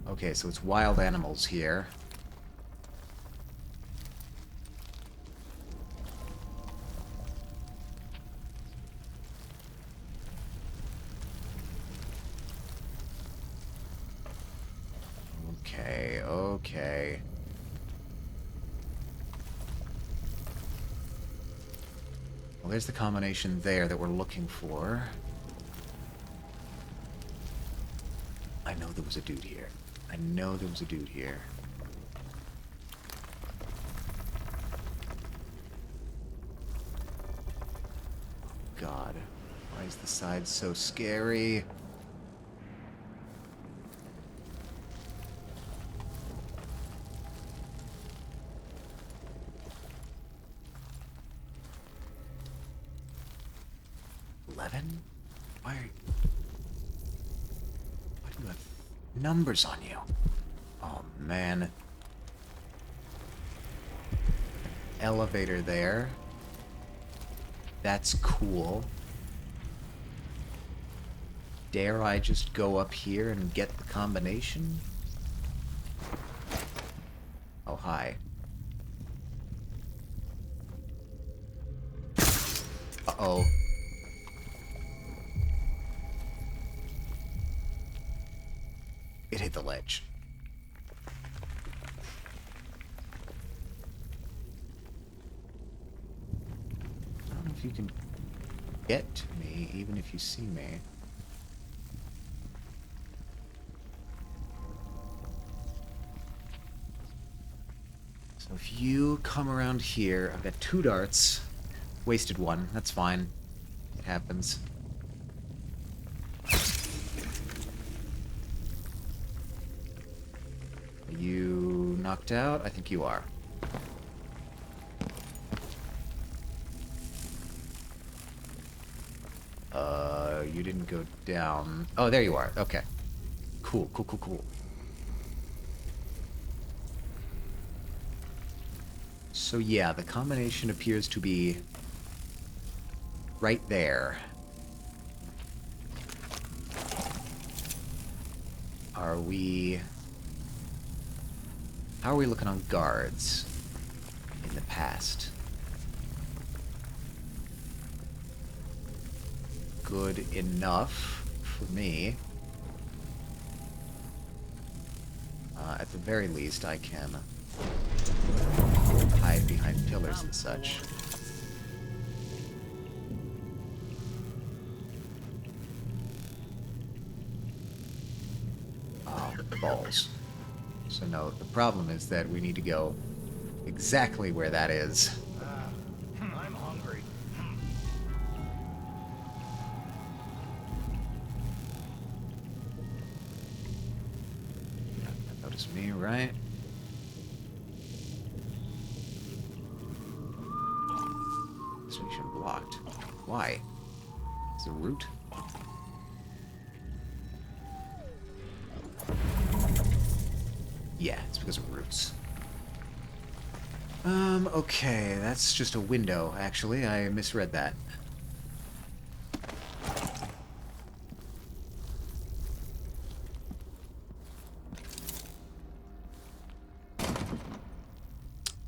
Okay, so it's wild animals here. Okay, okay. Well, there's the combination there that we're looking for. I know there was a dude here. I know there was a dude here. God, why is the side so scary? Why do you have numbers on you? Oh, man. Elevator there. That's cool. Dare I just go up here and get the combination? Oh, hi. Uh-oh. It hit the ledge. I don't know if you can get to me, even if you see me. So if you come around here, I've got 2 darts. Wasted one, that's fine. It happens. You knocked out? I think you are. You didn't go down. Oh, there you are. Okay. Cool, cool, cool, cool. So yeah, the combination appears to be right there. are we... How are we looking on guards in the past? Good enough for me. At the very least, I can hide behind pillars and such. Oh, balls. So no, the problem is that we need to go exactly where that is. I'm hungry. Notice me, right? Station blocked. Why? Is it a route? Yeah, it's because of roots. Okay, that's just a window, actually. I misread that.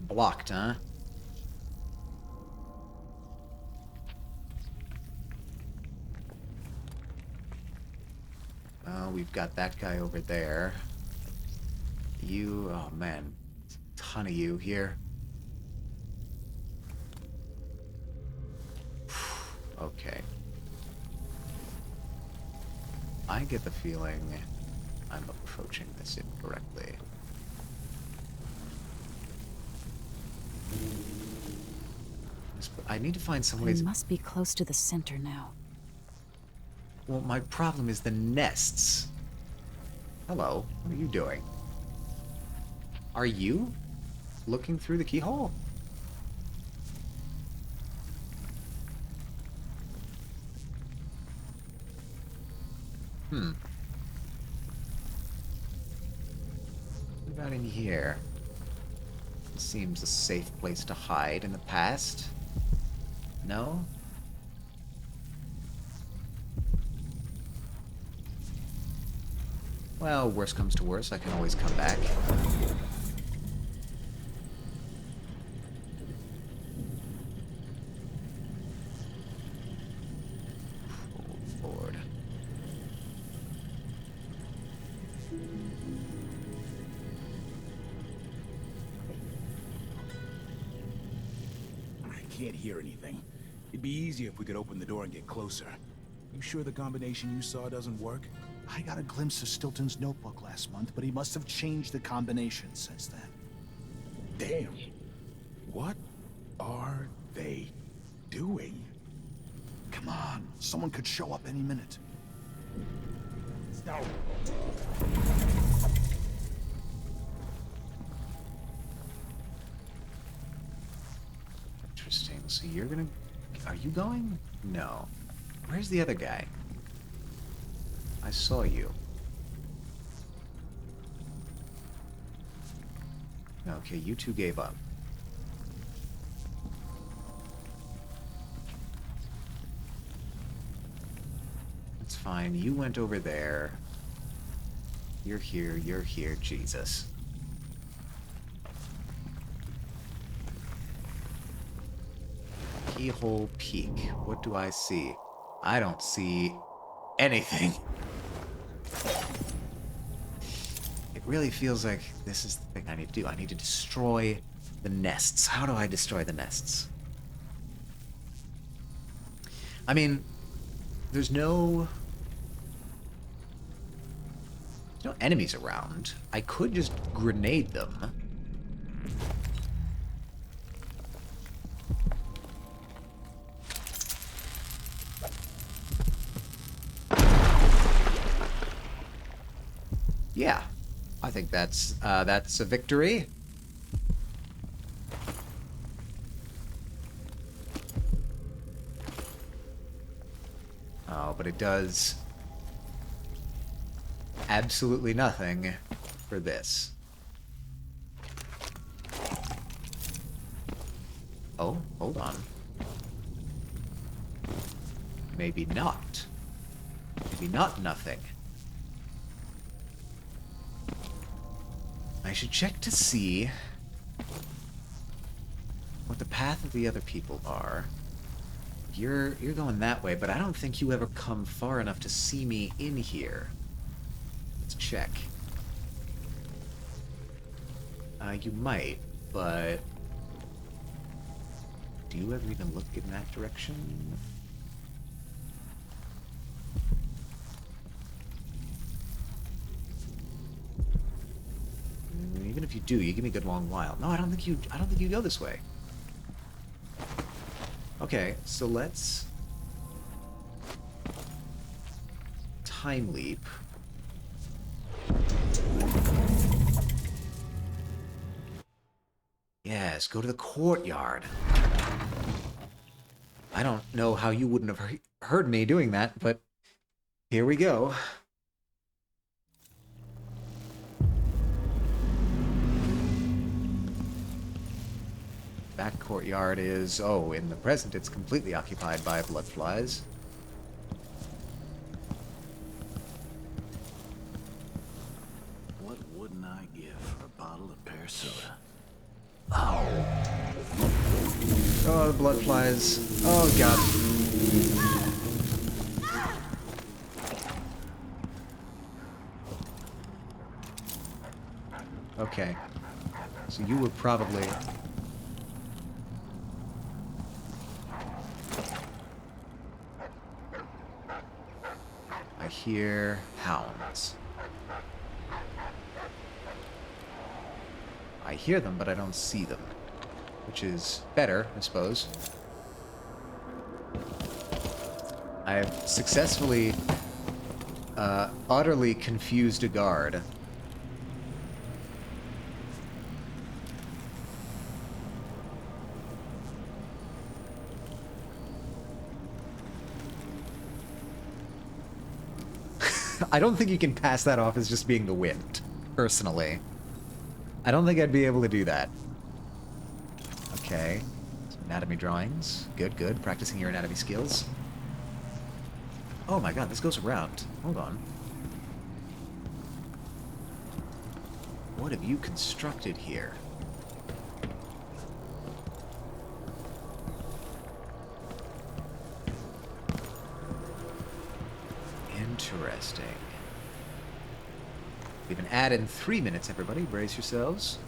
Blocked, huh? We've got that guy over there. You, oh man, a ton of you here. Okay. I get the feeling I'm approaching this incorrectly. I need to find some ways... I must be close to the center now. Well, my problem is the nests. Hello, what are you doing? Are you looking through the keyhole? What about in here? This seems a safe place to hide in the past. No? Well, worst comes to worst, I can always come back. Oh, Lord. I can't hear anything. It'd be easier if we could open the door and get closer. You sure the combination you saw doesn't work? I got a glimpse of Stilton's notebook last month, but he must have changed the combination since then. Damn. What are they doing? Come on, someone could show up any minute. Stop. Interesting. So you're gonna... Are you going? No. Where's the other guy? I saw you. Okay, you two gave up. That's fine. You went over there. You're here, Jesus. Keyhole peak. What do I see? I don't see anything. It really feels like this is the thing I need to do. I need to destroy the nests. How do I destroy the nests? I mean, there's no enemies around. I could just grenade them. Yeah, I think that's a victory. Oh, but it does absolutely nothing for this. Oh, hold on. Maybe not. Maybe not nothing. I should check to see what the path of the other people are. You're going that way, but I don't think you ever come far enough to see me in here. Let's check. You might, but do you ever even look in that direction? Even if you do, you give me a good long while. No, I don't think you go this way. Okay, so let's time leap. Yes, go to the courtyard. I don't know how you wouldn't have heard me doing that, but here we go. Back courtyard is, oh, in the present it's completely occupied by bloodflies. What wouldn't I give for a bottle of pear soda? Oh, the bloodflies. Oh, God. Okay. So you were probably... I hear hounds. I hear them, but I don't see them. Which is better, I suppose. I have successfully utterly confused a guard. I don't think you can pass that off as just being the wind, personally. I don't think I'd be able to do that. Okay. Some anatomy drawings. Good, good. Practicing your anatomy skills. Oh my god, this goes around. Hold on. What have you constructed here? Interesting. We have an ad in 3 minutes, everybody. Brace yourselves.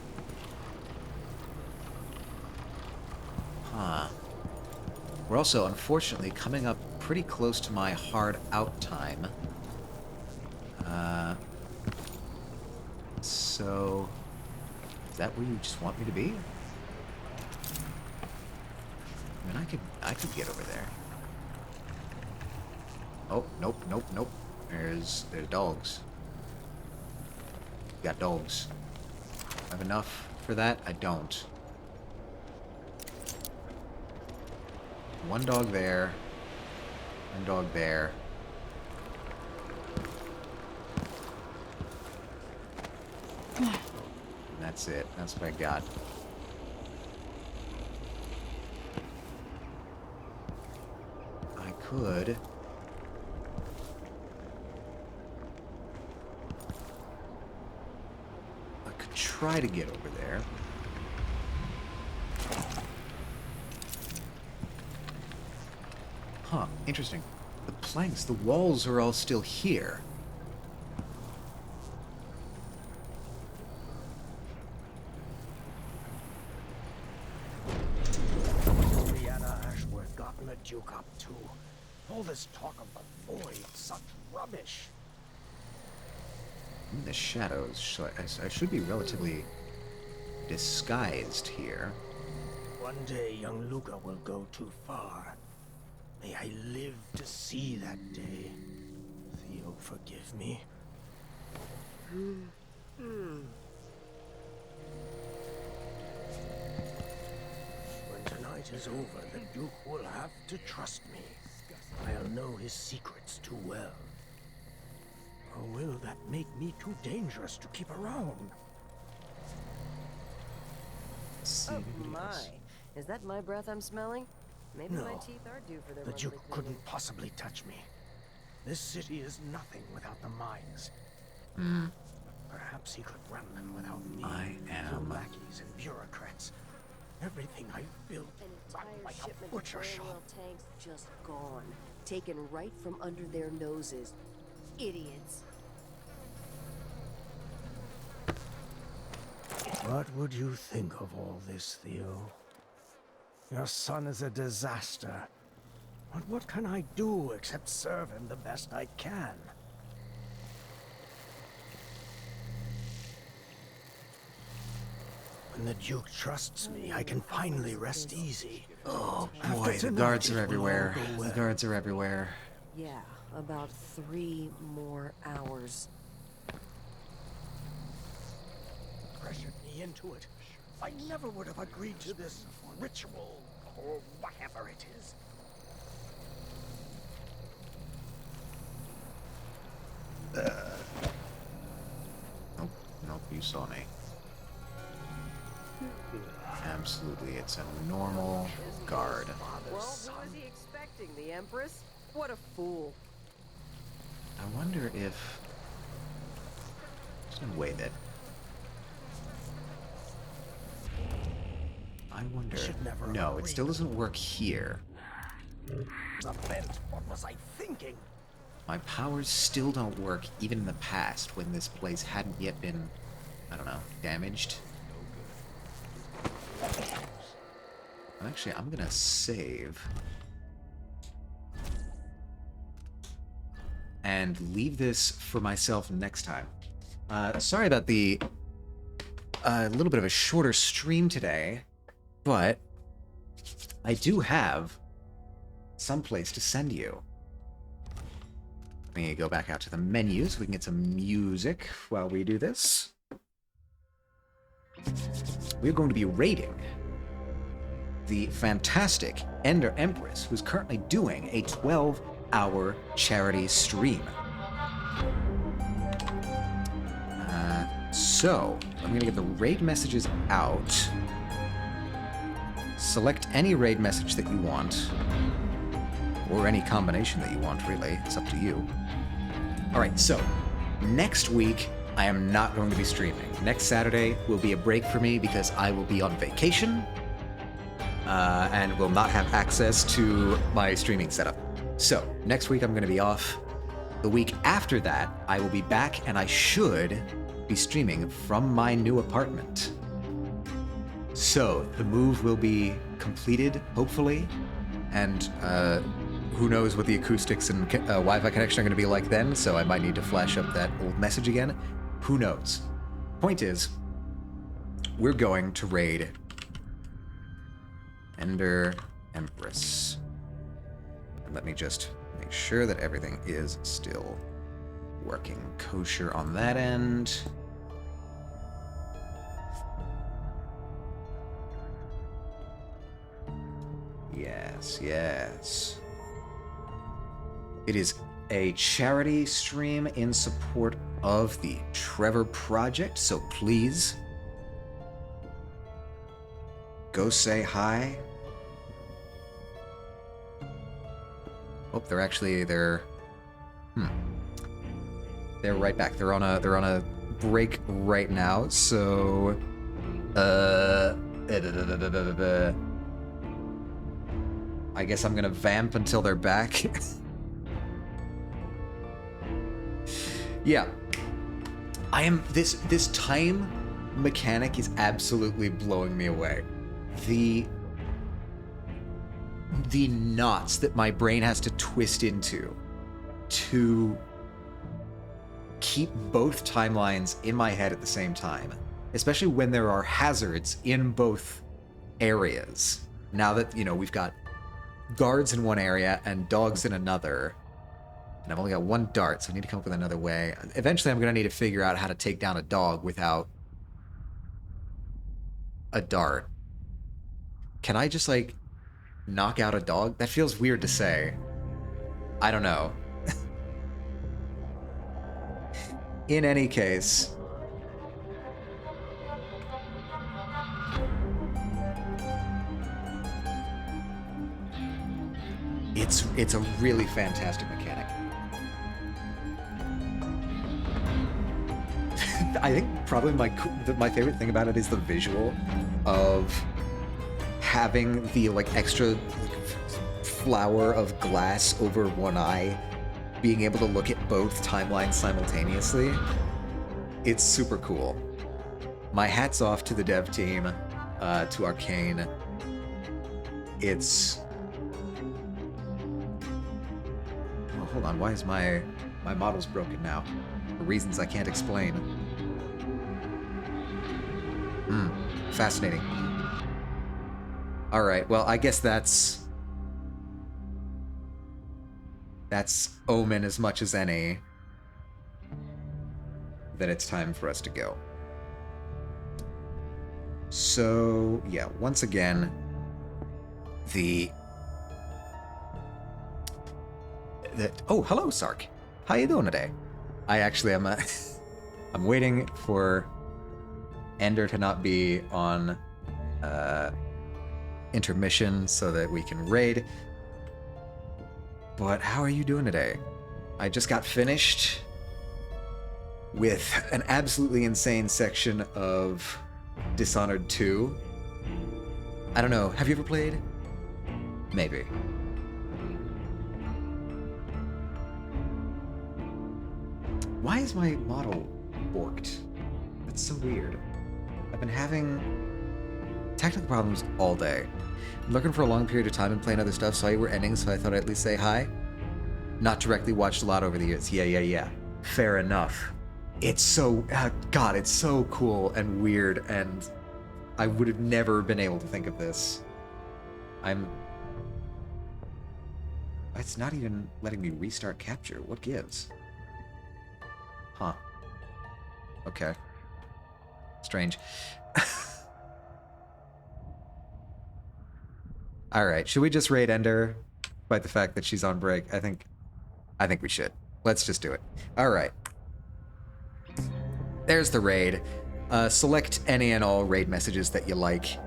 Huh. We're also, unfortunately, coming up pretty close to my hard out time. So... is that where you just want me to be? I mean, I could get over there. Oh, nope, nope, nope. There's dogs. Got dogs. I have enough for that? I don't. One dog there. One dog there. And that's it. That's what I got. I could... try to get over there. Huh, interesting. The planks, the walls are all still here. Brianna Ashworth gotten the Duke up too. All this talk of the void, such rubbish. In the shadows, so I should be relatively disguised here. One day, young Luca will go too far. May I live to see that day. Theo, forgive me. When tonight is over, the Duke will have to trust me. I'll know his secrets too well. Or will that make me too dangerous to keep around? Oh my. Is that my breath I'm smelling? Maybe No. my teeth are due for their The monthly Duke cleaning. couldn't possibly touch me. This city is nothing without the mines. Perhaps he could run them without me. I am lackeys and bureaucrats. Everything I built An like entire a shipment butcher of shop. oil tanks just gone. Taken right from under their noses. Idiots. What would you think of all this, Theo? Your son is a disaster. But what can I do except serve him the best I can? When the Duke trusts me, I can finally rest easy. Oh After boy, the tonight, guards it are will everywhere. all go The well. guards are everywhere. Yeah, about 3 more hours. Pressured me into it. I never would have agreed to this ritual, or whatever it is. Nope, nope, you saw me. Absolutely, it's a normal guard. Well, who was he expecting? The Empress? What a fool. I wonder if... There's no way that... I wonder... No, it still doesn't work here. The bent. What was I thinking? My powers still don't work, even in the past, when this place hadn't yet been, I don't know, damaged. Actually, I'm gonna save. And leave this for myself next time. Sorry about the little bit of a shorter stream today, but I do have someplace to send you. Let me go back out to the menu so we can get some music while we do this. We're going to be raiding the fantastic Ender Empress, who's currently doing a 12-hour charity stream. So, I'm going to get the raid messages out. Select any raid message that you want. Or any combination that you want, really. It's up to you. Alright, so, next week, I am not going to be streaming. Next Saturday will be a break for me because I will be on vacation. And will not have access to my streaming setup. So, next week I'm going to be off. The week after that, I will be back and I should be streaming from my new apartment. So, the move will be completed, hopefully. And who knows what the acoustics and Wi-Fi connection are going to be like then, so I might need to flash up that old message again. Who knows? Point is, we're going to raid Ender Empress. And let me just make sure that everything is still working kosher on that end. Yes, yes. It is a charity stream in support of the Trevor Project, so please go say hi. Oh, they're right back. They're on a break right now, so I guess I'm gonna vamp until they're back. Yeah. This time mechanic is absolutely blowing me away. The knots that my brain has to twist into to keep both timelines in my head at the same time, especially when there are hazards in both areas. Now that, you know, we've got guards in one area and dogs in another, and I've only got one dart, so I need to come up with another way. Eventually, I'm going to need to figure out how to take down a dog without a dart. Can I just, like, knock out a dog? That feels weird to say. I don't know. In any case, it's a really fantastic mechanic. I think probably my favorite thing about it is the visual of having the like extra like, flower of glass over one eye, being able to look at both timelines simultaneously. It's super cool. My hat's off to the dev team, to Arcane. It's... Oh, hold on, why is my model's broken now? For reasons I can't explain. Fascinating. Alright, well, I guess that's omen as much as any. Then it's time for us to go. So, yeah, once again, oh, hello, Sark. How you doing today? I actually am I'm waiting for Ender to not be on intermission so that we can raid. But how are you doing today? I just got finished with an absolutely insane section of Dishonored 2. I don't know, have you ever played? Maybe. Why is my model borked? That's so weird. I've been having technical problems all day. I'm looking for a long period of time and playing other stuff, saw you were ending, so I thought I'd at least say hi. Not directly watched a lot over the years. Yeah. Fair enough. It's so... God, it's so cool and weird, and I would have never been able to think of this. It's not even letting me restart capture. What gives? Huh. Okay. Strange. Alright, should we just raid Ender? Despite the fact that she's on break, I think we should. Let's just do it. Alright. There's the raid. Select any and all raid messages that you like.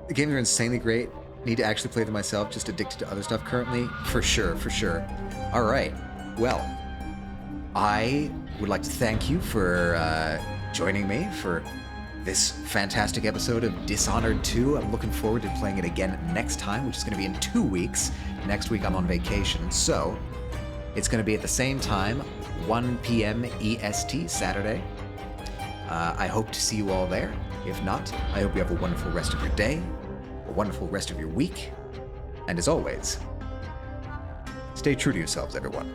The games are insanely great. Need to actually play them myself, just addicted to other stuff currently. For sure. Alright. Well, I would like to thank you for joining me for this fantastic episode of Dishonored 2. I'm looking forward to playing it again next time, which is going to be in 2 weeks. Next week I'm on vacation, so it's going to be at the same time, 1 p.m. EST, Saturday. I hope to see you all there. If not, I hope you have a wonderful rest of your day, a wonderful rest of your week, and as always, stay true to yourselves, everyone.